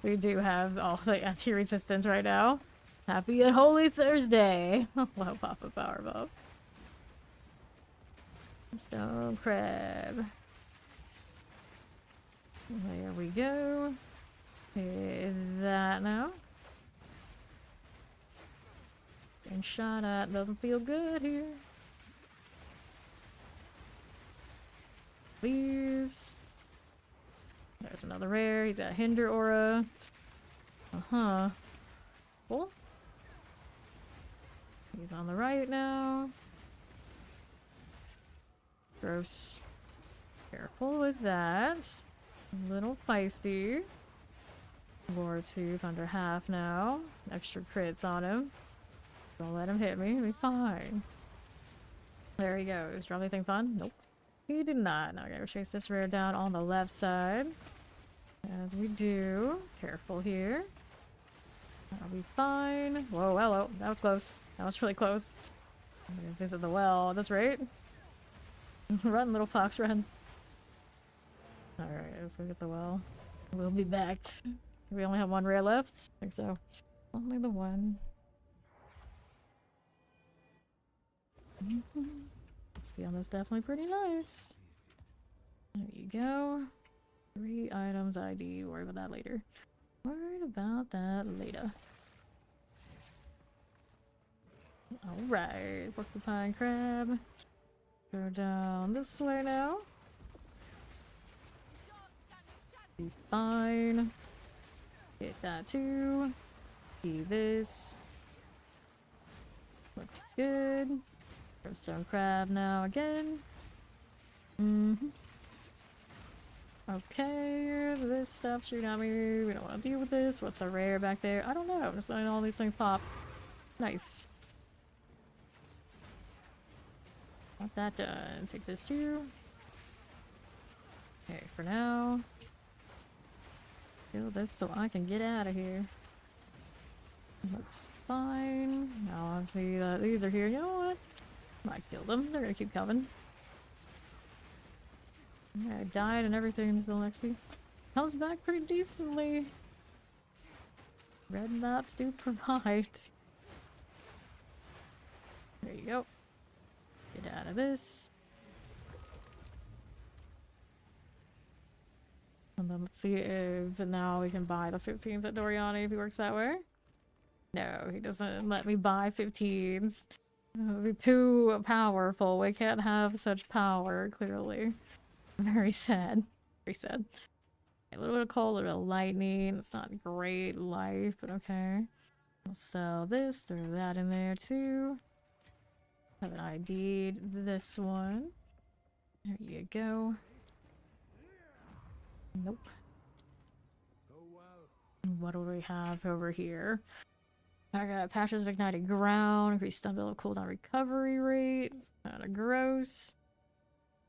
we do have all the anti-resistance right now. Happy and Holy Thursday! Low pop of power buff. Stone crab. There we go. Is that now? Getting shot at doesn't feel good here. Please. There's another rare. He's got Hinder Aura. Uh-huh. Cool. He's on the right now. Gross. Careful with that. A little feisty. War Tooth under half now. Extra crits on him. Don't let him hit me. He'll be fine. There he goes. Draw anything fun? Nope. He did not. Now I gotta chase this rare down on the left side. As we do. Careful here. That'll be fine. Whoa, hello. That was close. That was really close. I'm gonna visit the well at this rate. Run, little fox, run. Alright, let's go get the well. We'll be back. We only have one rare left? I think so. Only the one. This beyond is definitely pretty nice. There you go. 3 items ID. Worry about that later. Worried about that later. Alright. Porcupine crab. Go down this way now. Be fine. Get that too. See this. Looks good. Stone crab now again. Okay, this stuff shooting at me. We don't want to deal with this. What's the rare back there? I don't know. I'm just letting all these things pop. Nice. Got that done. Take this too. Okay, for now. Kill this so I can get out of here. Looks fine. Now obviously these are here. You know what? Might kill them. They're gonna keep coming. Yeah, I died and everything still XP. Comes back pretty decently. Red maps do provide. There you go. Get out of this. And then let's see if now we can buy the 15s at Doriani if he works that way. No, he doesn't let me buy 15s. It would be too powerful. We can't have such power, clearly. Very sad. Very sad. A little bit of cold, a little bit of lightning. It's not great life, but okay. I'll sell this, throw that in there too. Haven't ID'd this one. There you go. Nope. What do we have over here? I got patches of ignited ground, increased stun build cooldown recovery rates. Kinda gross.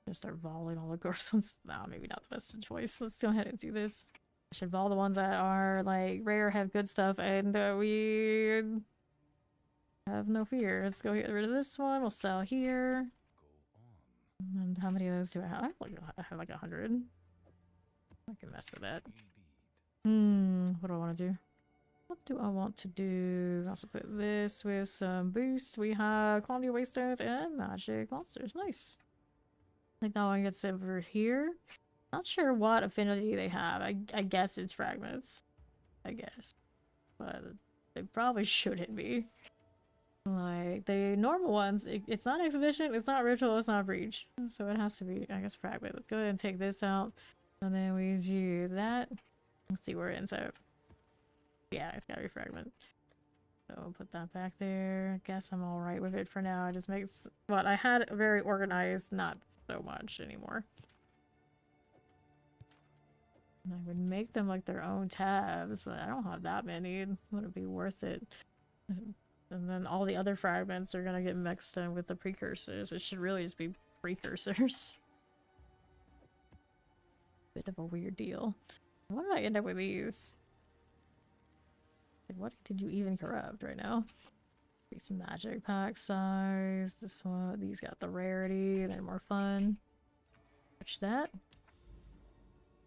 Just start volleying all the gross ones. No, maybe not the best choice. Let's go ahead and do this. I should vol the ones that are like rare, have good stuff, and we have no fear. Let's go get rid of this one. We'll sell here. And how many of those do I have? I have like 100. I can mess with that. What do I want to do? What do I want to do? Also put this with some boosts. We have quality of waystones and magic monsters. Nice. I think that one gets over here. Not sure what affinity they have. I guess it's fragments. I guess. But they probably shouldn't be. Like, the normal ones, it's not Exhibition, it's not Ritual, it's not Breach. So it has to be, I guess, Fragment. Let's go ahead and take this out. And then we do that. Let's see where it ends up. Yeah, it's gotta be Fragment. So we'll put that back there. I guess I'm alright with it for now. It just makes what I had very organized, not so much anymore. And I would make them like their own tabs, but I don't have that many. It wouldn't be worth it. And then all the other fragments are gonna get mixed in with the precursors. It should really just be precursors. Bit of a weird deal. Why did I end up with these? Like, what did you even corrupt right now? Some magic pack size. This one, these got the rarity. They're more fun. Watch that.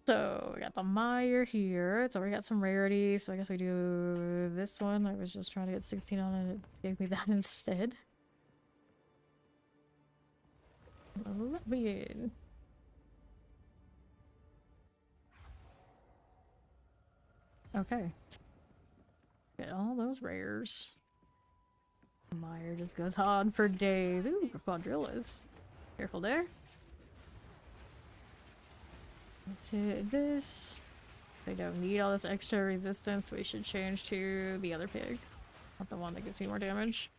So we got the Mire here. It's already got some rarity, so I guess we do this one. I was just trying to get 16 on it. It gave me that instead. Let me in. Okay. Get all those rares. Mire just goes on for days. Ooh, Ritualist. Careful there. Let's hit this. They don't need all this extra resistance. We should change to the other pig. Not the one that gets me more damage.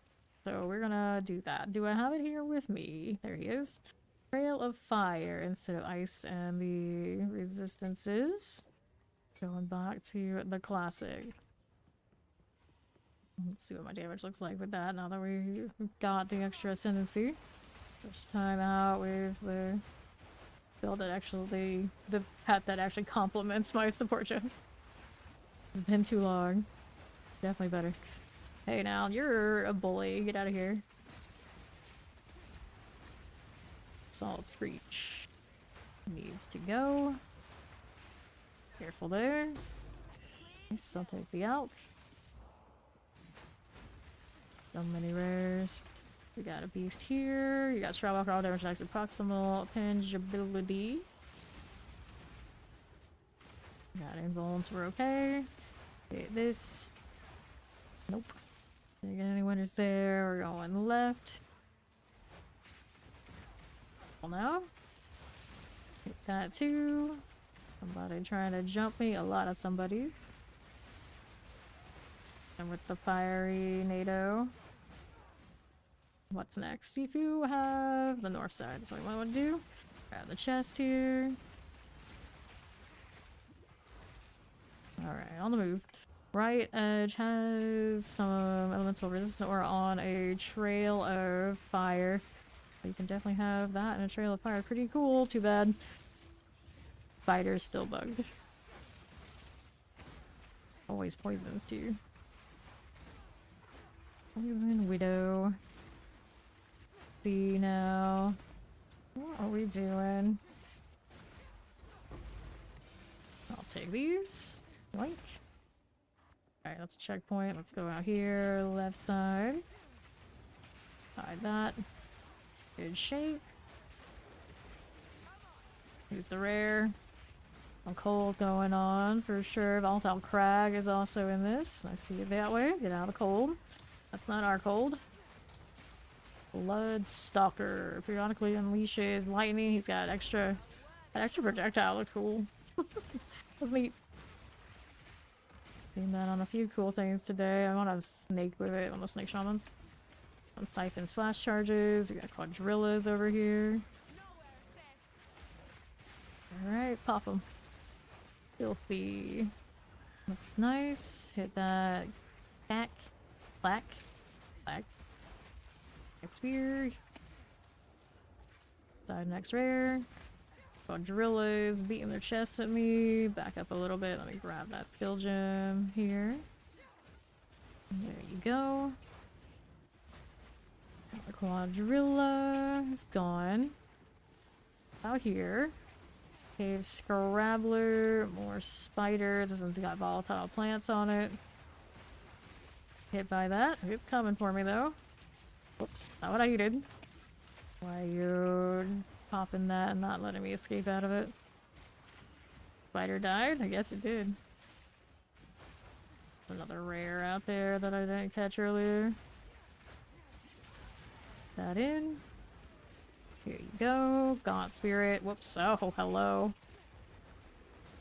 So we're gonna do that. Do I have it here with me? There he is. Trail of Fire instead of ice and the resistances. Going back to the classic. Let's see what my damage looks like with that now that we got the extra ascendancy. First time out with the build that actually, the pet that actually complements my support gens. It's been too long. Definitely better. Hey now, you're a bully. Get out of here. Salt Screech needs to go. Careful there. Nice, I'll take the Alk. So many rares. We got a beast here. You got Shroudwalker, all damage attacks with proximal tangibility. Got invulns, we're okay. Okay, this. Nope. Didn't get any winners there. We're going left. Well, now. Hit that too. Somebody trying to jump me. A lot of somebodies. And with the fiery NATO. What's next? If you have the north side, that's what I want to do. Grab the chest here. Alright, on the move. Right edge has some elemental resistance or on a trail of fire. So you can definitely have that and a trail of fire. Pretty cool. Too bad. Fighter's still bugged. Always poisons too. Poison Widow. See now. What are we doing? I'll take these. Yoink. Alright, that's a checkpoint. Let's go out here. Left side. Hide that. Good shape. Here's the rare. Some cold going on for sure. Volatile Crag is also in this. I see it that way. Get out of the cold. That's not our cold. Blood Stalker periodically unleashes lightning. He's got extra. That extra projectile looked cool. That's neat. Seen that on a few cool things today. I want to have snake with it on the snake shamans. On siphons, flash charges. We got quadrillas over here. Alright, pop them. Filthy. Looks nice. Hit that. Back. Black. Black. Spear. Side next rare. Quadrillas beating their chests at me. Back up a little bit. Let me grab that skill gem here. There you go. The quadrilla is gone. Out here. Cave Scrabbler. More spiders. This one's got volatile plants on it. Hit by that. It's coming for me though. Whoops. Not what I needed. Why you popping that and not letting me escape out of it? Spider died? I guess it did. Another rare out there that I didn't catch earlier. That in. Here you go. Gaunt Spirit. Whoops. Oh, hello.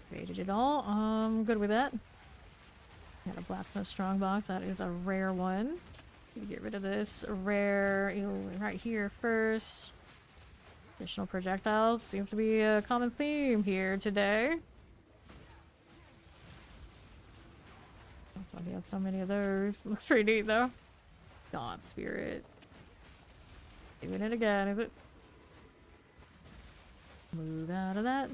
Created it all. Good with that. Got a Blacksmith Strongbox. That is a rare one. Get rid of this rare right here first. Additional projectiles seems to be a common theme here today. That's why we have so many of those. Looks pretty neat though. Gaunt Spirit. Doing it again, is it? Move out of that.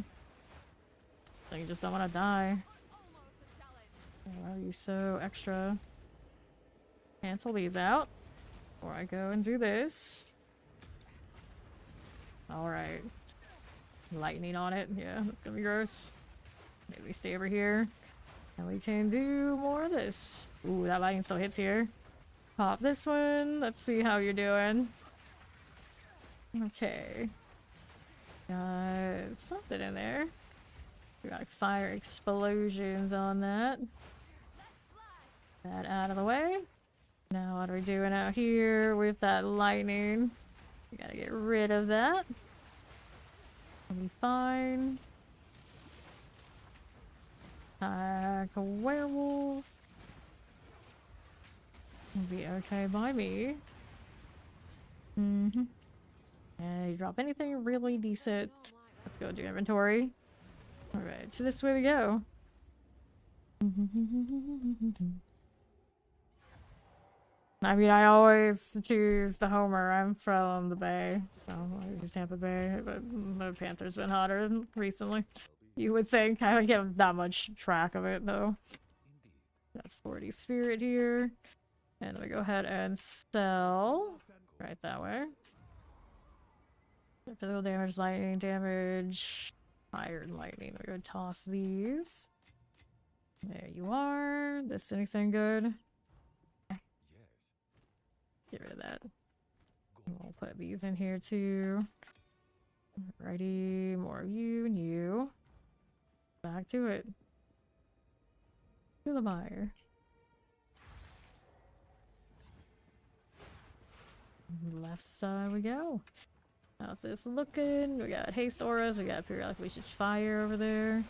So you just don't want to die. Why are you so extra? Cancel these out. Before I go and do this. Alright. Lightning on it. Yeah, that's gonna be gross. Maybe stay over here. And we can do more of this. Ooh, that lightning still hits here. Pop this one. Let's see how you're doing. Okay. Got something in there. We got fire explosions on that. That out of the way. Now what are we doing out here with that lightning? We gotta get rid of that. We'll be fine. Attack a werewolf. Will be okay by me. And you drop anything really decent. Let's go do inventory. Alright, so this way we go. I mean, I always choose the Homer. I'm from the Bay, so I use Tampa Bay, but the Panther's been hotter recently. You would think. I don't have that much track of it, though. That's 40 spirit here. And we go ahead and sell. Right that way. Physical damage, lightning damage, fire and lightning. We're gonna toss these. There you are. This anything good? Get rid of that. We'll put these in here too. Alrighty, more of you and you. Back to it. To the buyer. Left side we go. How's this looking? We got haste auras, we got periodic leashes fire over there.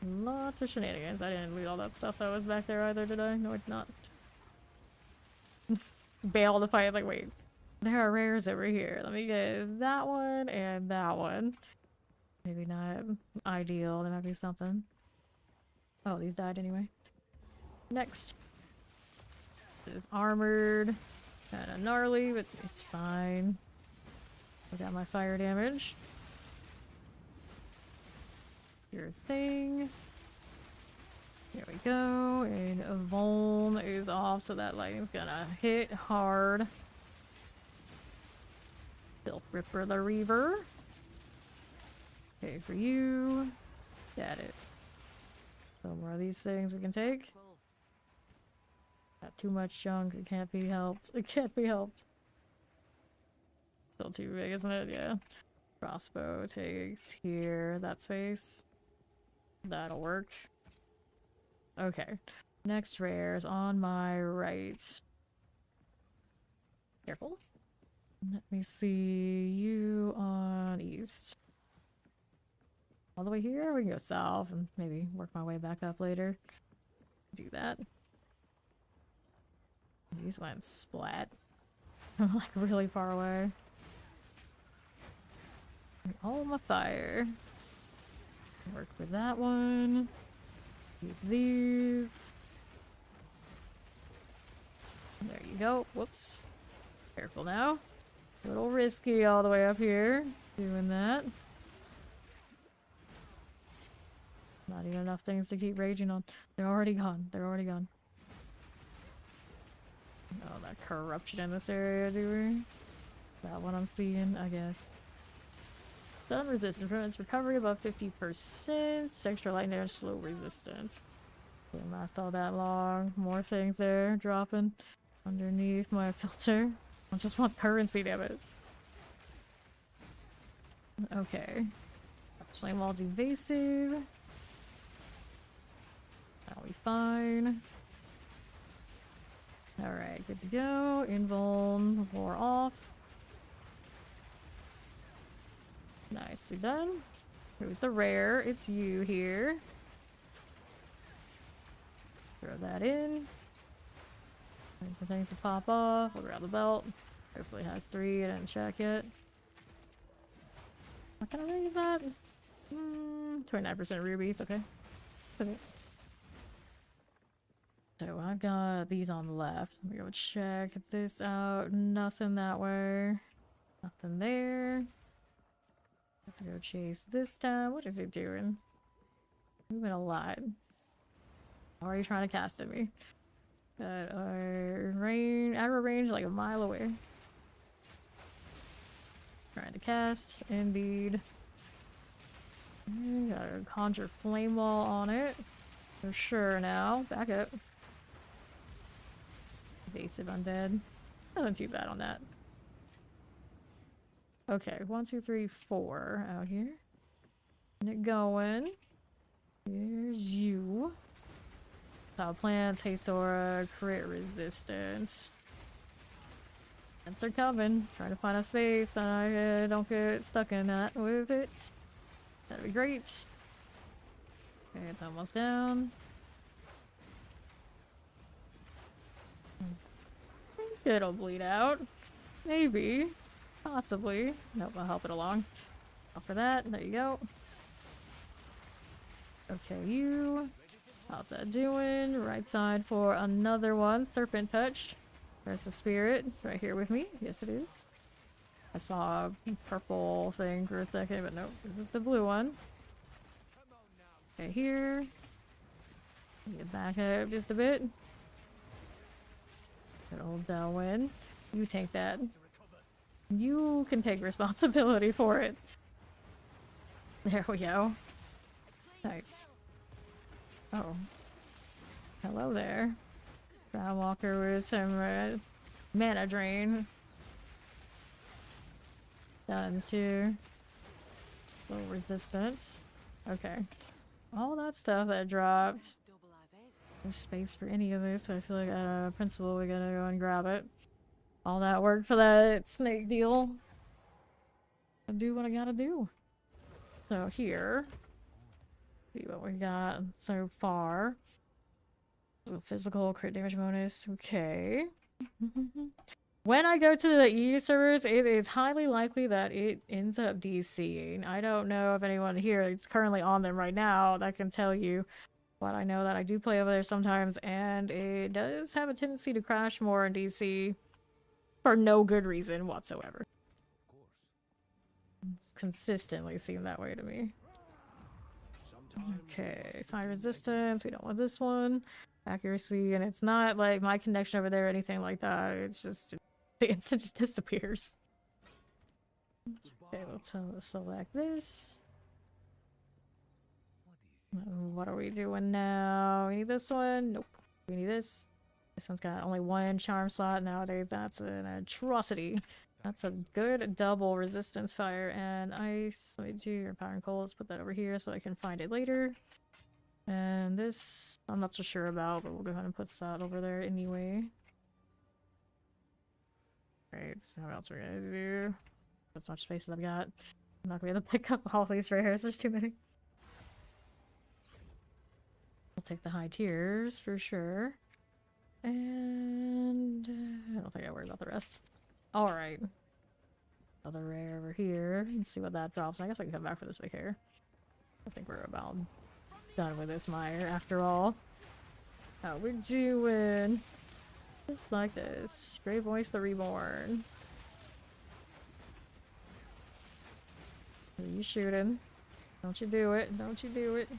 Lots of shenanigans. I didn't loot all that stuff that was back there either, did I? No, I did not. Bail to fight, like, wait. There are rares over here. Let me get that one and that one. Maybe not ideal. There might be something. Oh, these died anyway. Next. This is armored. Kind of gnarly, but it's fine. I got my fire damage. Your thing. There we go. And Voln is off, so that lightning's gonna hit hard. Silk Ripper the Reaver. Okay, for you. Got it. So more of these things we can take. Got too much junk. It can't be helped. It can't be helped. Still too big, isn't it? Yeah. Crossbow takes here. That space. That'll work. Okay. Next rares on my right. Careful. Let me see you on east. All the way here? We can go south and maybe work my way back up later. Do that. These went splat. Like really far away. And all my fire. Work with that one. Keep these. There you go. Whoops. Careful now. A little risky all the way up here. Doing that. Not even enough things to keep raging on. They're already gone. They're already gone. Oh, that corruption in this area, do we? That what I'm seeing, I guess. Stun resistant prevents recovery above 50%. Extra light damage, slow resistant. Didn't last all that long. More things there dropping underneath my filter. I just want currency, damn it. Okay. Flame wall's evasive. That'll be fine. Alright, good to go. Invuln, war off. Nicely done. Who's the rare? It's you here. Throw that in. Wait for things to pop off. We'll grab the belt. Hopefully it has 3. I didn't check yet. What kind of ring is that? 29% rubies, okay. Okay. So I've got these on the left. Let me go check this out. Nothing that way. Nothing there. Let's go chase this time. What is it doing? Moving a lot. Already trying to cast at me. Got our arrow range like a mile away. Trying to cast, indeed. Got a conjure flame wall on it. For sure now. Back up. Evasive undead. Nothing too bad on that. Okay, 1, 2, 3, 4 out here. Get it going. Here's you. Plants, haste aura, crit resistance. Plants are coming. Trying to find a space and I don't get stuck in that with it. That'd be great. Okay, it's almost down. I think it'll bleed out. Maybe. Possibly. Nope, I'll help it along. Up for that. There you go. Okay, you. How's that doing? Right side for another one. Serpent touch. There's the spirit. Right here with me. Yes, it is. I saw a purple thing for a second, but nope. This is the blue one. Okay, here. Get back up just a bit. Good old Delwyn. You take that. You can take responsibility for it. There we go. Nice. Oh. Hello there. Walker with some mana drain. Guns too. Low resistance. Okay. All that stuff that dropped. No space for any of this, so I feel like principal we gotta go and grab it. All that work for that snake deal. I do what I gotta do. So here. See what we got so far. So physical crit damage bonus. Okay. When I go to the EU servers, it is highly likely that it ends up DCing. I don't know if anyone here is currently on them right now that can tell you, but I know that I do play over there sometimes, and it does have a tendency to crash more in DC for no good reason whatsoever. It's consistently seemed that way to me. Okay, fire resistance, we don't want this one. Accuracy, and it's not like my connection over there or anything like that. It's just, the instant just disappears. Okay, let's select this. What are we doing now? We need this one? Nope. We need this. This one's got only 1 charm slot nowadays. That's an atrocity. That's a good double resistance fire and ice. Let me do your power and cold. Let's put that over here so I can find it later. And this, I'm not so sure about, but we'll go ahead and put that over there anyway. Right, so what else we're gonna do? That's much space that I've got. I'm not gonna be able to pick up all these rares, there's too many. I'll take the high tiers for sure. And I don't think I worry about the rest. Alright. Another rare over here. Let's see what that drops. I guess I can come back for this big hair. I think we're about done with this mire after all. How we're doing. Just like this. Grey Voice the Reborn. Who are you shooting? Don't you do it. Don't you do it.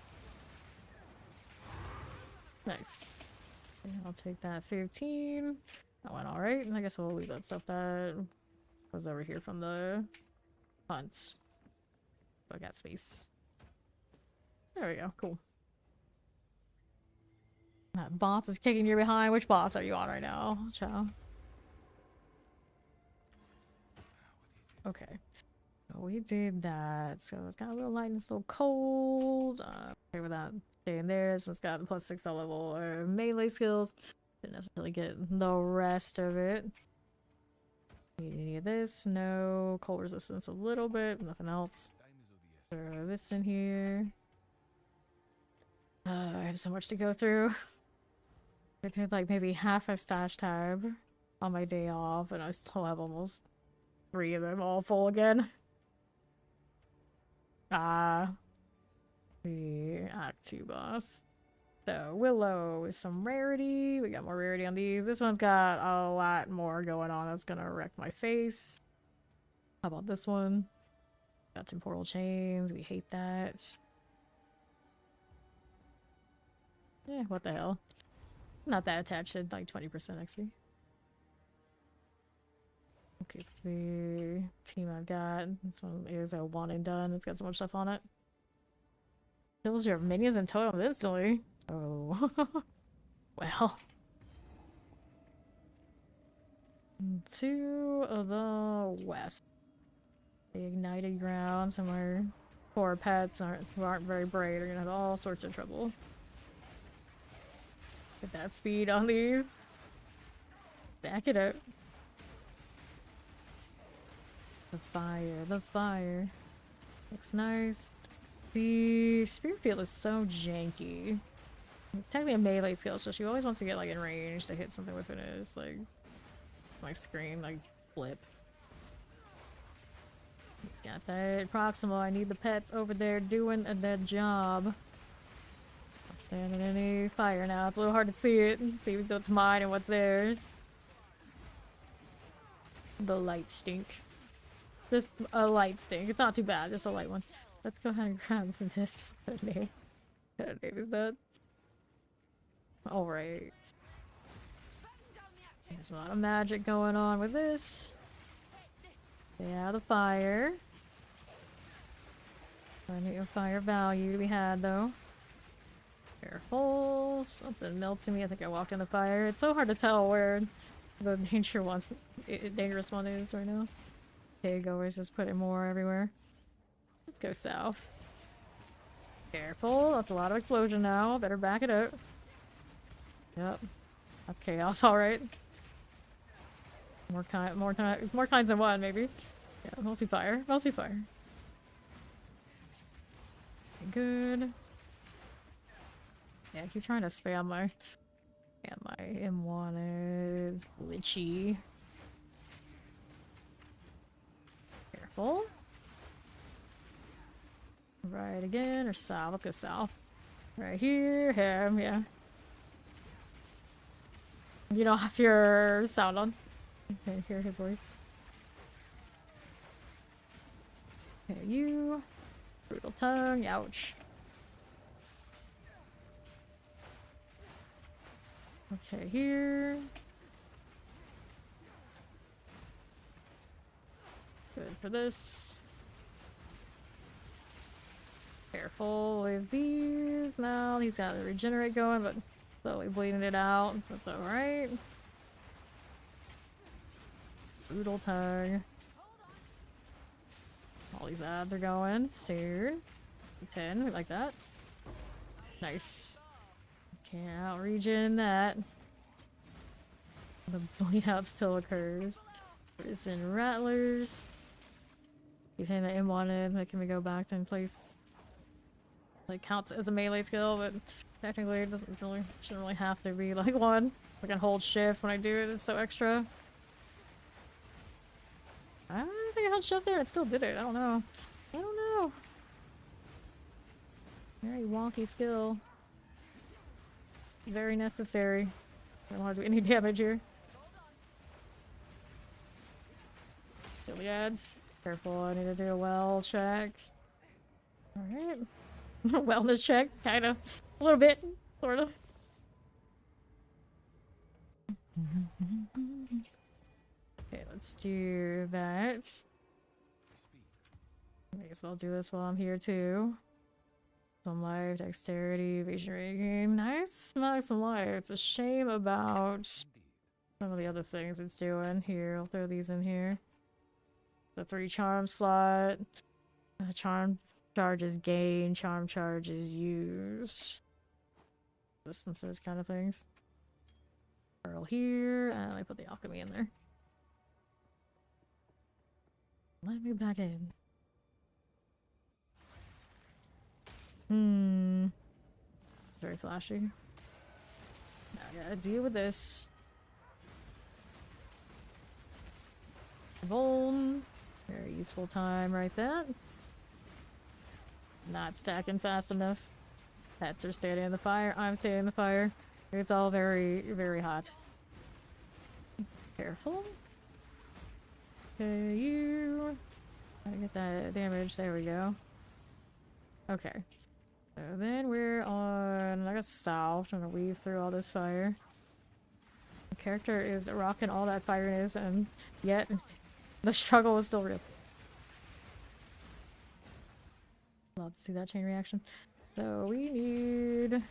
Nice. Okay, I'll take that 15. That went alright. I guess we'll leave that stuff that was over here from the hunts. So I got space. There we go. Cool. That boss is kicking you behind. Which boss are you on right now, Chow? Okay. So we did that. So it's got a little light and it's a little cold. Okay with that. Staying there. So it's got the +6 level melee skills. Didn't necessarily get the rest of it. Need any of this? No. Cold resistance a little bit. Nothing else. Throw this in here. I have so much to go through. I did like maybe half a stash tab on my day off, and I still have almost 3 of them all full again. The Act 2 boss. So, Willow is some rarity. We got more rarity on these. This one's got a lot more going on that's gonna wreck my face. How about this one? Got temporal chains. We hate that. Yeah, what the hell? Not that attached to like 20% XP. Okay, the team I've got. This one is a one and done. It's got so much stuff on it. Kills your minions and totems instantly. Oh. Well. To the west. The ignited ground. Some of our poor pets who aren't very brave are gonna have all sorts of trouble. Get that speed on these. Back it up. The fire, the fire. Looks nice. The Spirit Field is so janky. It's technically a melee skill, so she always wants to get like in range to hit something with it. It's like my screen, like flip. He's got that proximal. I need the pets over there doing their job. Not standing in any fire now. It's a little hard to see it. See what's mine and what's theirs. The light stink. Just a light stink. It's not too bad. Just a light one. Let's go ahead and grab this. What name is that? Alright. There's a lot of magic going on with this. Yeah, the fire. I need a fire value to be had though. Careful. Something melts in me. I think I walked in the fire. It's so hard to tell where the dangerous one is right now. Okay, always just put it more everywhere. Let's go south. Careful. That's a lot of explosion now. Better back it up. Yep. That's chaos, alright. More kinds than one, maybe. Yeah, mostly fire. Mostly fire. Good. Yeah, I keep trying to spam my... Yeah, my M1 is glitchy. Careful. Right again, or south. Let's go south. Right here. Him, yeah. You don't have your sound on. Okay, hear his voice. Okay, you. Brutal tongue. Ouch. Okay, here. Good for this. Careful with these now. He's got the regenerate going, but slowly bleeding it out. So that's alright. Brutal tongue. All these ads are going soon. 10, we like that. Nice. Can't out regen that. The bleed out still occurs. Prison rattlers. You hit the M1 in, like, can we go back to in place? Like counts as a melee skill, but technically it shouldn't really have to be like one. I can hold shift when I do it, it's so extra. I don't think I held shift there, it still did it, I don't know. I don't know. Very wonky skill. Very necessary. I don't want to do any damage here. Gileads. Careful, I need to do a well check. Alright. Wellness check, kind of. A little bit, sort of. Okay, let's do that. I guess I'll do this while I'm here too. Some life, dexterity, evasion regain. Nice, nice some life. It's a shame about some of the other things it's doing. Here, I'll throw these in here. The 3 charm slot. Charm charges gain, charm charges used. Distances kind of things. Pearl here, and I put the alchemy in there. Let me back in. Very flashy. Now I gotta deal with this. Bone. Very useful time right there. Not stacking fast enough. Pets are standing in the fire. I'm standing in the fire. It's all very, very hot. Careful. Okay, you. Gotta get that damage. There we go. Okay. So then we're on, I guess, south. I'm gonna weave through all this fire. The character is rocking all that fireness, and yet the struggle is still real. Love to see that chain reaction. So we need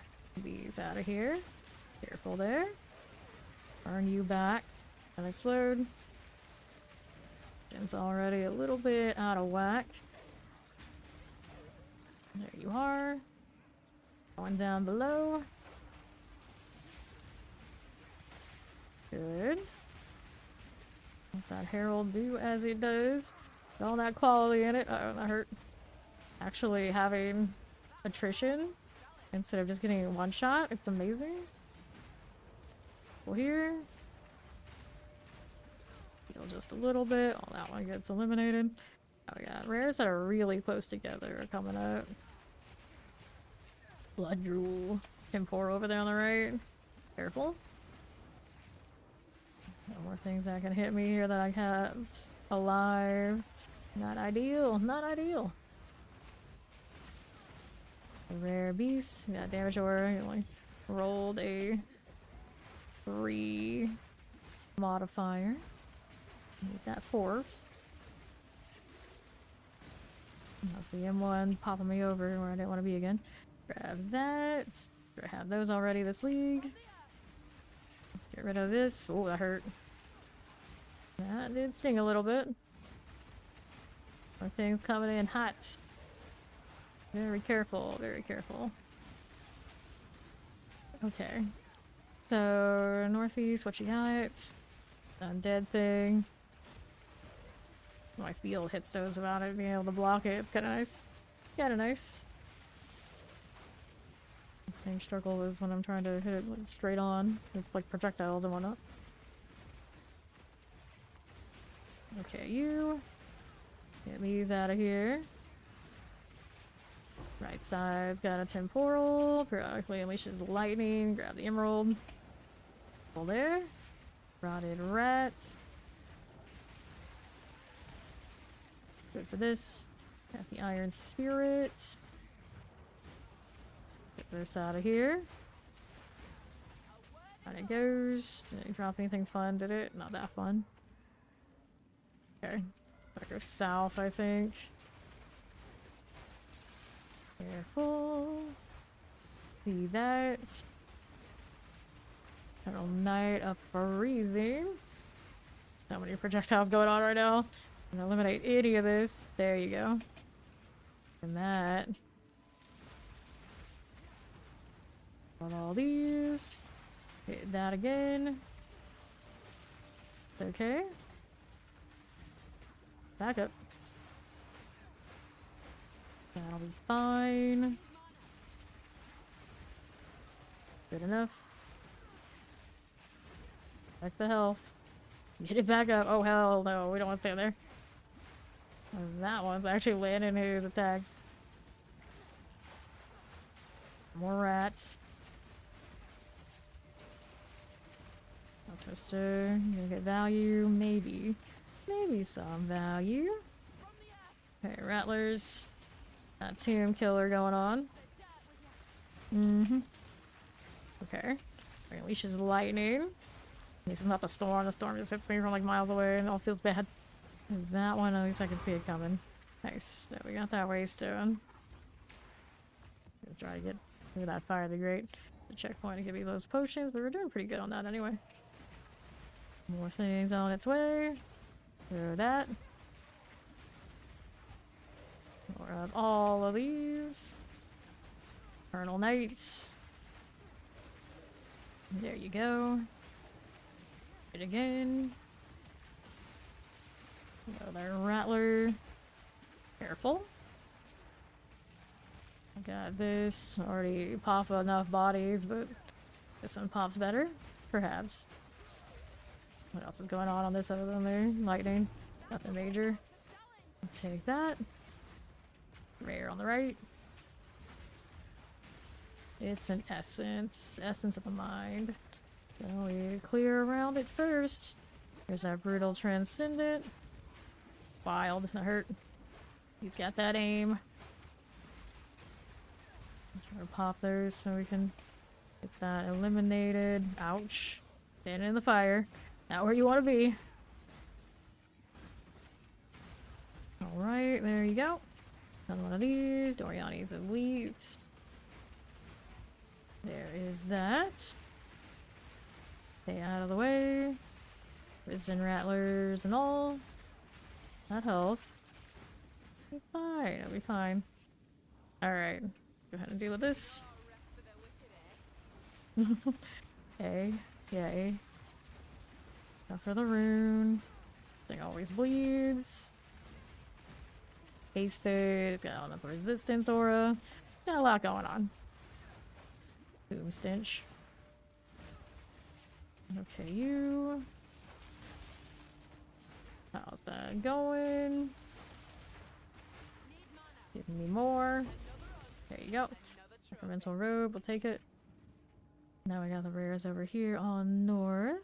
these out of here. Careful there. Burn you back and explode. It's already a little bit out of whack. There you are. Going down below. Good. Let that herald do as it does. All that quality in it. Uh-oh, that hurt. Actually having attrition instead of just getting one shot, it's amazing. Well, here. Heal just a little bit. Oh, that one gets eliminated. Oh, we got rares that are really close together are coming up. Blood Drool. Temporal over there on the right. Careful. No more things that can hit me here that I kept alive. Not ideal. Not ideal. A rare beast. Got damage over. He only rolled a 3 modifier. Need that 4th. That's the M1 popping me over where I didn't want to be again. Grab that. I have those already this league. Let's get rid of this. Oh, that hurt. That did sting a little bit. More things coming in hot. Very careful, very careful. Okay. So, northeast, what you got? Undead thing. My field hits those without it being able to block it. It's kinda nice. Kinda nice. The same struggle as when I'm trying to hit it like, straight on with like projectiles and whatnot. Okay, you. Get me out of here. Right side's got a temporal. Periodically unleashes lightning. Grab the emerald. Pull there. Rotted rats. Good for this. Got the iron spirit. Get this out of here. Out it goes. Didn't drop anything fun, did it? Not that fun. Okay. Gotta go south, I think. Careful. See that. Eternal Night of Freezing. So many projectiles going on right now. I'm gonna eliminate any of this. There you go. And that. On all these. Hit that again. It's okay. Back up. That'll be fine. Good enough. Back the health. Get it back up. Oh hell no, we don't want to stand there. That one's actually landing his attacks. More rats. Twister, gonna get value, maybe. Maybe some value. Okay, rattlers. Got tomb killer going on. Okay. Unleashes lightning. This is not the storm. The storm just hits me from like miles away and it all feels bad. That one, at least I can see it coming. Nice. There we got that waystone. Try to get rid of that fire the great. The checkpoint to give you those potions, but we're doing pretty good on that anyway. More things on its way. Throw that. More of all of these. Eternal Knights. There you go. It again. Another Rattler. Careful. I got this. Already pop enough bodies, but this one pops better. Perhaps. What else is going on this other than there? Lightning. Nothing major. I'll take that. Rare on the right. It's an essence. Essence of the mind. So we clear around it first. There's our brutal transcendent. Wild. That hurt. He's got that aim. Try to pop those so we can get that eliminated. Ouch. Standing in the fire. Not where you want to be. Alright, there you go. Another one of these. Doriani's Elite. There is that. Stay out of the way. Risen Rattlers and all. That health. It'll be fine. It'll be fine. Alright. Go ahead and deal with this. Okay. Yay. Now for the rune. Thing always bleeds. Hasted. It's got enough resistance aura. Got a lot going on. Boom stench. Okay, you. How's that going? Give me more. There you go. Sacramental robe, we'll take it. Now we got the rares over here on north.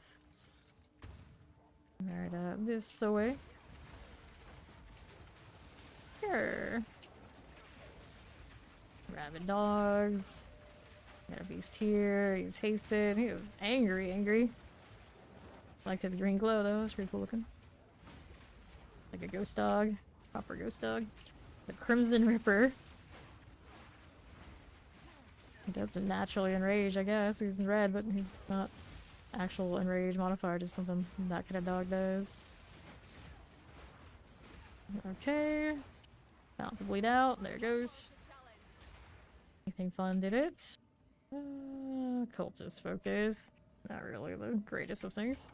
Right up this way. Sure. Rabid dogs. Got a beast here. He's hasted. He was angry. Like his green glow though. It's pretty cool looking. Like a ghost dog. Proper ghost dog. The Crimson Ripper. He doesn't naturally enrage, I guess. He's in red, but he's not actual enrage modifier, just something that kind of dog does. Okay. Bound to bleed out. There it goes. Anything fun did it? Cultist focus. Not really the greatest of things.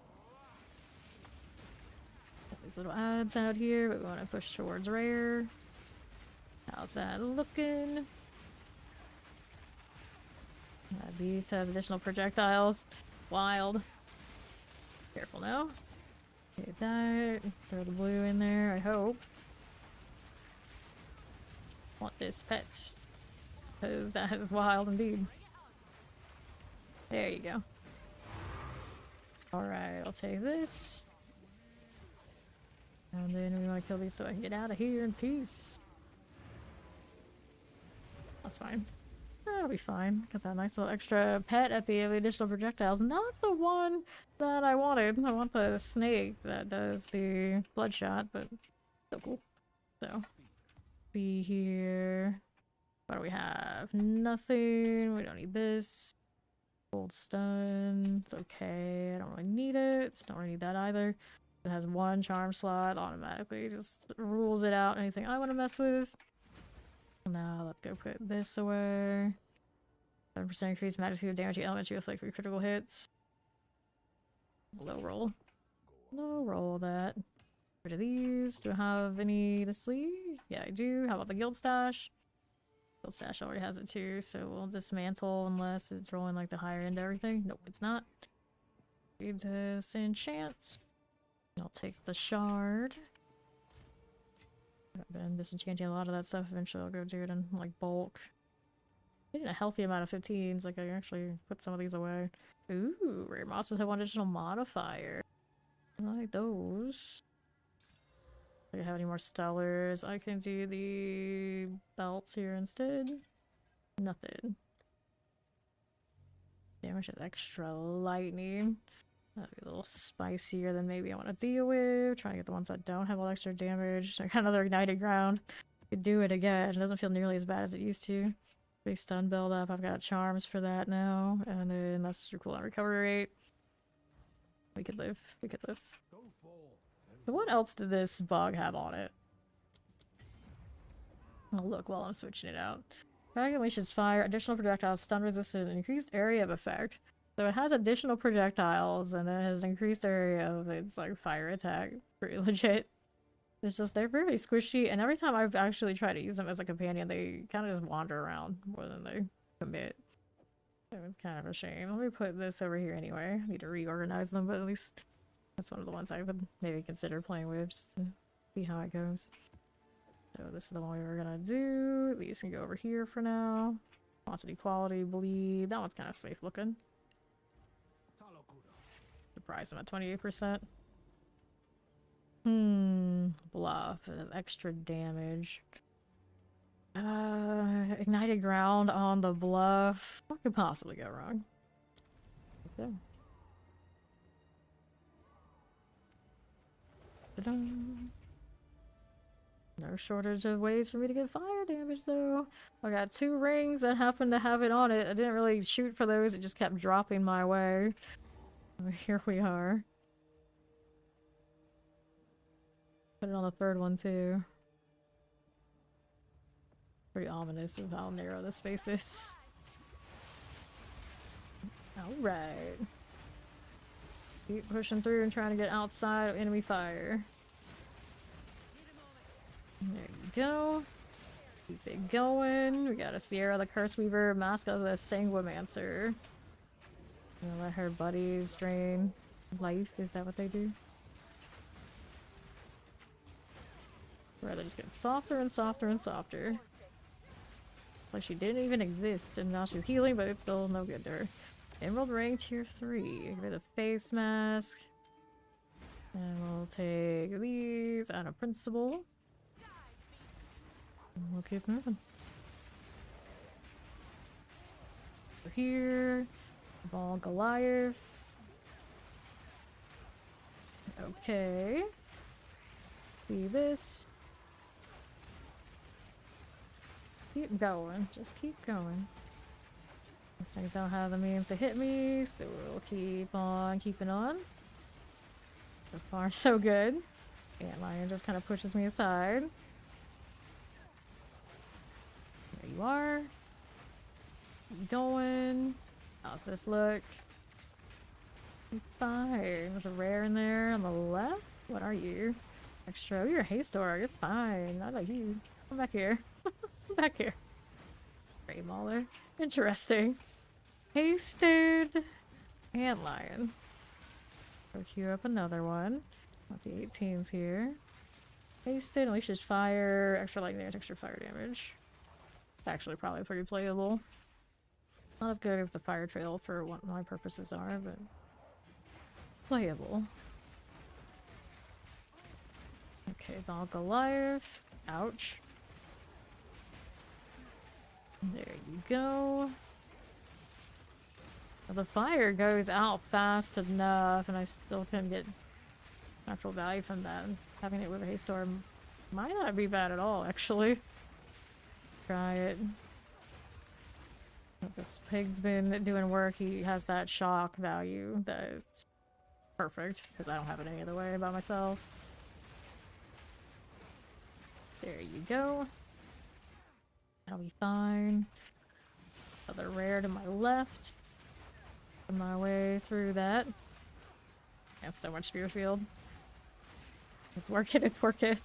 Got these little ads out here, but we want to push towards rare. How's that looking? Beast has additional projectiles. Wild. Careful now. Get that. Throw the blue in there, I hope. Want this pet. Because that is wild indeed. There you go. Alright, I'll take this. And then we want to kill these so I can get out of here in peace. That's fine. That'll be fine. Got that nice little extra pet at the additional projectiles. Not the one that I wanted. I want the snake that does the bloodshot, but still cool. So, see here. What do we have? Nothing. We don't need this. Gold stun. It's okay. I don't really need it. Don't really need that either. It has one charm slot. Automatically just rules it out. Anything I want to mess with. Now let's go put this away. 7% increase magnitude of damage to elements you afflict with critical hits. Low roll. Low roll that. Rid of these. Do I have any to sleeve? Yeah, I do. How about the guild stash? Field stash already has it too, so we'll dismantle unless it's rolling like the higher end of everything. Nope, it's not. Need to enchant. I'll take the shard. I've been disenchanting a lot of that stuff. Eventually I'll go do it in like bulk. Getting a healthy amount of 15s, like I can actually put some of these away. Ooh, rare monsters have one additional modifier. I like those. Do I have any more stellars? I can do the belts here instead. Nothing. Damage is extra lightning. That'd be a little spicier than maybe I want to deal with. Trying to get the ones that don't have all extra damage. I got another ignited ground. Could do it again. It doesn't feel nearly as bad as it used to. Big stun build up. I've got charms for that now. And then that's your cooldown recovery rate. We could live. We could live. So what else did this bug have on it? Oh look, while I'm switching it out. Dragon Leash's fire, additional projectiles, stun resistant, increased area of effect. So it has additional projectiles and then it has increased area of its like fire attack. Pretty legit. It's just they're very squishy, and every time I've actually tried to use them as a companion, they kind of just wander around more than they commit. So it's kind of a shame. Let me put this over here anyway. I need to reorganize them, but at least that's one of the ones I would maybe consider playing with just to see how it goes. So this is the one we were gonna do. These can go over here for now. Quantity, quality, bleed. That one's kind of safe looking. Surprised I'm at 28%. Bluff. Extra damage. Ignited ground on the bluff. What could possibly go wrong? Let's go. Ta-da. No shortage of ways for me to get fire damage though. I got 2 rings that happen to have it on it. I didn't really shoot for those, it just kept dropping my way. Here we are. Put it on the 3rd one too. Pretty ominous of how narrow the space is. Alright. Keep pushing through and trying to get outside of enemy fire. There you go. Keep it going. We got a Sierra the Curse Weaver, Mask of the Sanguimancer. Gonna let her buddies drain life. Is that what they do? Or they're just getting softer and softer and softer. Like she didn't even exist and now she's healing, but it's still no good to her. Emerald Ring tier 3. Give her the face mask. And we'll take these out of principle. And we'll keep moving. Over here. Ball Goliath. Okay. See this. Keep going. Just keep going. These things don't have the means to hit me, so we'll keep on keeping on. So far, so good. Antlion just kind of pushes me aside. There you are. Keep going. How's this look? Fine. There's a rare in there on the left. What are you? Extra. Oh, you're a Haystor. You're fine. Not like you. Come back here. Come back here. Grey Mauler. Interesting. Hasted. Antlion. Go queue up another one. Got the 18s here. Hasted. Unleashes fire. Extra lightning damage. Extra fire damage. It's actually probably pretty playable. Not as good as the fire trail for what my purposes are, but playable. Okay, Ball Goliath. Ouch. There you go. Well, the fire goes out fast enough, and I still can get natural value from that. Having it with a Haystorm might not be bad at all, actually. Try it. This pig's been doing work. He has that shock value that's perfect, because I don't have it any other way by myself. There you go. I'll be fine. Another rare to my left. On my way through that. I have so much spear field. It's working, it's working.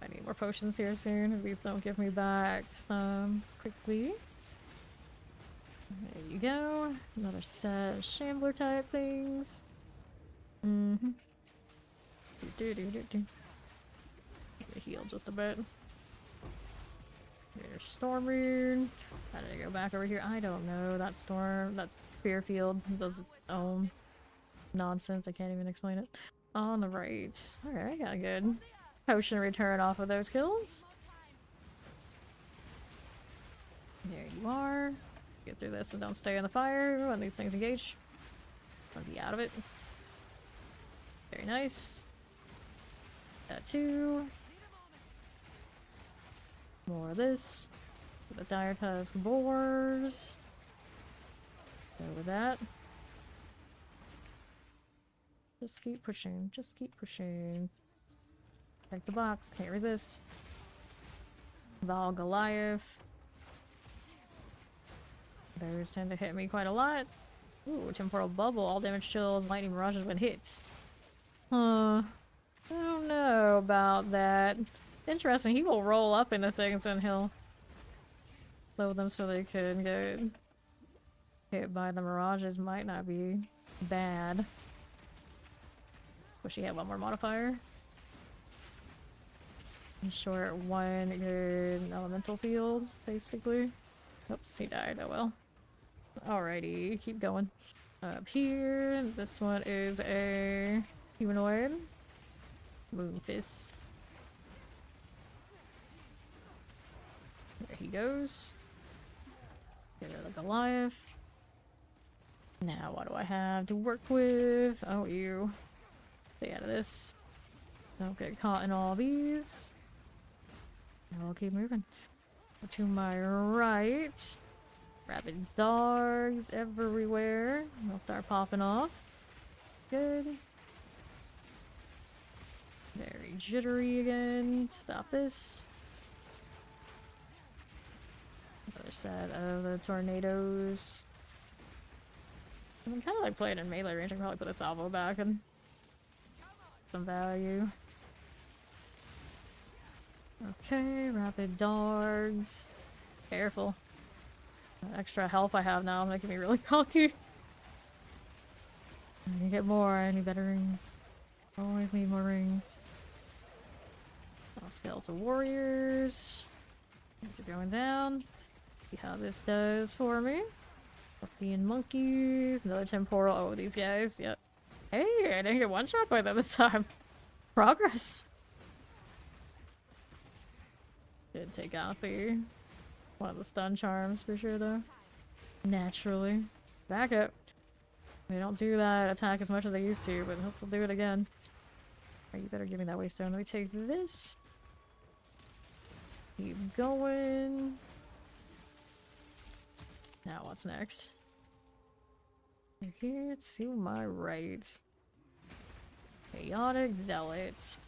I need more potions here soon. If these don't give me back some quickly. There you go. Another set of shambler type things. Mm-hmm. Heal just a bit. Here's Storm Rune. How did I go back over here? I don't know. That spear field does its own nonsense. I can't even explain it. On the right. Alright, I got a good potion return off of those kills. There you are. Get through this and don't stay in the fire when these things engage. I'll be out of it. Very nice. That too. More of this. The Dire Tusk boars. Go with that. Just keep pushing. Just keep pushing. Check the box. Can't resist. Val Goliath. Those tend to hit me quite a lot. Ooh, temporal bubble. All damage chills, lightning mirages when hits. I don't know about that. Interesting, he will roll up into things and he'll slow them so they can get hit by the mirages. Might not be bad. Wish he had one more modifier. Short one good elemental field, basically. Oops, he died. Oh well. Alrighty, keep going. Up here, this one is a humanoid. Moonfist. There he goes. Get rid of the Goliath. Now, what do I have to work with? Oh, you. Stay out of this. Don't get caught in all these. And we'll keep moving. Go to my right. Rabid dogs everywhere. They'll start popping off. Good. Very jittery again. Stop this. Another set of the tornadoes. I'm kind of like playing in melee range. I can probably put a salvo back and some value. Okay, rapid dogs. Careful. That extra health I have now is making me really cocky. I need to get more. I need better rings. Always need more rings. Skeletal warriors. These are going down. See how this does for me. Scorpion monkeys. Another temporal. Oh, these guys. Yep. Hey, I didn't get one shot by them this time. Progress. Did take out the one of the stun charms for sure though. Naturally. Back up. They don't do that attack as much as they used to, but he'll still do it again. Alright, you better give me that waystone. Let me take this. Keep going. Now what's next? Here to my right. Chaotic Zealots.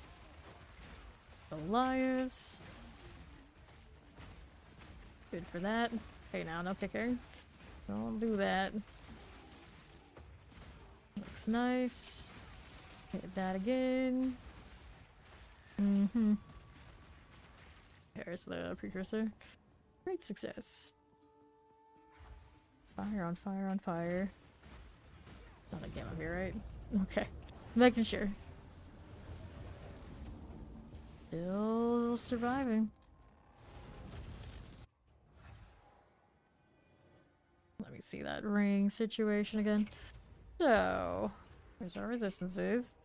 Goliaths. Good for that. Hey now, no kicking. Don't do that. Looks nice. Hit that again. There's the precursor. Great success. Fire on fire on fire. Not a game up here, right? Okay. Making sure. Still surviving. Let me see that ring situation again. So, there's our resistances.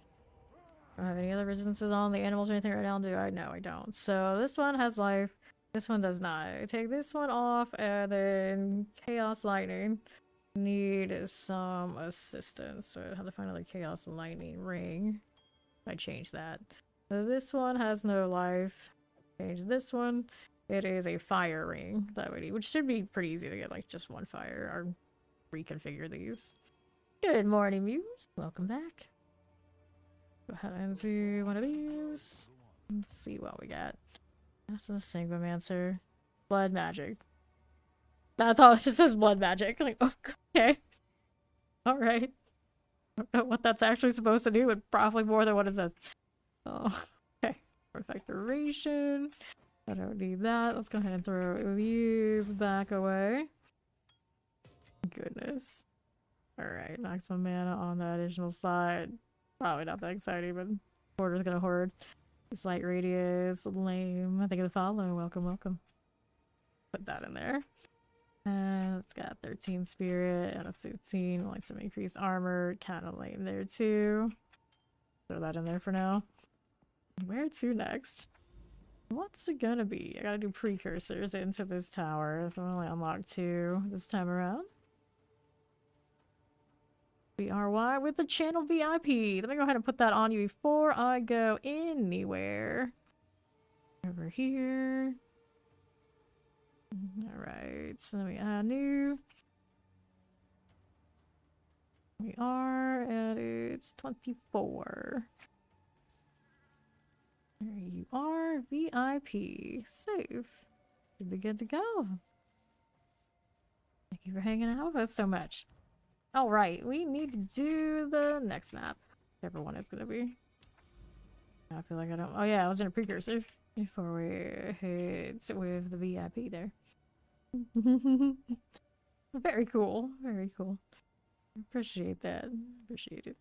I don't have any other resistances on the animals or anything right now, do I? No, I don't. So this one has life. This one does not. I take this one off, and then Chaos Lightning. Need some assistance. So I have to find another Chaos Lightning ring. I change that. So this one has no life. Change this one. It is a fire ring that we need, which should be pretty easy to get, like just one fire, or reconfigure these. Good morning, Muse. Welcome back. Go ahead and do one of these. Let's see what we got. That's the Sanguimancer. Blood magic. That's all. It just says blood magic. Like, oh, okay. Alright. I don't know what that's actually supposed to do, but probably more than what it says. Oh, okay. Effect duration. I don't need that. Let's go ahead and throw these back away. Goodness. Alright, maximum mana on the additional slot. Probably not that exciting, but Hoarder's gonna hoard. Slight radius, lame. I think of the follow. Welcome, welcome. Put that in there. And it's got 13 spirit and a 15. Like some increased armor. Kind of lame there too. Throw that in there for now. Where to next? What's it gonna be? I gotta do precursors into this tower. So I only unlocked 2 this time around. BRY with the channel VIP. Let me go ahead and put that on you before I go anywhere. Over here. Alright, so let me add new. We are at it's 24. There you are, VIP. Save. Should be good to go. Thank you for hanging out with us so much. Alright, we need to do the next map. Whichever one it's gonna be. I feel like I don't. Oh yeah, I was in a precursor before we hit with the VIP there. Very cool. Very cool. Appreciate that. Appreciate it.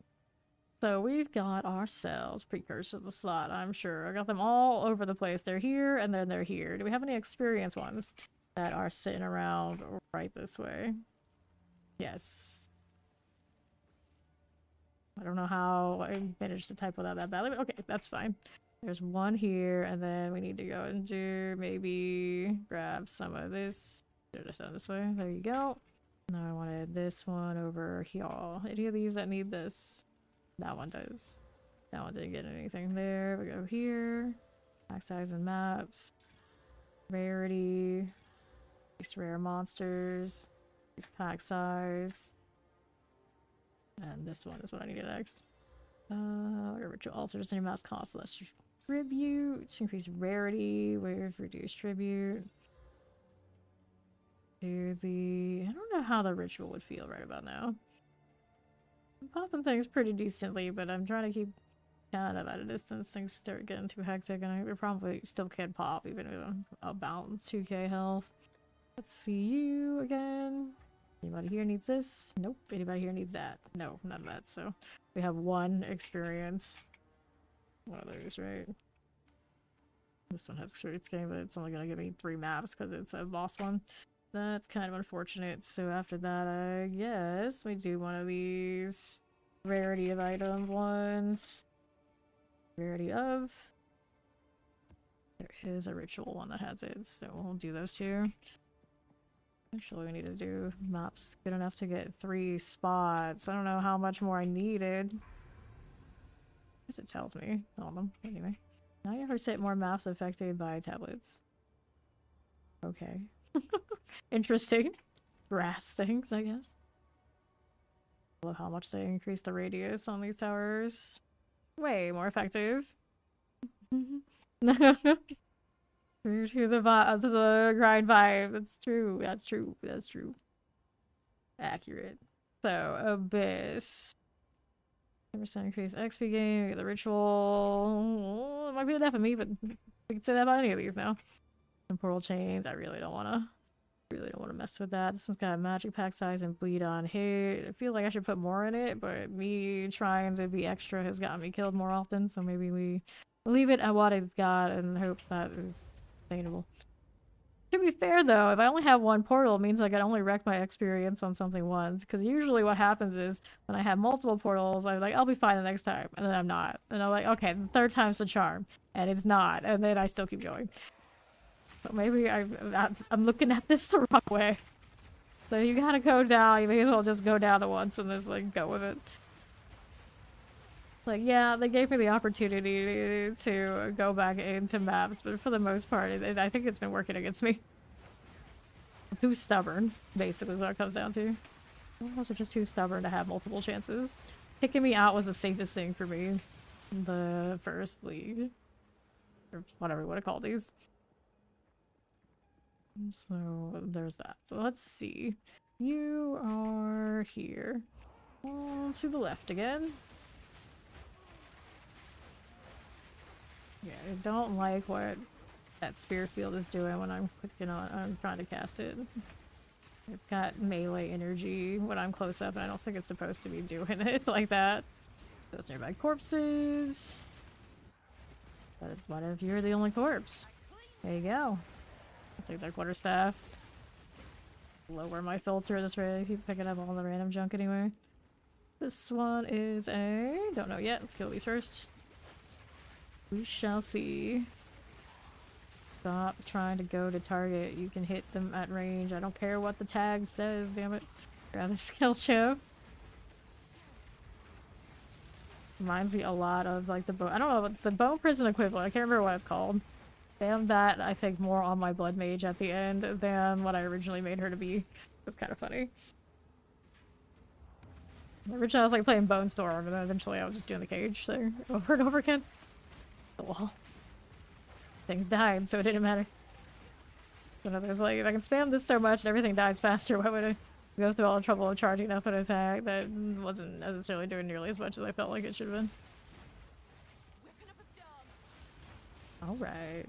So we've got ourselves precursor to the slot, I'm sure. I got them all over the place. They're here and then they're here. Do we have any experienced ones that are sitting around right this way? Yes. I don't know how I managed to type without that badly, but okay, that's fine. There's one here, and then we need to go and do maybe grab some of this. Should have done this way. There you go. Now I wanted this one over here. Any of these that need this? That one does. That one didn't get anything there. We go here. Pack size and maps. Rarity. These rare monsters. These pack size. And this one is what I needed next. Ritual altars and your mouse cost less tribute. Increase rarity with reduced tribute. Do the... I don't know how the ritual would feel right about now. I'm popping things pretty decently, but I'm trying to keep kind of at a distance. Things start getting too hectic, and I probably still can pop even with about 2k health. Let's see you again. Anybody here needs this? Nope. Anybody here needs that? No, none of that. So we have one experience. One of those, right? This one has experience game, but it's only gonna give me 3 maps because it's a boss one. That's kind of unfortunate. So after that, I guess we do one of these rarity of item ones. Rarity of. There is a ritual one that has it, so we'll do those 2. Actually, we need to do maps good enough to get 3 spots. I don't know how much more I needed. I guess it tells me on them. Anyway. Now you ever set more maps affected by tablets. Okay. Interesting. Brass things, I guess. I love how much they increase the radius on these towers. Way more effective. True to the grind vibe. That's true. That's true. That's true. Accurate. So, Abyss. 10% increase XP gain. We get the ritual. It might be the death of me, but we can say that about any of these now. Temporal chains. I really don't want to mess with that. This one's got magic pack size and bleed on hit. I feel like I should put more in it, but me trying to be extra has gotten me killed more often. So maybe we leave it at what it's got and hope that is sustainable. To be fair though, if I only have 1 portal, it means I can only wreck my experience on something once. Because usually what happens is when I have multiple portals, I'm like, I'll be fine the next time, and then I'm not. And I'm like, okay, the 3rd time's the charm, and it's not, and then I still keep going. So maybe I'm looking at this the wrong way. So you gotta go down. You may as well just go down at once and just like go with it. Like, yeah, they gave me the opportunity to go back into maps, but for the most part, I think it's been working against me. I'm too stubborn, basically, is what it comes down to. I'm also just too stubborn to have multiple chances. Kicking me out was the safest thing for me in the first league. Or whatever you want to call these. So, there's that. So, let's see. You are here. To the left again. Yeah, I don't like what that spear field is doing when I'm clicking on, I'm trying to cast it. It's got melee energy when I'm close up, and I don't think it's supposed to be doing it like that. Those nearby corpses. But what if you're the only corpse? There you go. I'll take that quarterstaff. Lower my filter this way. I keep picking up all the random junk anyway. This one is a... don't know yet. Let's kill these first. We shall see. Stop trying to go to target. You can hit them at range. I don't care what the tag says, damn it. Grab the skill show. Reminds me a lot of like the bone. I don't know, it's a bone prison equivalent. I can't remember what it's called. Found that, I think, more on my blood mage at the end than what I originally made her to be. It was kind of funny. Originally I was like playing Bone Storm, and then eventually I was just doing the cage thing over and over again. The wall. Things died, so it didn't matter. You know, there's like, if I can spam this so much and everything dies faster, why would I go through all the trouble of charging up an attack that wasn't necessarily doing nearly as much as I felt like it should have been? Alright.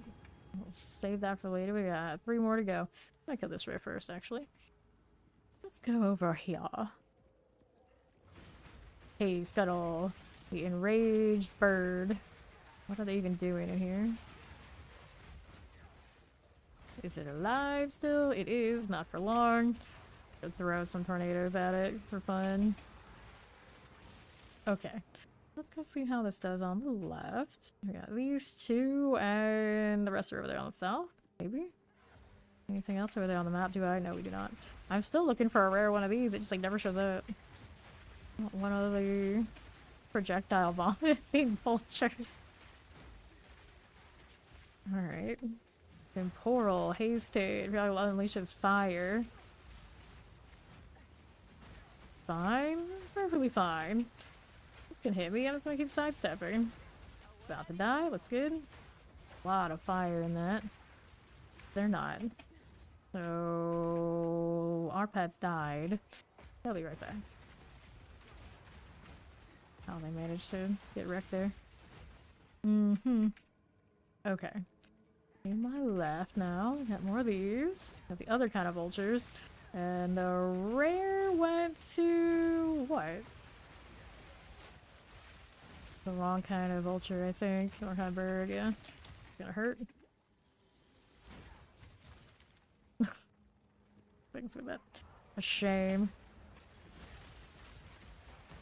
We'll save that for later. We got 3 more to go. I might kill this rare first, actually. Let's go over here. Hey, Scuttle. The enraged bird. What are they even doing in here? Is it alive still? It is. Not for long. Could throw some tornadoes at it for fun. Okay. Let's go see how this does on the left. We got these 2 and the rest are over there on the south. Maybe? Anything else over there on the map? Do I? No, we do not. I'm still looking for a rare one of these. It just like never shows up. One of the projectile vomiting vultures. Alright. Temporal, hasted, unleashes fire. Fine. Perfectly fine. This can hit me, I'm just gonna keep sidestepping. About to die, looks good. A lot of fire in that. They're not. So... our pets died. They'll be right back. How they managed to get wrecked there. Mm-hmm. Okay. In my left now, we got more of these. Got the other kind of vultures. And the rare went to... what? The wrong kind of vulture, I think. Wrong kind of bird, yeah. Gonna hurt. Things with that. A shame.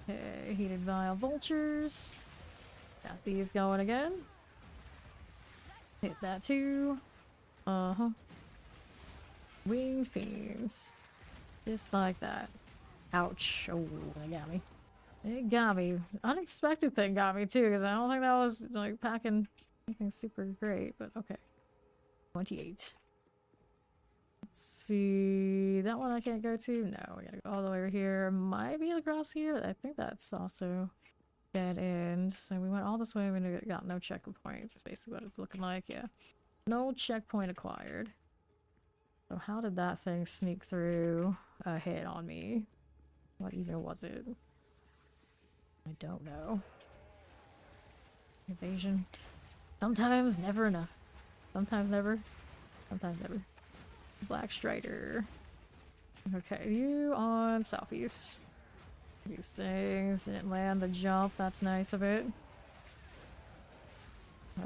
Okay, heated vial vultures. Got these going again. Hit that too. Uh-huh. Winged fiends. Just like that. Ouch. Oh, that got me. It got me. Unexpected thing got me too, because I don't think that was like packing anything super great, but okay. 28. Let's see. That one I can't go to? No, we gotta go all the way over here. Might be across here. I think that's also dead end. So we went all this way and we got no checkpoint. That's basically what it's looking like, yeah. No checkpoint acquired. So how did that thing sneak through a hit on me? What even was it? I don't know. Evasion. Sometimes never enough. Sometimes never. Sometimes never. Black Strider. Okay, you on southeast. These things didn't land the jump. That's nice of it.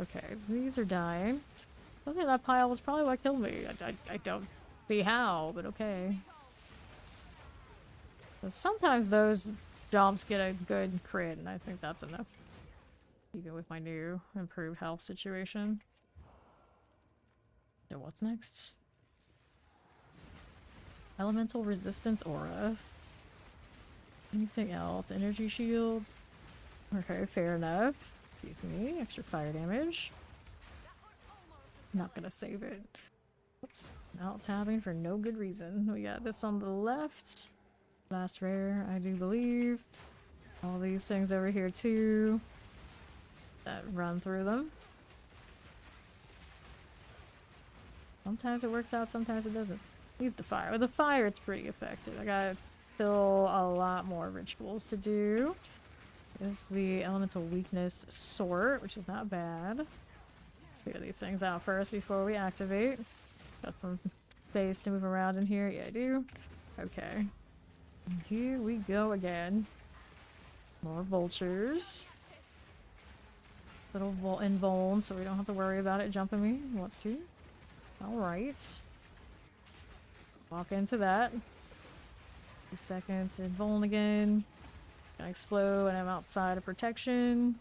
Okay, these are dying. I think that pile was probably what killed me. I don't see how, but okay. So sometimes those jumps get a good crit, and I think that's enough. Even with my new improved health situation. So what's next? Elemental resistance aura. Anything else? Energy shield? Okay, fair enough. Excuse me. Extra fire damage. Not gonna save it. Oops. Out tabbing for no good reason. We got this on the left. Last rare, I do believe. All these things over here too. That run through them. Sometimes it works out, sometimes it doesn't. Leave the fire. With the fire, it's pretty effective. I gotta still a lot more rituals to do. This is the elemental weakness sort, which is not bad. Figure these things out first before we activate. Got some space to move around in here. Yeah, I do. Okay. Here we go again. More vultures. Little invuln, so we don't have to worry about it jumping me. Wants to. Alright. Walk into that. 2 seconds, invuln again. Gonna explode and I'm outside of protection.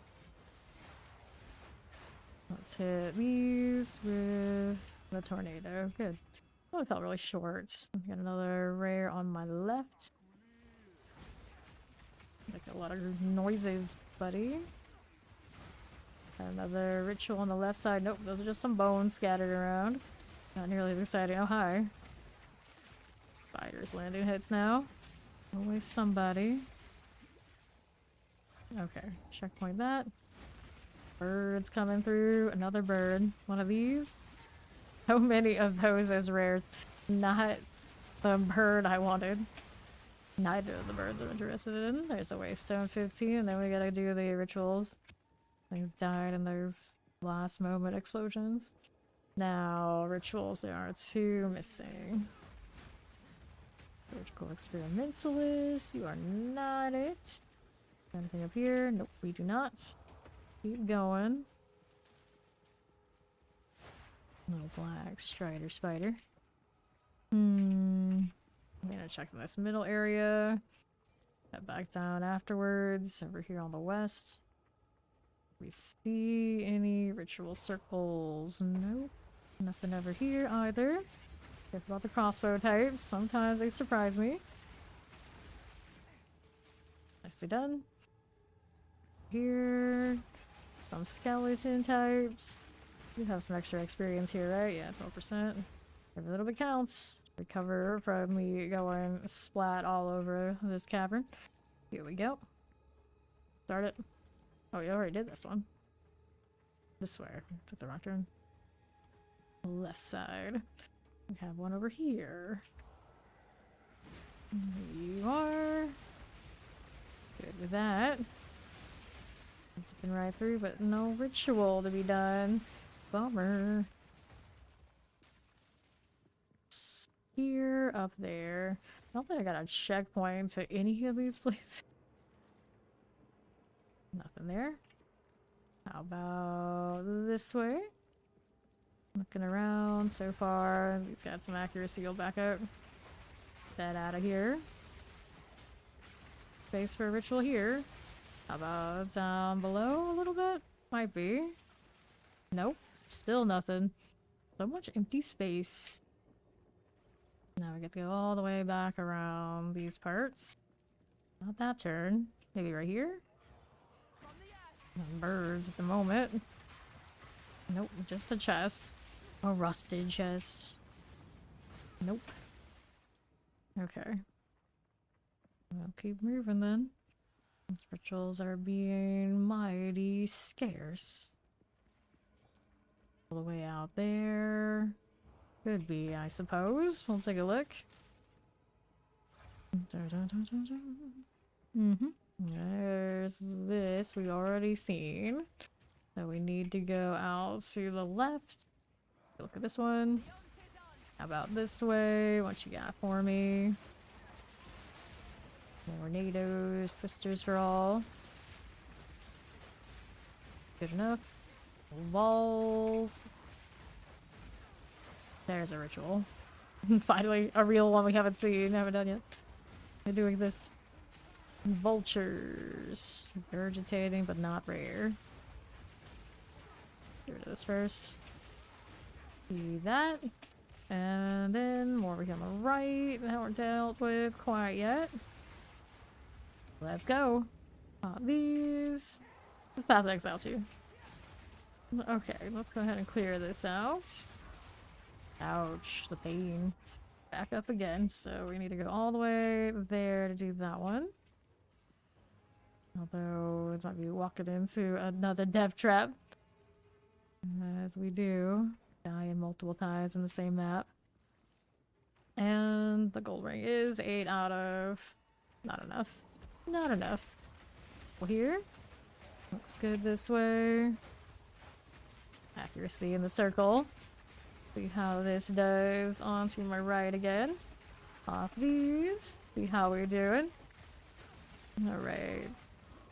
Let's hit these with the tornado. Good. Oh, it felt really short. Got another rare on my left. Like a lot of noises, buddy. Got another ritual on the left side. Nope, those are just some bones scattered around. Not nearly as exciting. Oh, hi. Spiders landing hits now. Always somebody. Okay, checkpoint that. Birds coming through. Another bird. One of these. So many of those as rares. Not the bird I wanted. Neither of the birds I'm interested in. There's a waystone 15, and then we gotta do the rituals. Things died in those last moment explosions. Now, rituals, there are 2 missing. Surgical experimentalist, you are not it. Anything up here? Nope, we do not. Keep going. Little black strider spider. I'm gonna check this middle area. Head back down afterwards. Over here on the west. We see any ritual circles? Nope. Nothing over here either. Guess about the crossbow types. Sometimes they surprise me. Nicely done. Here. Some skeleton types. You have some extra experience here, right? Yeah, 12%. Every little bit counts. Recover from me going splat all over this cavern. Here we go. Start it. Oh, you already did this one. This way. Took the wrong turn. Left side. We have one over here. There you are. Good with that. Zipping right through, but no ritual to be done. Bummer. Here, up there. I don't think I got a checkpoint to any of these places. Nothing there. How about this way? Looking around so far. He's got some accuracy. He'll back up. That out of here. Space for a ritual here. How about down below a little bit? Might be. Nope. Still nothing. So much empty space. Now we get to go all the way back around these parts. Not that turn. Maybe right here? Birds at the moment. Nope, just a chest. A rusted chest. Nope. Okay. I'll keep moving then. These rituals are being mighty scarce. All the way out there. Could be, I suppose. We'll take a look. There's this we've already seen. So we need to go out to the left. Look at this one. How about this way? What you got for me? Tornadoes, twisters for all. Good enough. Balls. There's a ritual. Finally, a real one we haven't seen, haven't done yet. They do exist. Vultures. Regurgitating, but not rare. Get rid of this first. See that. And then more over here on the right. That weren't dealt with quite yet. Let's go. These. Path of Exile too. Okay, let's go ahead and clear this out. Ouch, the pain. Back up again, so we need to go all the way there to do that one. Although, it might be walking into another death trap. As we do. Dying multiple times in the same map. And the gold ring is 8 out of... Not enough. Not enough. Well, here. Looks good this way. Back accuracy in the circle. See how this does onto my right again. Pop these. See how we're doing. Alright.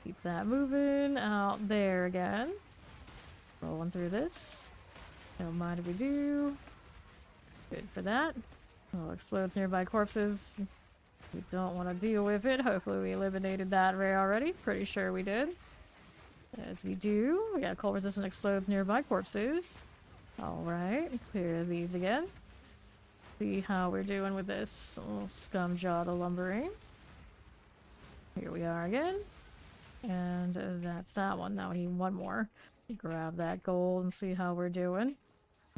Keep that moving out there again. Rolling through this. Don't mind if we do. Good for that. Oh, explodes nearby corpses. We don't want to deal with it. Hopefully we eliminated that ray already. Pretty sure we did. As we do, we got cold resistant explodes nearby corpses. Alright, clear these again. See how we're doing with this little scum jaw, the lumbering. Here we are again. And that's that one. Now we need one more. Grab that gold and see how we're doing.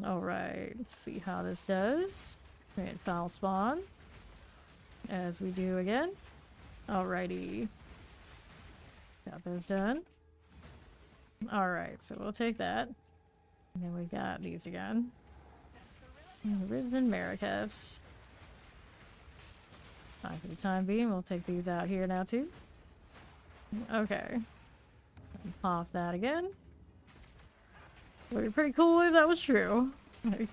Alright, let's see how this does. Create foul spawn. As we do again. Alrighty. Got those done. Alright, so we'll take that. And then we got these again. Rids and Marikefs. Fine for the time being, we'll take these out here now too. Okay. Pop that again. Would be pretty cool if that was true.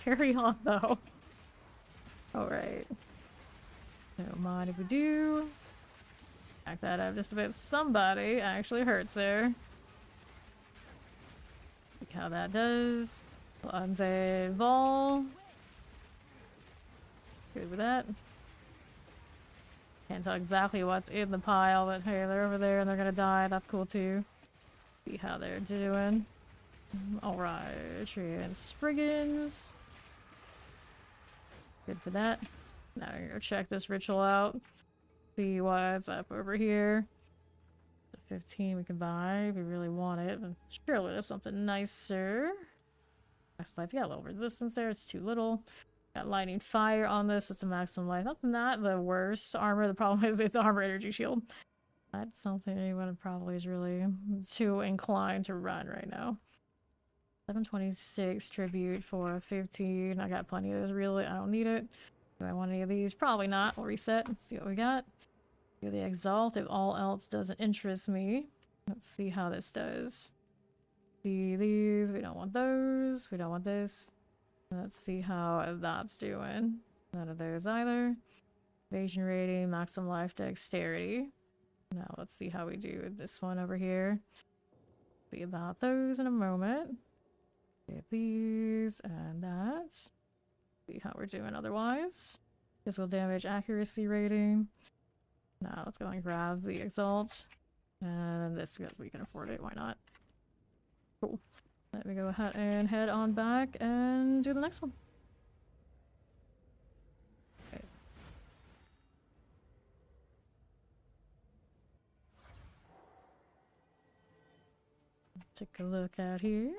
Carry on though. Alright. Don't mind if we do. Back that up just a bit. Somebody actually hurts there. See how that does. Undead Vol. Good with that. Can't tell exactly what's in the pile, but hey, they're over there and they're gonna die. That's cool too. See how they're doing. Alright, Treant Spriggans. Good for that. Now we're gonna go check this ritual out. See what's up over here. The 15 we can buy if we really want it, but surely there's something nicer. Max life, yeah, a little resistance there, it's too little. Got lightning fire on this with some maximum life. That's not the worst armor. The problem is it's the armor energy shield. That's something anyone probably is really too inclined to run right now. 726 tribute for 15. I got plenty of those, really. I don't need it. Do I want any of these? Probably not. We'll reset and see what we got. Do the Exalt if all else doesn't interest me. Let's see how this does. See these. We don't want those. We don't want this. Let's see how that's doing. None of those either. Evasion rating, maximum life, dexterity. Now let's see how we do with this one over here. See about those in a moment. Get these and that. See how we're doing otherwise. Physical damage, accuracy rating. Now let's go and grab the Exalt. And this, because we can afford it, why not? Cool. Let me go ahead and head on back and do the next one. Okay. Take a look out here.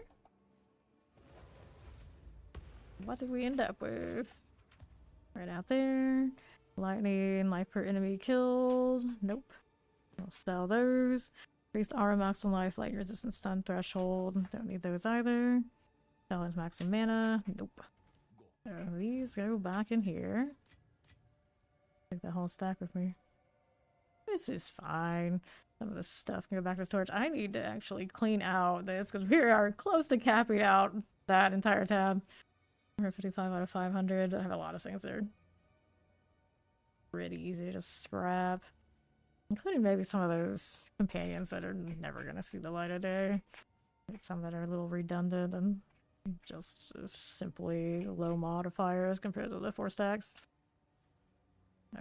What did we end up with? Right out there. Lightning, life per enemy killed. Nope. I'll sell those. Increased armor, maximum life, lightning resistance, stun threshold. Don't need those either. Challenge maximum mana. Nope. So these go back in here. Take that whole stack with me. This is fine. Some of this stuff can go back to storage. I need to actually clean out this because we are close to capping out that entire tab. 155 out of 500. I have a lot of things that are pretty easy to just scrap. Including maybe some of those companions that are never going to see the light of day. Some that are a little redundant and just simply low modifiers compared to the 4 stacks.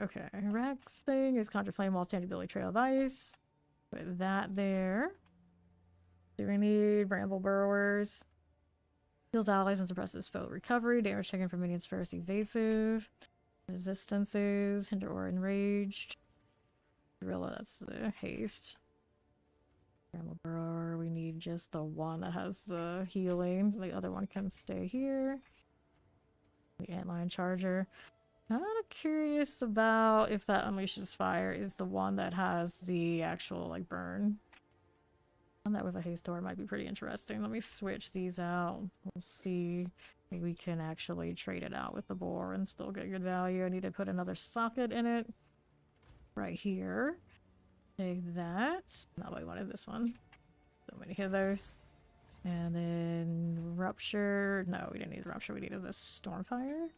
Okay, Rex thing is Conjure Flame Wall, Standard Ability, Trail of Ice. Put that there. Do we need Bramble Burrowers? Heals allies and suppresses foe recovery. Damage taken from minions first. Evasive. Resistances. Hinder or Enraged. Gorilla, that's the haste. Bramble Burrower, we need just the one that has the healing. So the other one can stay here. The Antlion Charger. I'm kind of curious about if that Unleashes Fire is the one that has the actual, like, burn. And that with a haste door might be pretty interesting. Let me switch these out. We'll see. Maybe we can actually trade it out with the boar and still get good value. I need to put another socket in it. Right here. Take that. Not what I wanted, this one. So many of those. And then Rupture. No, we didn't need the Rupture. We needed the Stormfire.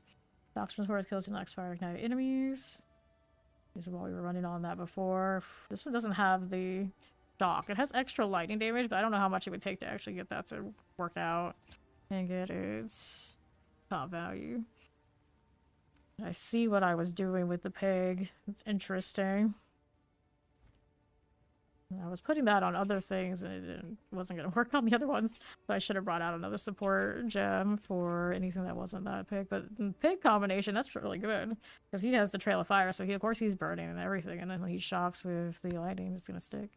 Doctrine's Word kills the next fire ignited enemies. This is what we were running on that before. This one doesn't have the shock. It has extra lightning damage, but I don't know how much it would take to actually get that to work out and get its top value. I see what I was doing with the pig. It's interesting. I was putting that on other things and it wasn't going to work on the other ones. So I should have brought out another support gem for anything that wasn't that pig. But the pig combination, that's really good. Because he has the Trail of Fire, so of course he's burning and everything. And then when he shocks with the lightning, it's going to stick.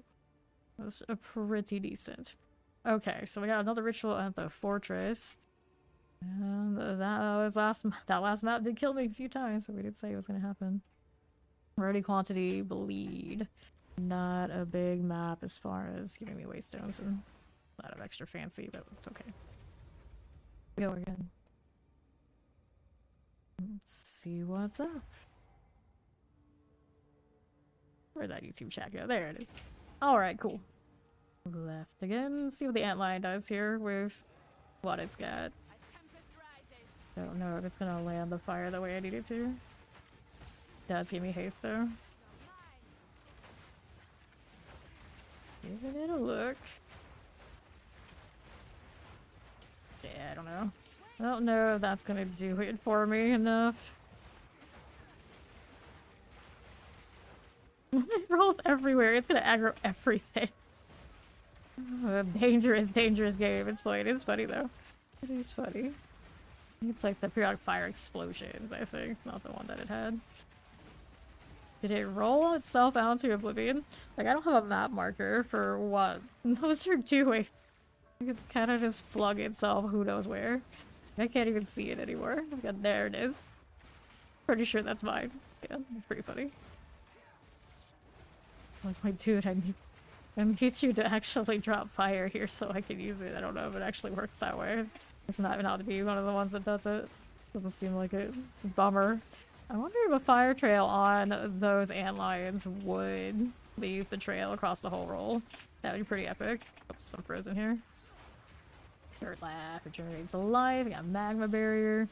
That's pretty decent. Okay, so we got another ritual at the fortress. And that last map did kill me a few times, but we did say it was going to happen. Ready quantity, bleed. Not a big map as far as giving me waystones and a lot of extra fancy, but it's okay. Go again. Let's see what's up. Where'd that YouTube chat go? There it is. Alright, cool. Left again. See what the antlion does here with what it's got. Don't know if it's gonna land the fire the way I need it to. Does give me haste though. Giving it a look. Yeah, I don't know. I don't know if that's gonna do it for me enough. It rolls everywhere. It's gonna aggro everything. A dangerous, dangerous game it's played. It's funny though. It is funny. It's like the periodic fire explosions, I think, not the one that it had. Did it roll itself out into oblivion? Like, I don't have a map marker for what those are doing. It's kind of just flung itself who knows where. I can't even see it anymore. Okay, there it is. Pretty sure that's mine. Yeah, it's pretty funny. Like, my dude, I need you to actually drop fire here so I can use it. I don't know if it actually works that way. It's not even how to be one of the ones that does it. Doesn't seem like it. Bummer. I wonder if a fire trail on those antlions would leave the trail across the whole roll. That would be pretty epic. Oops, I'm frozen here. Dirt laugh, regenerates alive. We got magma barrier.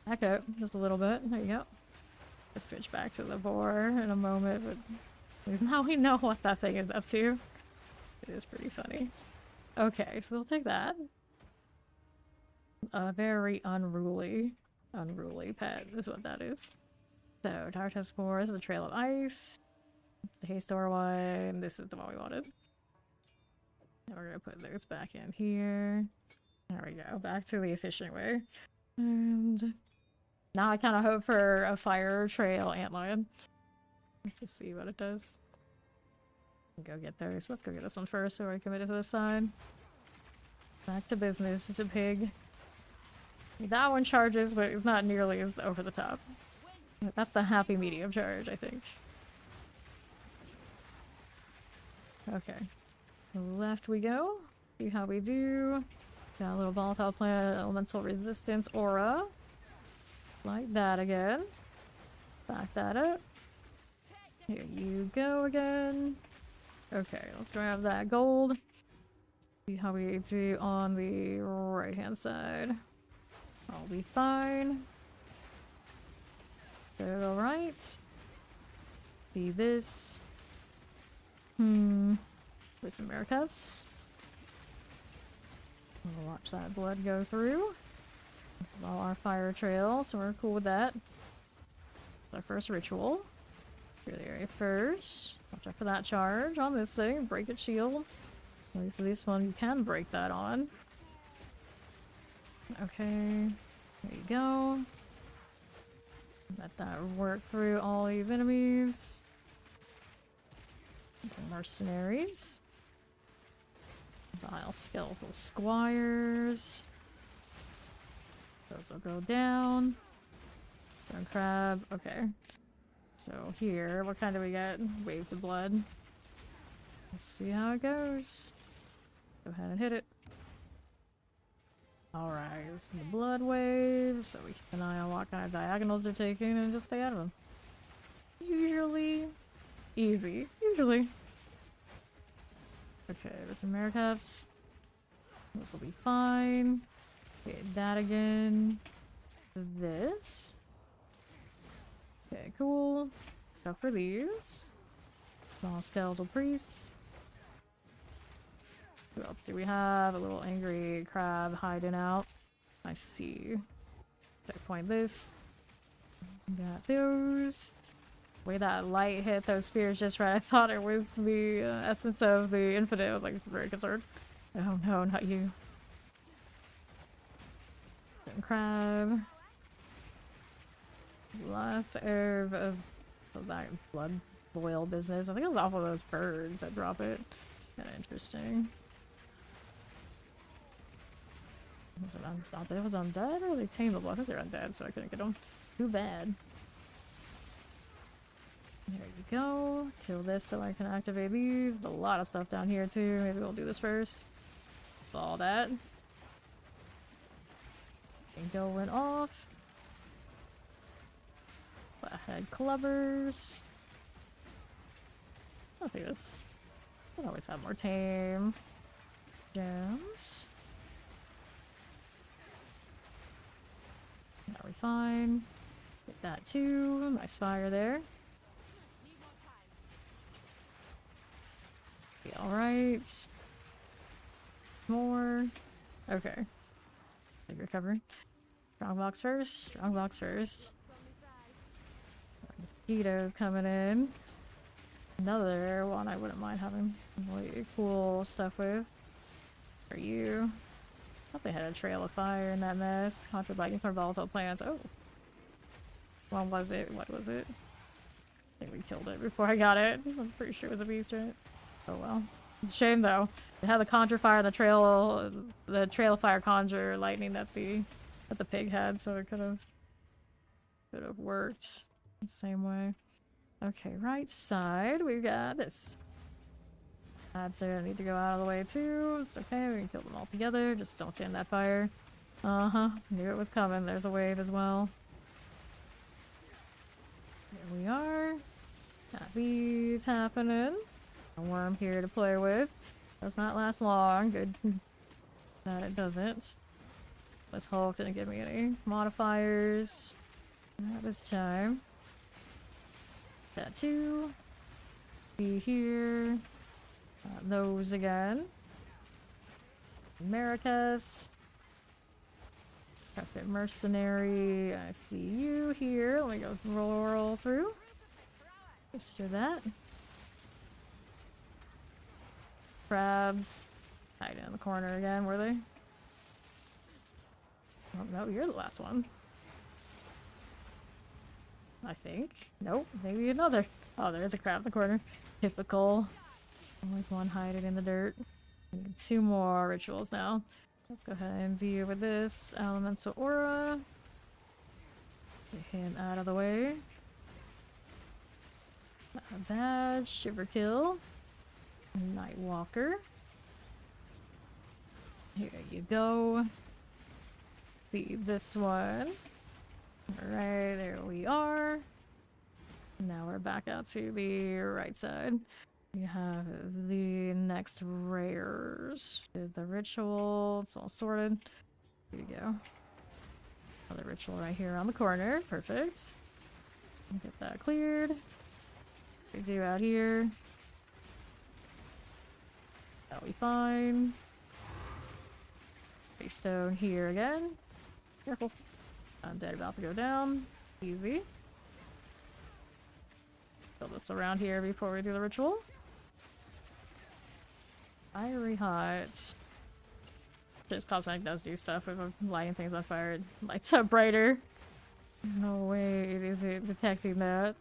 Back up just a little bit. There you go. Just switch back to the boar in a moment, but at least now we know what that thing is up to. It is pretty funny. Okay, so we'll take that. A very unruly pet is what that is. So, Tower Test 4, this is the Trail of Ice. It's the Haste Door one. This is the one we wanted. And we're gonna put those back in here. There we go. Back to the efficient way. And now I kind of hope for a fire trail antlion. Let's just see what it does. Go get those. Let's go get this one first so we're committed to this side. Back to business. It's a pig. That one charges, but it's not nearly as over the top. That's a happy medium charge, I think. Okay. Left we go. See how we do. Got a little volatile plant, elemental resistance aura. Like that again. Back that up. Here you go again. Okay, let's grab that gold. See how we do on the right hand side. I'll be fine. Go right. See this. With some Maracus. We'll watch that blood go through. This is all our fire trail, so we're cool with that. Our first ritual. Here the area first. Watch out for that charge on this thing. Break its shield. At least this one you can break that on. Okay. There you go. Let that work through all these enemies. Mercenaries. Vile skeletal squires. Those will go down. Stone crab. Okay. So here, what kind do we get? Waves of blood. Let's see how it goes. Go ahead and hit it. Alright, this is the blood wave, so we keep an eye on what kind of diagonals they're taking and just stay out of them. Usually easy. Usually. Okay, there's some Maracus. This will be fine. Okay, that again. This. Okay, cool. Go for these. Small skeletal priests. Who else do we have? A little angry crab hiding out. I see. Checkpoint this. Got those. Way that light hit those spears just right. I thought it was the essence of the infinite. I was like very concerned. Oh no, not you. Crab. Lots of that blood boil business. I think it was off of those birds that drop it. Kinda interesting. I thought it was undead or they tameable? I think they're undead, so I couldn't get them. Too bad. There you go. Kill this so I can activate these. There's a lot of stuff down here too. Maybe we'll do this first. All that. And going off. Flathead clubbers. I'll do this. I'll always have more tame. Gems. Are we fine? Get that too. Nice fire there. Be alright. More. Okay. Big recovery. Strong box first. Strong box first. Mosquitoes coming in. Another one I wouldn't mind having really cool stuff with. For you. Thought they had a trail of fire in that mess. Contra biting for volatile plants. Oh. What was it? What was it? I think we killed it before I got it. I'm pretty sure it was a beast, right? Oh well. It's a shame though. It had the conjure fire and the trail of fire conjure lightning that the pig had, so it could have worked the same way. Okay, right side we got this. That's there. I need to go out of the way too. It's okay. We can kill them all together. Just don't stand that fire. Knew it was coming. There's a wave as well. Here we are. Got these happening. A worm here to play with. Does not last long. Good that it doesn't. This Hulk didn't give me any modifiers. Not this time. That too. Be here. Those again. Americas. Perfect mercenary. I see you here. Let me go roll through. Just do that. Crabs. Hide in the corner again, were they? Oh no, you're the last one. I think. Nope, maybe another. Oh, there's a crab in the corner. Typical. Always one hiding in the dirt. I need 2 more rituals now. Let's go ahead and deal with this. Elemental Aura. Get him out of the way. Not bad. Shiver Kill. Night Walker. Here you go. See this one. Alright, there we are. Now we're back out to the right side. We have the next rares. Did the ritual, it's all sorted. Here you go. Another ritual right here on the corner. Perfect. Get that cleared. We do out here. That'll be fine. Stone here again. Careful. Undead about to go down. Easy. Build this around here before we do the ritual. Fiery hot. Just cosmetic does do stuff with lighting things on fire. It lights up brighter. No way is it detecting that.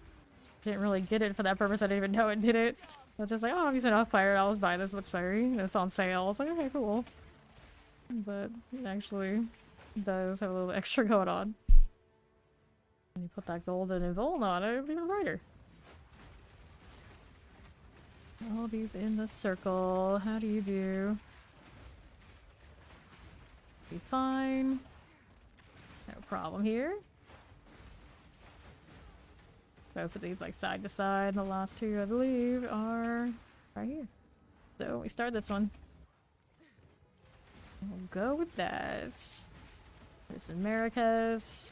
Didn't really get it for that purpose. I didn't even know it did it. I was just like, oh, I'm using enough fire. I'll just buy this. It looks fiery. And it's on sale. I was like, okay, cool. But it actually does have a little extra going on. When you put that golden involve on it, it's even brighter. All these in the circle. How do you do? Be fine. No problem here. Both of these like side to side. The last 2, I believe, are right here. So we start this one. We'll go with that. There's Marikevs.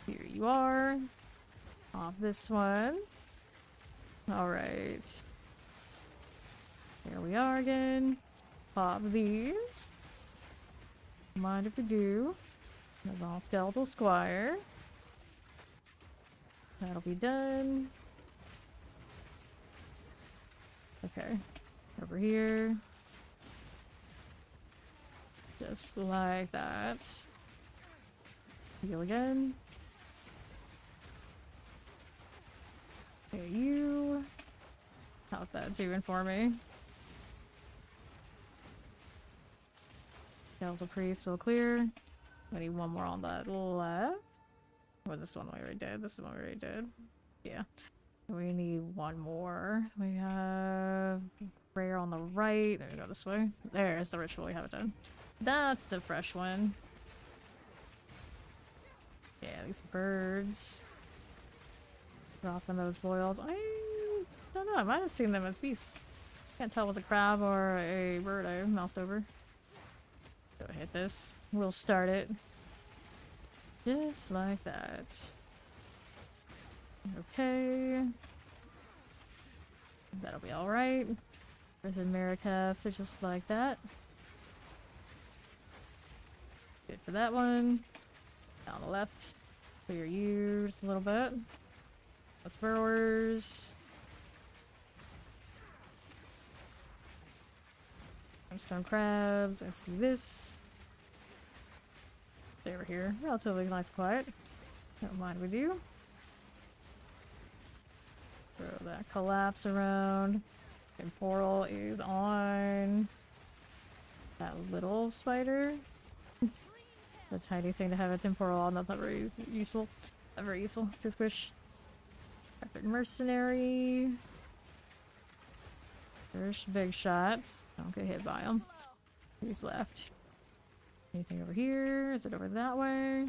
Here you are. Off this one. Alright. Here we are again. Pop these. Mind if we do. Another skeletal squire. That'll be done. Okay. Over here. Just like that. Heal again. Okay, you. How's that doing for me? Skeletal priest will clear. I need one more on that left. Or this one we already did. This is one we already did. Yeah. We need one more. We have prayer on the right. There we go this way. There's the ritual we haven't done. That's the fresh one. Yeah, these birds. Dropping those boils. I don't know. I might have seen them as beasts. Can't tell if it was a crab or a bird I moused over. Go hit this. We'll start it. Just like that. Okay. That'll be alright. There's a Mariketh, so just like that. Good for that one. Down the left. Clear you just a little bit. Let's burrowers. Stone crabs. I see this. Stay over here. Relatively nice quiet. Don't mind with you. Throw that collapse around. Temporal is on. That little spider. The tiny thing to have a temporal on. That's not very useful. Not very useful. Too squish. Perfect mercenary. There's big shots. Don't get hit by them. He's left. Anything over here? Is it over that way?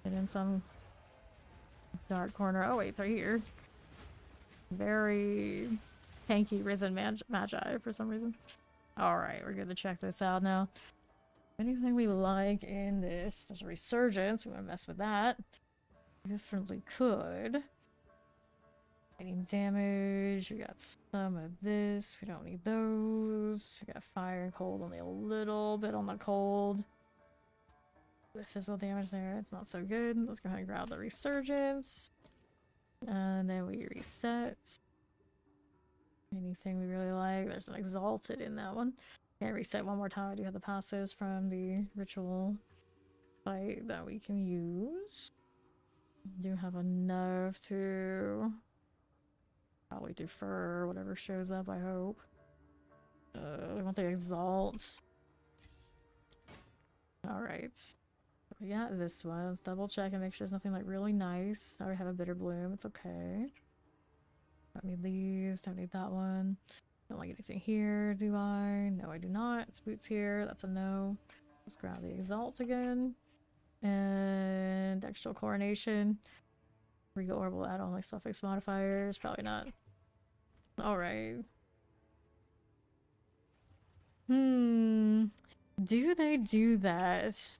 And in some dark corner. Oh wait, it's right here. Very tanky risen magi for some reason. Alright, we're gonna check this out now. Anything we like in this? There's a resurgence. We're gonna mess with that. Definitely could. Getting damage. We got some of this. We don't need those. We got fire and cold. Only a little bit on the cold. The physical damage there, it's not so good. Let's go ahead and grab the resurgence. And then we reset. Anything we really like. There's an exalted in that one. And reset one more time. I do have the passes from the ritual fight that we can use. Do have enough to probably defer whatever shows up, I hope. We want the exalt. Alright. We got this one. Let's double check and make sure there's nothing like really nice. I already have a bitter bloom. It's okay. Don't need these. Don't need that one. Don't like anything here, do I? No, I do not. It's boots here. That's a no. Let's grab the exalt again. And extra coronation. Regal orb will add on like suffix modifiers. Probably not. Alright. Do they do that?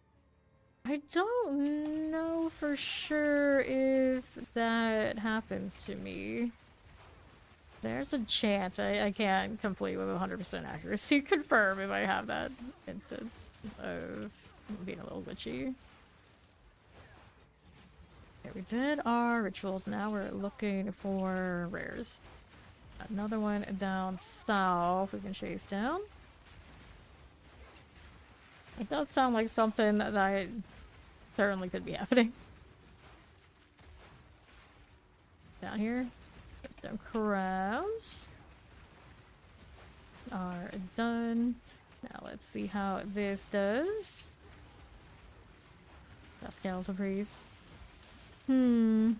I don't know for sure if that happens to me. There's a chance. I can't complete with 100% accuracy confirm if I have that instance of being a little glitchy. Okay, we did our rituals. Now we're looking for rares. Another one down south we can chase down. It does sound like something that certainly could be happening. Down here. Some crabs are done. Now let's see how this does. That skeletal priest. They're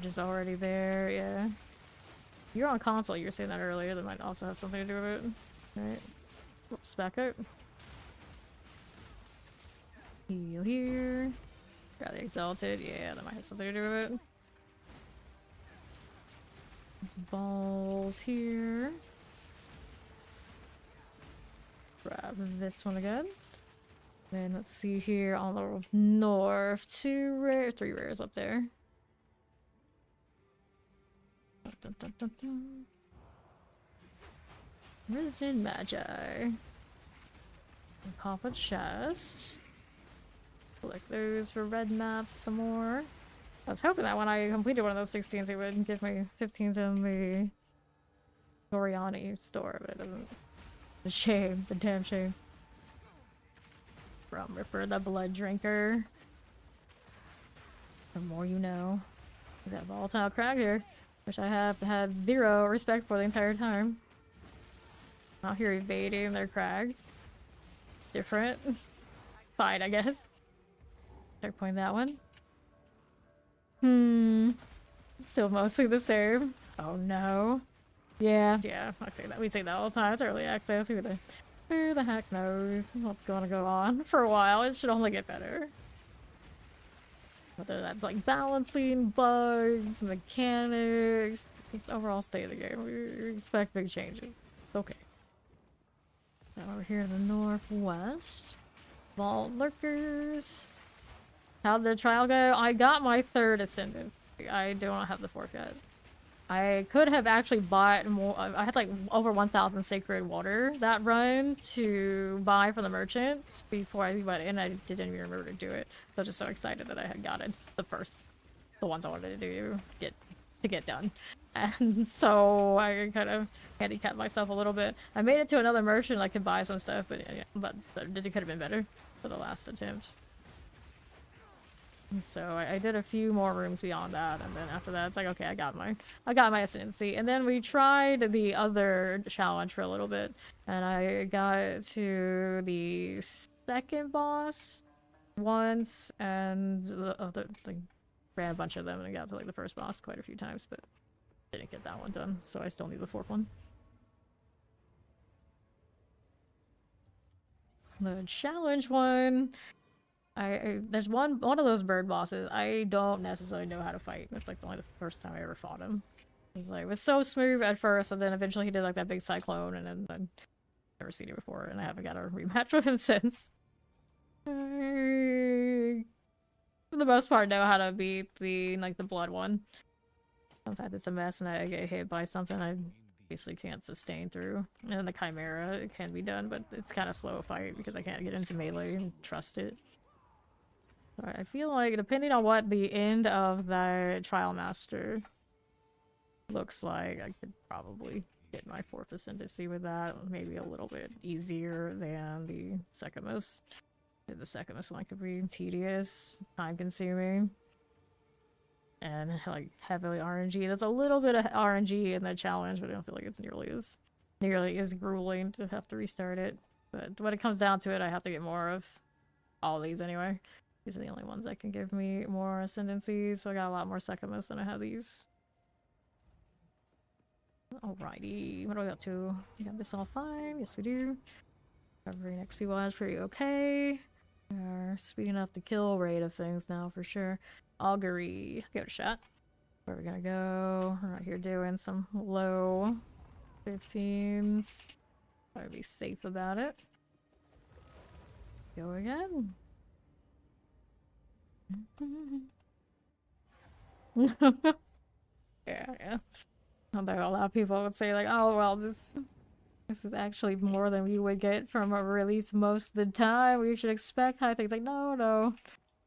just already there, yeah. You're on console, you were saying that earlier. That might also have something to do with it. Alright. Whoops, back up. Heal here. Got the exalted, yeah, that might have something to do with it. Balls here. grab this one again. Then let's see here on the north, 3 rares up there. Dun, dun, dun, dun. Risen Magi. Pop a chest. Collect those for red maps some more. I was hoping that when I completed one of those 16s, it would give me 15s in the Oriani store, but it doesn't. The shame, the damn shame. From Ripper the Blood Drinker. The more you know. We got volatile crag here, which I have had 0 respect for the entire time. Out here evading their crags. Different. Fine, I guess. Checkpoint that one. Still mostly the same. Oh no. Yeah, I say that. We say that all the time. It's early access. Who the heck knows what's going to go on for a while? It should only get better. Whether that's like balancing, bugs, mechanics, just overall state of the game. We expect big changes. Okay. Now over here in the northwest. Vault Lurkers. How'd the trial go? I got my 3rd Ascendant. I don't have the 4th yet. I could have actually bought more. I had like over 1,000 sacred water that run to buy from the merchants before I went in. I didn't even remember to do it. So I was just so excited that I had gotten the ones I wanted to get done. And so I kind of handicapped myself a little bit. I made it to another merchant. I could buy some stuff, but it could have been better for the last attempt. So I did a few more rooms beyond that, and then after that, it's like, okay, I got my ascendancy. And then we tried the other challenge for a little bit, and I got to the 2nd boss once, and ran a bunch of them, and I got to like the 1st boss quite a few times, but didn't get that one done, so I still need the 4th one. The challenge one. There's one of those bird bosses I don't necessarily know how to fight. That's like only the first time I ever fought him. It was so smooth at first, and then eventually he did like that big cyclone, and then I've never seen it before, and I haven't got a rematch with him since. For the most part, know how to beat the blood one. Sometimes it's a mess, and I get hit by something I basically can't sustain through. And then the Chimera, it can be done, but it's kind of slow fight because I can't get into melee and trust it. Alright, I feel like depending on what the end of the Trial Master looks like, I could probably get my 4th Ascendancy with that. Maybe a little bit easier than the Secamus. The Secamus one could be tedious, time consuming, and like heavily RNG. There's a little bit of RNG in the challenge, but I don't feel like it's nearly as grueling to have to restart it. But when it comes down to it, I have to get more of all these anyway. These are the only ones that can give me more ascendancies, so I got a lot more Secamus than I have these. Alrighty, what are we up to? We got this all fine. Yes, we do. Recovering XP wise, pretty okay. We're speeding up the kill rate of things now for sure. Augury, give it a shot. Where are we gonna go? We're out here doing some low 15s. Try to be safe about it. Go again. Yeah. Although a lot of people would say like, oh well, this is actually more than we would get from a release most of the time. We should expect high things. Like, no.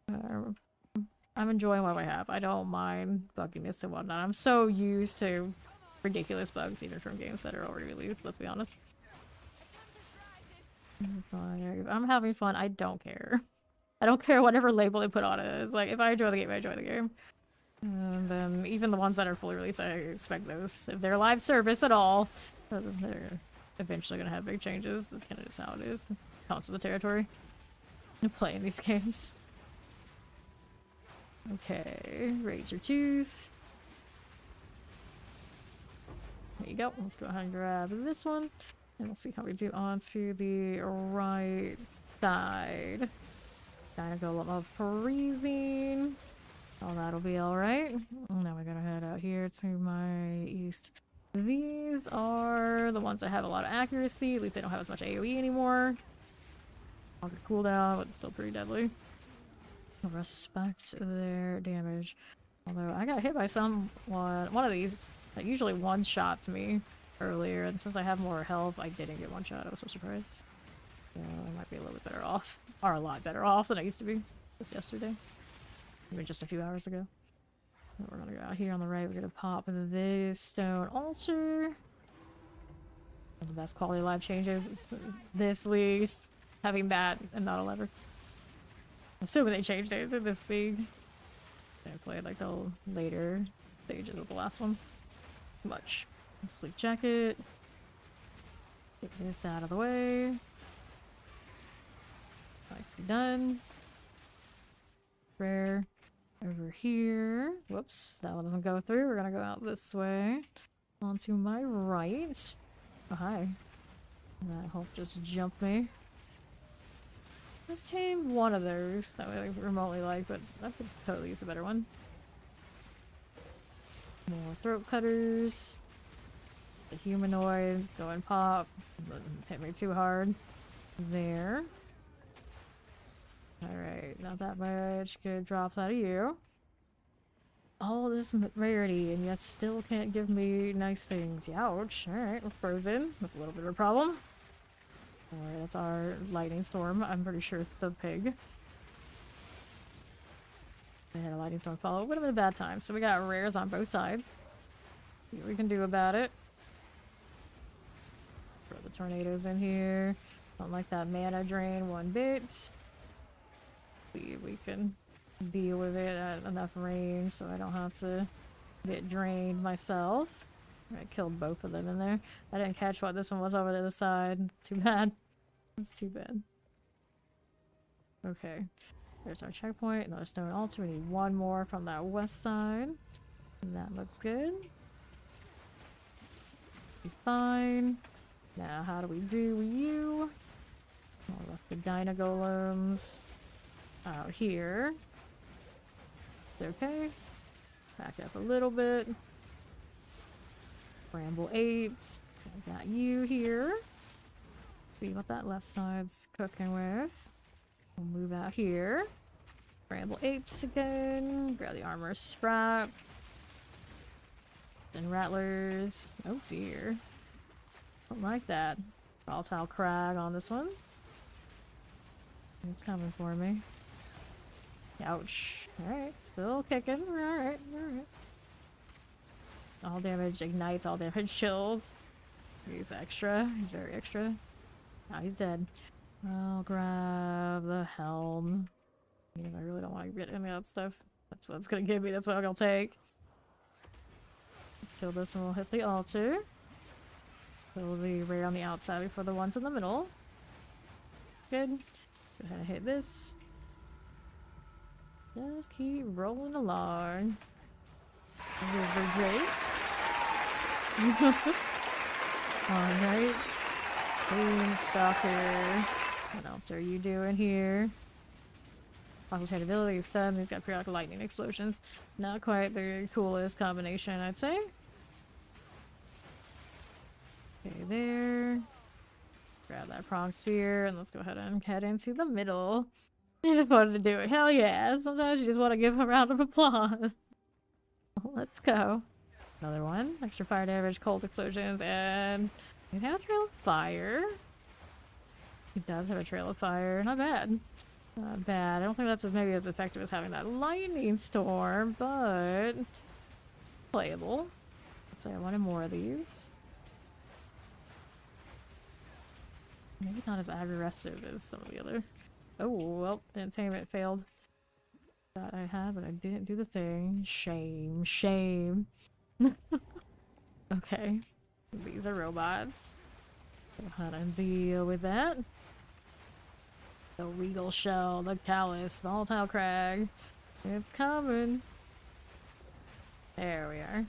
I'm enjoying what I have. I don't mind bugginess and whatnot. I'm so used to ridiculous bugs, even from games that are already released, let's be honest. I'm having fun. I don't care. I don't care whatever label they put on it. It's like, if I enjoy the game, I enjoy the game. And then even the ones that are fully released, I expect those. If they're live service at all, they're eventually going to have big changes. That's kind of just how it is. It comes with the territory. Playing these games. Okay, Razor Tooth. There you go. Let's go ahead and grab this one. And we'll see how we do on to the right side. Kind of go a little freezing. Oh, that'll be alright. Now we're gonna head out here to my east. These are the ones that have a lot of accuracy. At least they don't have as much AoE anymore. Longer cooldown, but still pretty deadly. Respect their damage. Although I got hit by one of these that usually one-shots me earlier, and since I have more health, I didn't get one shot. I was so surprised. So I might be a little bit better off. Or a lot better off than I used to be just yesterday. Even just a few hours ago. And we're gonna go out here on the right. We're gonna pop this stone altar. One of the best quality of life changes. This least having that and not a lever. Assuming they changed it to this big. I played like the later stages of the last one. Much. Sleep jacket. Get this out of the way. Nicely done. Rare. Over here. Whoops, that one doesn't go through. We're gonna go out this way. Onto my right. Oh, hi. That hope just jumped me. I've tamed one of those that we remotely like, but I could totally use a better one. More throat cutters. The humanoid going pop. Doesn't hit me too hard. There. Alright, not that much. Good drops out of you. All this rarity, and yet still can't give me nice things. Ouch. Alright, we're frozen. With a little bit of a problem. Alright, that's our lightning storm. I'm pretty sure it's the pig. They had a lightning storm follow. Would have been a bad time. So we got rares on both sides. See what we can do about it. Throw the tornadoes in here. Don't like that mana drain one bit. See if we can deal with it at enough range so I don't have to get drained myself. I killed both of them in there. I didn't catch what this one was over the other side. Too bad. That's too bad. Okay. There's our checkpoint. Another stone altar. We need one more from that west side. And that looks good. Be fine. Now, how do we do with you? More left the Dyna Golems out here. It's okay. Back up a little bit. Bramble apes. I got you here. See what that left side's cooking with. We'll move out here. Bramble apes again. Grab the armor scrap. Then rattlers. Oh dear. Don't like that. Volatile crag on this one. He's coming for me. Ouch. Alright, still kicking. Alright, alright. All damage ignites, all damage chills. He's extra. He's very extra. Now he's dead. I'll grab the helm. I really don't want to get any of that stuff. That's what it's gonna give me. That's what I'm gonna take. Let's kill this and we'll hit the altar. Kill the rare on the outside before the ones in the middle. Good. Go ahead and hit this. Just keep rolling along. River Great. Alright. Queen Stalker. What else are you doing here? Concentrate ability stun. He's got periodic lightning explosions. Not quite the coolest combination, I'd say. Okay, there. Grab that prong spear and let's go ahead and head into the middle. You just wanted to do it. Hell yeah. Sometimes you just want to give a round of applause. Let's go. Another one. Extra fire damage, cold explosions, and it has a trail of fire. It does have a trail of fire. Not bad. Not bad. I don't think that's maybe as effective as having that lightning storm, but playable. Let's say I wanted more of these. Maybe not as aggressive as some of the other. Oh, well, the entertainment failed. That I had, but I didn't do the thing. Shame, shame. Okay. These are robots. Go ahead and deal with that. The regal shell, the callus, volatile crag. It's coming. There we are.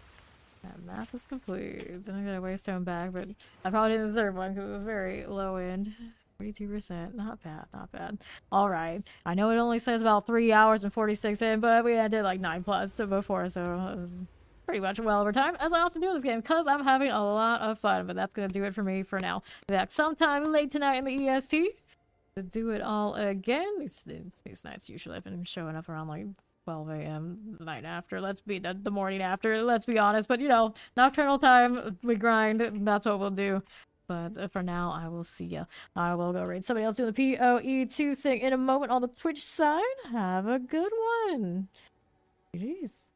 That map is complete. And I got a waystone back, but I probably didn't deserve one because it was very low end. 42%. Not bad, not bad. Alright. I know it only says about 3 hours and 46 in, but we did like 9+ so before, so it was pretty much well over time, as I often do in this game, because I'm having a lot of fun. But that's gonna do it for me for now. Back sometime late tonight in the EST to do it all again. These nights usually I've been showing up around like 12 a.m. the night after. Let's be the morning after. Let's be honest. But you know, nocturnal time, we grind. That's what we'll do. But for now, I will see ya. I will go raid somebody else doing the PoE2 thing in a moment on the Twitch side. Have a good one. It is.